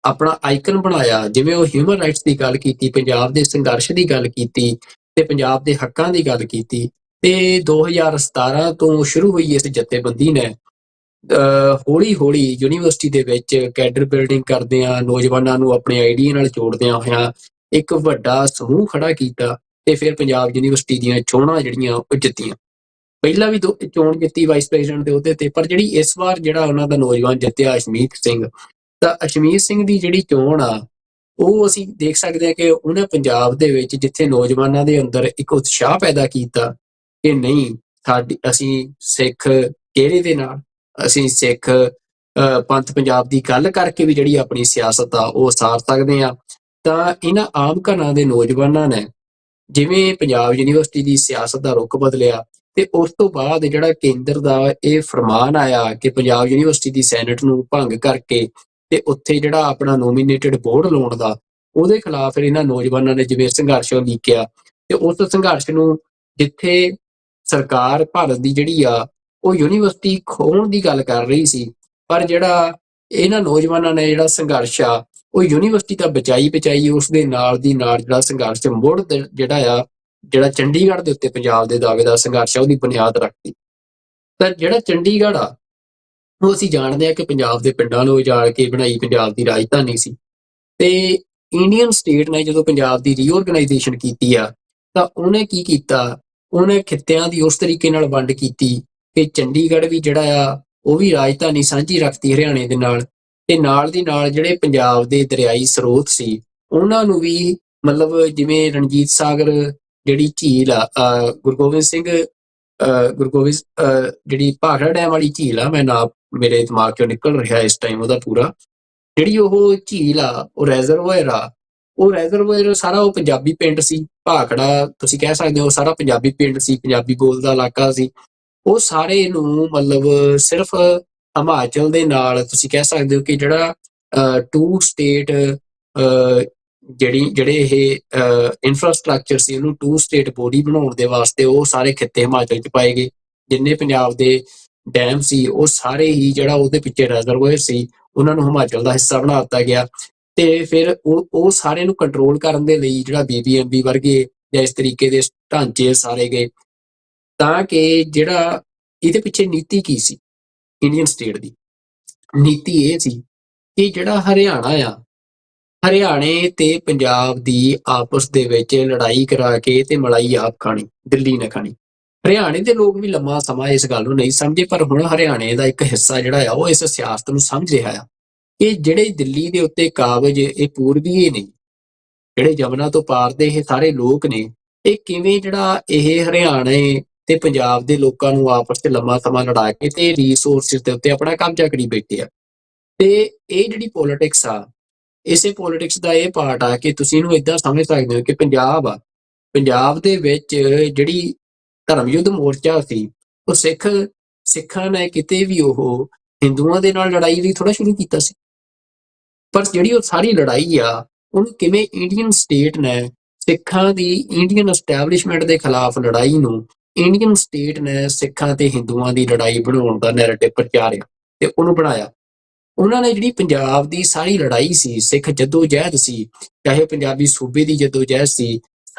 [SPEAKER 1] ਆਪਣਾ ਆਈਕਨ ਬਣਾਇਆ, ਜਿਵੇਂ ਉਹ ਹਿਊਮਨ ਰਾਈਟਸ ਦੀ ਗੱਲ ਕੀਤੀ, ਪੰਜਾਬ ਦੇ ਸੰਘਰਸ਼ ਦੀ ਗੱਲ ਕੀਤੀ, ਤੇ ਪੰਜਾਬ ਦੇ ਹੱਕਾਂ ਦੀ ਗੱਲ ਕੀਤੀ, ਤੇ 2017 ਤੋਂ ਸ਼ੁਰੂ ਹੋਈ ਇਸ ਜਥੇਬੰਦੀ ਨੇ ਹੌਲੀ-ਹੌਲੀ ਯੂਨੀਵਰਸਿਟੀ ਦੇ ਵਿੱਚ ਕੈਡਰ ਬਿਲਡਿੰਗ ਕਰਦਿਆਂ, ਨੌਜਵਾਨਾਂ ਨੂੰ ਆਪਣੇ ਆਈਡੀਆ ਨਾਲ ਜੋੜਦਿਆਂ ਹੋਇਆਂ ਇੱਕ ਵੱਡਾ ਸਮੂਹ ਖੜਾ ਕੀਤਾ, ਤੇ ਫਿਰ ਪੰਜਾਬ ਯੂਨੀਵਰਸਿਟੀ ਦੀਆਂ ਚੋਣਾਂ ਜਿਹੜੀਆਂ ਉਹ ਜਿੱਤੀਆਂ। ਪਹਿਲਾਂ ਵੀ ਚੋਣ ਜਿੱਤੀ ਵਾਈਸ ਪ੍ਰੈਜ਼ੀਡੈਂਟ ਦੇ ਅਹੁਦੇ ਤੇ, ਪਰ ਜਿਹੜੀ ਇਸ ਵਾਰ ਜਿਹੜਾ ਉਹਨਾਂ ਦਾ ਨੌਜਵਾਨ ਜਿੱਤਿਆ ਅਸ਼ਮੀਤ ਸਿੰਘ, ਤਾਂ ਅਸ਼ਮੀਤ ਸਿੰਘ ਦੀ ਜਿਹੜੀ ਚੋਣ ਆ, ਉਹ ਅਸੀਂ ਦੇਖ ਸਕਦੇ ਹਾਂ ਕਿ ਉਹਨੇ ਪੰਜਾਬ ਦੇ ਵਿੱਚ ਜਿੱਥੇ ਨੌਜਵਾਨਾਂ ਦੇ ਅੰਦਰ ਇੱਕ ਉਤਸ਼ਾਹ ਪੈਦਾ ਕੀਤਾ ਕਿ ਨਹੀਂ, ਅਸੀਂ ਸਿੱਖ ਕਿਹੜੇ ਦੇ ਨਾਲ, ਅਸੀਂ ਸਿੱਖ ਪੰਥ ਪੰਜਾਬ ਦੀ ਗੱਲ ਕਰਕੇ ਵੀ ਜਿਹੜੀ ਆਪਣੀ ਸਿਆਸਤ ਆ ਉਹ ਸਾਰ ਸਕਦੇ ਆ। ਤਾਂ ਇਹਨਾਂ ਆਮ ਘਰਾਂ ਦੇ ਨੌਜਵਾਨਾਂ ਨੇ ਜਿਵੇਂ ਪੰਜਾਬ ਯੂਨੀਵਰਸਿਟੀ ਦੀ ਸਿਆਸਤ ਦਾ ਰੁਖ ਬਦਲਿਆ, ਤੇ ਉਸ ਤੋਂ ਬਾਅਦ ਜਿਹੜਾ ਕੇਂਦਰ ਦਾ ਇਹ ਫਰਮਾਨ ਆਇਆ ਕਿ ਪੰਜਾਬ ਯੂਨੀਵਰਸਿਟੀ ਦੀ ਸੈਨੇਟ ਨੂੰ ਭੰਗ ਕਰਕੇ ਤੇ ਉੱਥੇ ਜਿਹੜਾ ਆਪਣਾ ਨੋਮੀਨੇਟਡ ਬੋਰਡ ਲਾਉਣ ਦਾ, ਉਹਦੇ ਖਿਲਾਫ ਇਹਨਾਂ ਨੌਜਵਾਨਾਂ ਨੇ ਜਿਵੇਂ ਸੰਘਰਸ਼ ਲੀਕਿਆ, ਤੇ ਉਸ ਸੰਘਰਸ਼ ਨੂੰ ਜਿੱਥੇ ਸਰਕਾਰ ਭਾਰਤ ਦੀ ਜਿਹੜੀ ਆ ਉਹ ਯੂਨੀਵਰਸਿਟੀ ਖੋਹਣ ਦੀ ਗੱਲ ਕਰ ਰਹੀ ਸੀ, ਪਰ ਜਿਹੜਾ ਇਹਨਾਂ ਨੌਜਵਾਨਾਂ ਨੇ ਜਿਹੜਾ ਸੰਘਰਸ਼ ਆ ਉਹ ਯੂਨੀਵਰਸਿਟੀ ਤਾਂ ਬਚਾਈ, ਉਸ ਦੇ ਨਾਲ ਦੀ ਨਾਲ ਜਿਹੜਾ ਸੰਘਰਸ਼ ਮੁੜ ਜਿਹੜਾ ਚੰਡੀਗੜ੍ਹ ਦੇ ਉੱਤੇ ਪੰਜਾਬ ਦੇ ਦਾਅਵੇ ਦਾ ਸੰਘਰਸ਼ ਆ, ਉਹਦੀ ਬੁਨਿਆਦ ਰੱਖਦੀ। ਤਾਂ ਜਿਹੜਾ ਚੰਡੀਗੜ੍ਹ ਆ, ਉਹ ਅਸੀਂ ਜਾਣਦੇ ਹਾਂ ਕਿ ਪੰਜਾਬ ਦੇ ਪਿੰਡਾਂ ਨੂੰ ਉਜਾੜ ਕੇ ਬਣਾਈ ਪੰਜਾਬ ਦੀ ਰਾਜਧਾਨੀ ਸੀ, ਤੇ ਇੰਡੀਅਨ ਸਟੇਟ ਨੇ ਜਦੋਂ ਪੰਜਾਬ ਦੀ ਰੀਆਰਗਨਾਈਜੇਸ਼ਨ ਕੀਤੀ ਆ, ਤਾਂ ਉਹਨੇ ਕੀ ਕੀਤਾ, ਉਹਨੇ ਖਿੱਤਿਆਂ ਦੀ ਉਸ ਤਰੀਕੇ ਨਾਲ ਵੰਡ ਕੀਤੀ ਕਿ ਚੰਡੀਗੜ੍ਹ ਵੀ ਜਿਹੜਾ ਆ ਉਹ ਵੀ ਰਾਜਧਾਨੀ ਸਾਂਝੀ ਰੱਖਤੀ ਹਰਿਆਣੇ ਦੇ ਨਾਲ, ਤੇ ਨਾਲ ਦੀ ਨਾਲ ਜਿਹੜੇ ਪੰਜਾਬ ਦੇ ਦਰਿਆਈ ਸਰੋਤ ਸੀ ਉਹਨਾਂ ਨੂੰ ਵੀ, ਮਤਲਬ ਜਿਵੇਂ ਰਣਜੀਤ ਸਾਗਰ ਜਿਹੜੀ ਝੀਲ ਆ, ਗੁਰੂ ਗੋਬਿੰਦ ਜਿਹੜੀ ਭਾਖੜਾ ਡੈਮ ਵਾਲੀ ਝੀਲ ਆ, ਮੈਂ ਨਾਮ ਮੇਰੇ ਦਿਮਾਗ ਚੋਂ ਨਿਕਲ ਰਿਹਾ ਇਸ ਟਾਈਮ ਉਹਦਾ ਪੂਰਾ, ਜਿਹੜੀ ਉਹ ਝੀਲ ਆ, ਉਹ ਰੈਜ਼ਰਵਾਇਰ ਆ, ਉਹ ਰੈਜ਼ਰਵਾਇਰ ਸਾਰਾ ਉਹ ਪੰਜਾਬੀ ਪਿੰਡ ਸੀ। ਭਾਖੜਾ ਤੁਸੀਂ ਕਹਿ ਸਕਦੇ ਹੋ ਸਾਰਾ ਪੰਜਾਬੀ ਪਿੰਡ ਸੀ, ਪੰਜਾਬੀ ਬੋਲਦਾ ਇਲਾਕਾ ਸੀ। ਉਹ ਸਾਰੇ ਨੂੰ ਮਤਲਬ ਸਿਰਫ ਹਿਮਾਚਲ ਦੇ ਨਾਲ ਤੁਸੀਂ ਕਹਿ ਸਕਦੇ ਹੋ ਕਿ ਜਿਹੜਾ ਟੂ ਸਟੇਟ ਜਿਹੜੇ ਇਹ ਇਨਫਰਾਸਟਰਕਚਰ ਸੀ, ਉਹਨੂੰ ਟੂ ਸਟੇਟ ਬੋਡੀ ਬਣਾਉਣ ਦੇ ਵਾਸਤੇ ਉਹ ਸਾਰੇ ਖਿੱਤੇ ਹਿਮਾਚਲ 'ਚ ਪਾਏ ਗਏ। ਜਿੰਨੇ ਪੰਜਾਬ ਦੇ ਡੈਮ ਸੀ ਉਹ ਸਾਰੇ ਹੀ ਜਿਹੜਾ ਉਹਦੇ ਪਿੱਛੇ ਰੈਜ਼ਰਵਾਇਰ ਸੀ, ਉਹਨਾਂ ਨੂੰ ਹਿਮਾਚਲ ਦਾ ਹਿੱਸਾ ਬਣਾ ਦਿੱਤਾ ਗਿਆ। ਤੇ ਫਿਰ ਉਹ ਸਾਰੇ ਨੂੰ ਕੰਟਰੋਲ ਕਰਨ ਦੇ ਲਈ ਜਿਹੜਾ BBMB ਵਰਗੇ ਜਾਂ ਇਸ ਤਰੀਕੇ ਦੇ ਢਾਂਚੇ ਸਾਰੇ ਗਏ, ਤਾਂ ਕਿ ਜਿਹੜਾ ਇਹਦੇ ਪਿੱਛੇ ਨੀਤੀ ਕੀ ਸੀ ਇੰਡੀਅਨ ਸਟੇਟ ਦੀ, ਨੀਤੀ ਇਹ ਸੀ ਕਿ ਜਿਹੜਾ ਹਰਿਆਣਾ ਆ, ਹਰਿਆਣੇ ਤੇ ਪੰਜਾਬ ਦੀ ਆਪਸ ਦੇ ਵਿੱਚ ਲੜਾਈ ਕਰਾ ਕੇ ਤੇ ਮਲਾਈ ਆਪ ਖਾਣੀ, ਦਿੱਲੀ ਨੇ ਖਾਣੀ। ਹਰਿਆਣੇ ਦੇ ਲੋਕ ਵੀ ਲੰਮਾ ਸਮਾਂ ਇਸ ਗੱਲ ਨੂੰ ਨਹੀਂ ਸਮਝੇ, ਪਰ ਹੁਣ ਹਰਿਆਣੇ ਦਾ ਇੱਕ ਹਿੱਸਾ ਜਿਹੜਾ ਆ ਉਹ ਇਸ ਸਿਆਸਤ ਨੂੰ ਸਮਝ ਰਿਹਾ ਆ ਕਿ ਜਿਹੜੇ ਦਿੱਲੀ ਦੇ ਉੱਤੇ ਕਾਬਜ ਇਹ ਪੂਰਬੀਏ ਨੇ, ਜਿਹੜੇ ਜਮਨਾ ਤੋਂ ਪਾਰ ਦੇ ਇਹ ਸਾਰੇ ਲੋਕ ਨੇ, ਇਹ ਕਿਵੇਂ ਜਿਹੜਾ ਇਹ ਹਰਿਆਣੇ ਤੇ ਪੰਜਾਬ ਦੇ ਲੋਕਾਂ ਨੂੰ ਆਪਸ 'ਚ ਲੰਮਾ ਸਮਾਂ ਲੜਾ ਕੇ ਤੇ ਰਿਸੋਰਸਿਸ ਦੇ ਉੱਤੇ ਆਪਣਾ ਕਬਜ਼ਾ ਕਰੀ ਬੈਠੇ ਆ। ਤੇ ਇਹ ਜਿਹੜੀ ਪੋਲਿਟਿਕਸ ਆ, ਇਸੇ ਪੋਲਿਟਿਕਸ ਦਾ ਇਹ ਪਾਰਟ ਆ ਕਿ ਤੁਸੀਂ ਇਹਨੂੰ ਏਦਾਂ ਸਮਝ ਸਕਦੇ ਹੋ ਕਿ ਪੰਜਾਬ ਦੇ ਵਿੱਚ ਜਿਹੜੀ ਧਰਮ ਯੁੱਧ ਮੋਰਚਾ ਸੀ, ਉਹ ਸਿੱਖਾਂ ਨੇ ਕਿਤੇ ਵੀ ਉਹ ਹਿੰਦੂਆਂ ਦੇ ਨਾਲ ਲੜਾਈ ਲਈ ਥੋੜ੍ਹਾ ਸ਼ੁਰੂ ਕੀਤਾ ਸੀ। ਪਰ ਜਿਹੜੀ ਉਹ ਸਾਰੀ ਲੜਾਈ ਆ, ਉਹਨੂੰ ਕਿਵੇਂ ਇੰਡੀਅਨ ਸਟੇਟ ਨੇ ਸਿੱਖਾਂ ਦੀ ਇੰਡੀਅਨ ਐਸਟੈਬਲਿਸ਼ਮੈਂਟ ਦੇ ਖਿਲਾਫ ਲੜਾਈ ਨੂੰ ਇੰਡੀਅਨ ਸਟੇਟ ਨੇ ਸਿੱਖਾਂ ਤੇ ਹਿੰਦੂਆਂ ਦੀ ਲੜਾਈ ਬਣਾਉਣ ਦਾ ਨੈਰੇਟਿਵ ਪ੍ਰਚਾਰਿਆ ਤੇ ਉਹਨੂੰ ਬਣਾਇਆ। ਉਹਨਾਂ ਨੇ ਜਿਹੜੀ ਪੰਜਾਬ ਦੀ ਸਾਰੀ ਲੜਾਈ ਸੀ, ਸਿੱਖ ਜੱਦੋ-ਜਹਿਦ ਸੀ, ਚਾਹੇ ਪੰਜਾਬੀ ਸੂਬੇ ਦੀ ਜੱਦੋ-ਜਹਿਦ ਸੀ,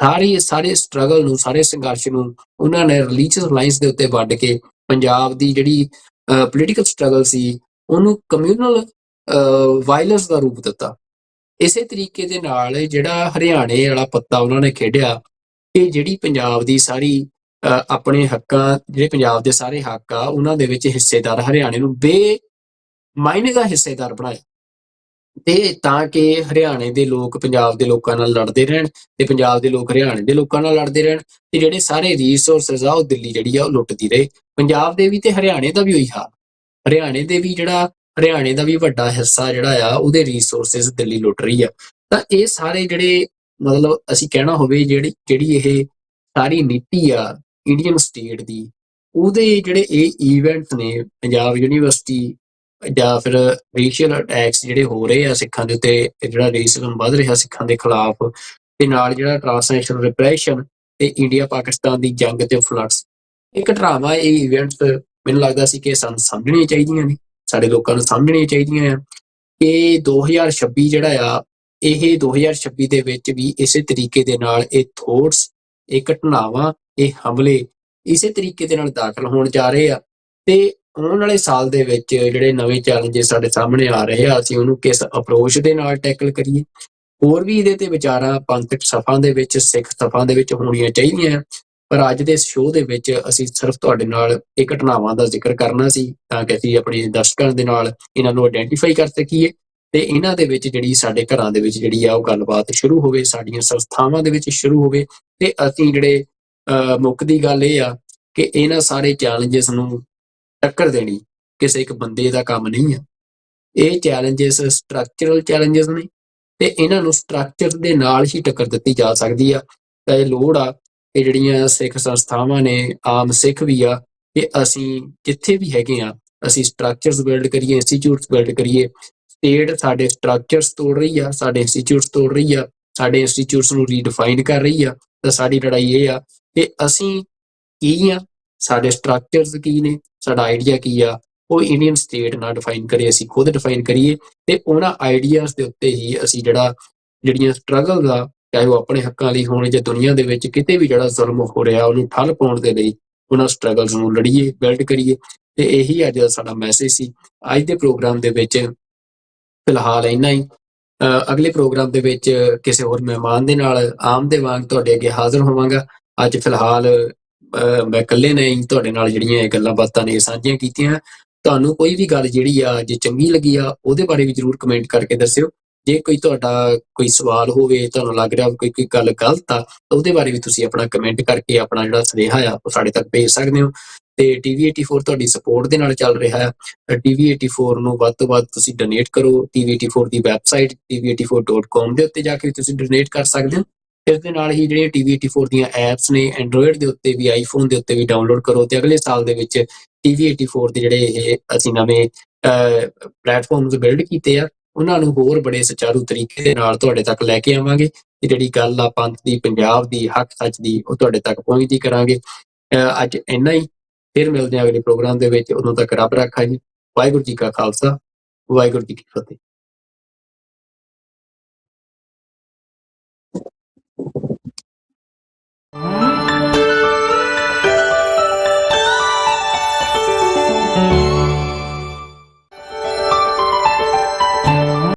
[SPEAKER 1] ਸਾਰੇ ਸਟਰਗਲ ਨੂੰ, ਸਾਰੇ ਸੰਘਰਸ਼ ਨੂੰ ਉਹਨਾਂ ਨੇ ਰਿਲੀਜੀਅਸ ਲਾਈਨਸ ਦੇ ਉੱਤੇ ਵੱਢ ਕੇ ਪੰਜਾਬ ਦੀ ਜਿਹੜੀ ਪੋਲੀਟੀਕਲ ਸਟਰਗਲ ਸੀ, ਉਹਨੂੰ ਕਮਿਊਨਲ ਵਾਇਲੈਂਸ ਦਾ ਰੂਪ ਦਿੱਤਾ। ਇਸੇ ਤਰੀਕੇ ਦੇ ਨਾਲ ਜਿਹੜਾ ਹਰਿਆਣੇ ਵਾਲਾ ਪੱਤਾ ਉਹਨਾਂ ਨੇ ਖੇਡਿਆ ਕਿ ਜਿਹੜੀ ਪੰਜਾਬ ਦੀ ਸਾਰੀ ਆਪਣੇ ਹੱਕਾਂ, ਜਿਹੜੇ ਪੰਜਾਬ ਦੇ ਸਾਰੇ ਹੱਕ ਆ, ਉਹਨਾਂ ਦੇ ਵਿੱਚ ਹਿੱਸੇਦਾਰ ਹਰਿਆਣੇ ਨੂੰ ਬੇਮਾਇਨੇ ਦਾ ਹਿੱਸੇਦਾਰ ਬਣਾਇਆ, ਤੇ ਤਾਂ ਕਿ ਹਰਿਆਣੇ ਦੇ ਲੋਕ ਪੰਜਾਬ ਦੇ ਲੋਕਾਂ ਨਾਲ ਲੜਦੇ ਰਹਿਣ ਤੇ ਪੰਜਾਬ ਦੇ ਲੋਕ ਹਰਿਆਣੇ ਦੇ ਲੋਕਾਂ ਨਾਲ ਲੜਦੇ ਰਹਿਣ, ਤੇ ਜਿਹੜੇ ਸਾਰੇ ਰਿਸੋਰਸਿਸ ਆ ਉਹ ਦਿੱਲੀ ਜਿਹੜੀ ਆ ਉਹ ਲੁੱਟਦੀ ਰਹੇ। ਪੰਜਾਬ ਦੇ ਵੀ ਤੇ ਹਰਿਆਣੇ ਦਾ ਵੀ ਉਹੀ ਹਾਲ। ਹਰਿਆਣੇ ਦਾ ਵੀ ਵੱਡਾ ਹਿੱਸਾ ਜਿਹੜਾ ਆ, ਉਹਦੇ ਰਿਸੋਰਸਿਸ ਦਿੱਲੀ ਲੁੱਟ ਰਹੀ ਆ। ਤਾਂ ਇਹ ਸਾਰੇ ਜਿਹੜੇ ਮਤਲਬ ਅਸੀਂ ਕਹਿਣਾ ਹੋਵੇ ਜਿਹੜੀ ਇਹ ਸਾਰੀ ਨੀਤੀ ਆ ਇੰਡੀਅਨ ਸਟੇਟ ਦੀ, ਉਹਦੇ ਜਿਹੜੇ ਇਹ ਈਵੈਂਟਸ ਨੇ, ਪੰਜਾਬ ਯੂਨੀਵਰਸਿਟੀ ਜਾਂ ਫਿਰ ਰੇਸ਼ੀਅਲ ਅਟੈਕਸ ਜਿਹੜੇ ਹੋ ਰਹੇ ਆ ਸਿੱਖਾਂ ਦੇ ਉੱਤੇ, ਜਿਹੜਾ ਰੇਸਿਜ਼ਮ ਵੱਧ ਰਿਹਾ ਸਿੱਖਾਂ ਦੇ ਖਿਲਾਫ, ਤੇ ਨਾਲ ਜਿਹੜਾ ਟ੍ਰਾਂਸਨੈਸ਼ਨਲ ਰਿਪਰੈਸ਼ਨ ਤੇ ਇੰਡੀਆ ਪਾਕਿਸਤਾਨ ਦੀ ਜੰਗ ਤੇ ਫਲੱਡਸ, ਇਹ ਘਟਨਾਵਾਂ, ਇਹ ਇਵੈਂਟਸ ਮੈਨੂੰ ਲੱਗਦਾ ਸੀ ਕਿ ਸਾਨੂੰ ਸਮਝਣੀਆਂ ਚਾਹੀਦੀਆਂ ਨੇ, ਸਾਡੇ ਲੋਕਾਂ ਨੂੰ ਸਮਝਣੀਆਂ ਚਾਹੀਦੀਆਂ ਆ ਕਿ 2026 ਜਿਹੜਾ ਆ, ਇਹ 2026 ਦੇ ਵਿੱਚ ਵੀ ਇਸੇ ਤਰੀਕੇ ਦੇ ਨਾਲ ਇਹ ਥੋਟਸ, ਇਹ ਘਟਨਾਵਾਂ, ਇਹ ਹਮਲੇ ਇਸੇ ਤਰੀਕੇ ਦੇ ਨਾਲ ਦਾਖਲ ਹੋਣ ਜਾ ਰਹੇ ਆ। ਤੇ ਆਉਣ ਵਾਲੇ ਸਾਲ ਦੇ ਵਿੱਚ ਜਿਹੜੇ ਨਵੇਂ ਚੈਲੰਜਸ ਸਾਡੇ ਸਾਹਮਣੇ ਆ ਰਹੇ ਆ, ਅਸੀਂ ਉਹਨੂੰ ਕਿਸ ਅਪਰੋਚ ਦੇ ਨਾਲ ਟੈਕਲ ਕਰੀਏ। ਹੋਰ ਵੀ ਇਹਦੇ ਤੇ ਵਿਚਾਰਾਂ ਪੰਥਕ ਸਫਾਂ ਦੇ ਵਿੱਚ, ਸਿੱਖ ਸਫਾਂ ਦੇ ਵਿੱਚ ਹੋਣੀਆਂ ਚਾਹੀਦੀਆਂ, ਪਰ ਅੱਜ ਦੇ ਸ਼ੋਅ ਦੇ ਵਿੱਚ ਅਸੀਂ ਸਿਰਫ ਤੁਹਾਡੇ ਨਾਲ ਇਹ ਘਟਨਾਵਾਂ ਦਾ ਜ਼ਿਕਰ ਕਰਨਾ ਸੀ, ਤਾਂ ਕਿ ਅਸੀਂ ਆਪਣੇ ਦਰਸ਼ਕਾਂ ਦੇ ਨਾਲ ਇਹਨਾਂ ਨੂੰ ਆਇਡੈਂਟੀਫਾਈ ਕਰ ਸਕੀਏ ਤੇ ਇਹਨਾਂ ਦੇ ਵਿੱਚ ਜਿਹੜੀ ਸਾਡੇ ਘਰਾਂ ਦੇ ਵਿੱਚ ਜਿਹੜੀ ਆ ਉਹ ਗੱਲਬਾਤ ਸ਼ੁਰੂ ਹੋਵੇ, ਸਾਡੀਆਂ ਸੰਸਥਾਵਾਂ ਦੇ ਵਿੱਚ ਸ਼ੁਰੂ ਹੋਵੇ, ਤੇ ਅਸੀਂ ਜਿਹੜੇ ਮੁੱਕਦੀ ਗੱਲ ਇਹ ਆ ਕਿ ਇਹਨਾਂ ਸਾਰੇ ਚੈਲੰਜਸ ਨੂੰ ਟੱਕਰ ਦੇਣੀ ਕਿਸੇ ਇੱਕ ਬੰਦੇ ਦਾ ਕੰਮ ਨਹੀਂ ਆ। ਇਹ ਚੈਲੰਜਸ ਸਟਰਕਚਰਲ ਚੈਲੰਜਸ ਨੇ, ਤੇ ਇਹਨਾਂ ਨੂੰ ਸਟਰਕਚਰ ਦੇ ਨਾਲ ਹੀ ਟੱਕਰ ਦਿੱਤੀ ਜਾ ਸਕਦੀ ਆ। ਤਾਂ ਇਹ ਲੋੜ ਆ ਕਿ ਜਿਹੜੀਆਂ ਸਿੱਖ ਸੰਸਥਾਵਾਂ ਨੇ, ਆਮ ਸਿੱਖ ਵੀ ਆ, ਕਿ ਅਸੀਂ ਜਿੱਥੇ ਵੀ ਹੈਗੇ ਆ, ਅਸੀਂ ਸਟਰਕਚਰਸ ਬਿਲਡ ਕਰੀਏ, ਇੰਸਟੀਚਿਊਟਸ ਬਿਲਡ ਕਰੀਏ। ਸਟੇਟ ਸਾਡੇ ਸਟਰਕਚਰਸ ਤੋੜ ਰਹੀ ਆ, ਸਾਡੇ ਇੰਸਟੀਚਿਊਟਸ ਤੋੜ ਰਹੀ ਆ, ਸਾਡੇ ਇੰਸਟੀਚਿਊਟਸ ਨੂੰ ਰੀਡਿਫਾਈਨ ਕਰ ਰਹੀ ਆ। ਤਾਂ ਸਾਡੀ ਲੜਾਈ ਇਹ ਆ ਕਿ ਅਸੀਂ ਕੀ ਆ, ਸਾਡੇ ਸਟਰਕਚਰਸ ਕੀ ਨੇ, ਸਾਡਾ ਆਈਡੀਆ ਕੀ ਆ, ਉਹ ਇੰਡੀਅਨ ਸਟੇਟ ਨਾਲ ਡਿਫਾਈਨ ਕਰੇ, ਅਸੀਂ ਖੁਦ ਡਿਫਾਈਨ ਕਰੀਏ, ਤੇ ਉਹਨਾਂ ਆਈਡੀਆਜ਼ ਦੇ ਉੱਤੇ ਹੀ ਅਸੀਂ ਜਿਹੜੀਆਂ ਸਟਰਗਲ ਆ, ਚਾਹੇ ਉਹ ਆਪਣੇ ਹੱਕਾਂ ਲਈ ਹੋਣ ਜਾਂ ਦੁਨੀਆ ਦੇ ਵਿੱਚ ਕਿਤੇ ਵੀ ਜਿਹੜਾ ਜ਼ੁਲਮ ਹੋ ਰਿਹਾ ਉਹਨੂੰ ਠੱਲ ਪਾਉਣ ਦੇ ਲਈ ਉਹਨਾਂ ਸਟਰਗਲਸ ਨੂੰ ਲੜੀਏ, ਬਿਲਡ ਕਰੀਏ। ਤੇ ਇਹੀ ਅੱਜ ਦਾ ਸਾਡਾ ਮੈਸੇਜ ਸੀ ਅੱਜ ਦੇ ਪ੍ਰੋਗਰਾਮ ਦੇ ਵਿੱਚ। ਫਿਲਹਾਲ ਇੰਨਾ ਹੀ। ਅਗਲੇ ਪ੍ਰੋਗਰਾਮ ਦੇ ਵਿੱਚ ਕਿਸੇ ਹੋਰ ਮਹਿਮਾਨ ਦੇ ਨਾਲ ਆਮ ਦੇ ਵਾਂਗ ਤੁਹਾਡੇ ਅੱਗੇ ਹਾਜ਼ਰ ਹੋਵਾਂਗਾ। ਅੱਜ ਫਿਲਹਾਲ ਮੈਂ ਇਕੱਲੇ ਨੇ ਹੀ ਤੁਹਾਡੇ ਨਾਲ ਜਿਹੜੀਆਂ ਇਹ ਗੱਲਾਂ ਬਾਤਾਂ ਨੇ ਸਾਂਝੀਆਂ ਕੀਤੀਆਂ। ਤੁਹਾਨੂੰ ਕੋਈ ਵੀ ਗੱਲ ਜਿਹੜੀ ਆ ਜੇ ਚੰਗੀ ਲੱਗੀ ਆ ਉਹਦੇ ਬਾਰੇ ਵੀ ਜ਼ਰੂਰ ਕਮੈਂਟ ਕਰਕੇ ਦੱਸਿਓ। ਜੇ ਕੋਈ ਤੁਹਾਡਾ ਕੋਈ ਸਵਾਲ ਹੋਵੇ, ਤੁਹਾਨੂੰ ਲੱਗ ਰਿਹਾ ਕੋਈ ਗੱਲ ਗਲਤ ਆ, ਤਾਂ ਉਹਦੇ ਬਾਰੇ ਵੀ ਤੁਸੀਂ ਆਪਣਾ ਕਮੈਂਟ ਕਰਕੇ ਆਪਣਾ ਜਿਹੜਾ ਸੁਨੇਹਾ ਆ ਉਹ ਸਾਡੇ ਤੱਕ ਭੇਜ ਸਕਦੇ ਹੋ। ਤੇ TV84 ਤੁਹਾਡੀ ਸਪੋਰਟ ਦੇ ਨਾਲ ਚੱਲ ਰਿਹਾ ਹੈ। TV84 ਨੂੰ ਵੱਧ ਤੋਂ ਵੱਧ ਤੁਸੀਂ ਡੋਨੇਟ ਕਰੋ। TV84 ਦੀ ਵੈਬਸਾਈਟ tv84.com ਦੇ ਉੱਤੇ ਜਾ ਕੇ ਤੁਸੀਂ ਡੋਨੇਟ ਕਰ ਸਕਦੇ ਹੋ। ਇਸ ਦੇ ਨਾਲ ਹੀ ਜਿਹੜੀਆਂ TV84 ਦੀਆਂ ਐਪਸ ਨੇ, ਐਂਡਰੋਇਡ ਦੇ ਉੱਤੇ ਵੀ, ਆਈਫੋਨ ਦੇ ਉੱਤੇ ਵੀ ਡਾਊਨਲੋਡ ਕਰੋ। ਤੇ ਅਗਲੇ ਸਾਲ ਦੇ ਵਿੱਚ TV84 ਦੇ ਜਿਹੜੇ ਇਹ ਅਸੀਂ ਨਵੇਂ ਪਲੇਟਫਾਰਮਸ ਬਿਲਡ ਕੀਤੇ ਆ, ਉਹਨਾਂ ਨੂੰ ਹੋਰ ਬੜੇ ਸੁਚਾਰੂ ਤਰੀਕੇ ਦੇ ਨਾਲ ਤੁਹਾਡੇ ਤੱਕ ਲੈ ਕੇ ਆਵਾਂਗੇ। ਤੇ ਜਿਹੜੀ ਗੱਲ ਆ ਪੰਥ ਦੀ, ਪੰਜਾਬ ਦੀ, ਹੱਕ ਸੱਚ ਦੀ, ਉਹ ਤੁਹਾਡੇ ਤੱਕ ਪਹੁੰਚਦੀ ਕਰਾਂਗੇ। ਅੱਜ ਇੰਨਾ ਹੀ। ਫਿਰ ਮਿਲਦੇ ਹਾਂ ਅਗਲੇ ਪ੍ਰੋਗਰਾਮ ਦੇ ਵਿੱਚ। ਉਦੋਂ ਤੱਕ ਰੱਬ ਰਾਖਾ ਜੀ। ਵਾਹਿਗੁਰੂ ਜੀ ਕਾ ਖਾਲਸਾ, ਵਾਹਿਗੁਰੂ ਜੀ ਕੀ ਫਤਿਹ।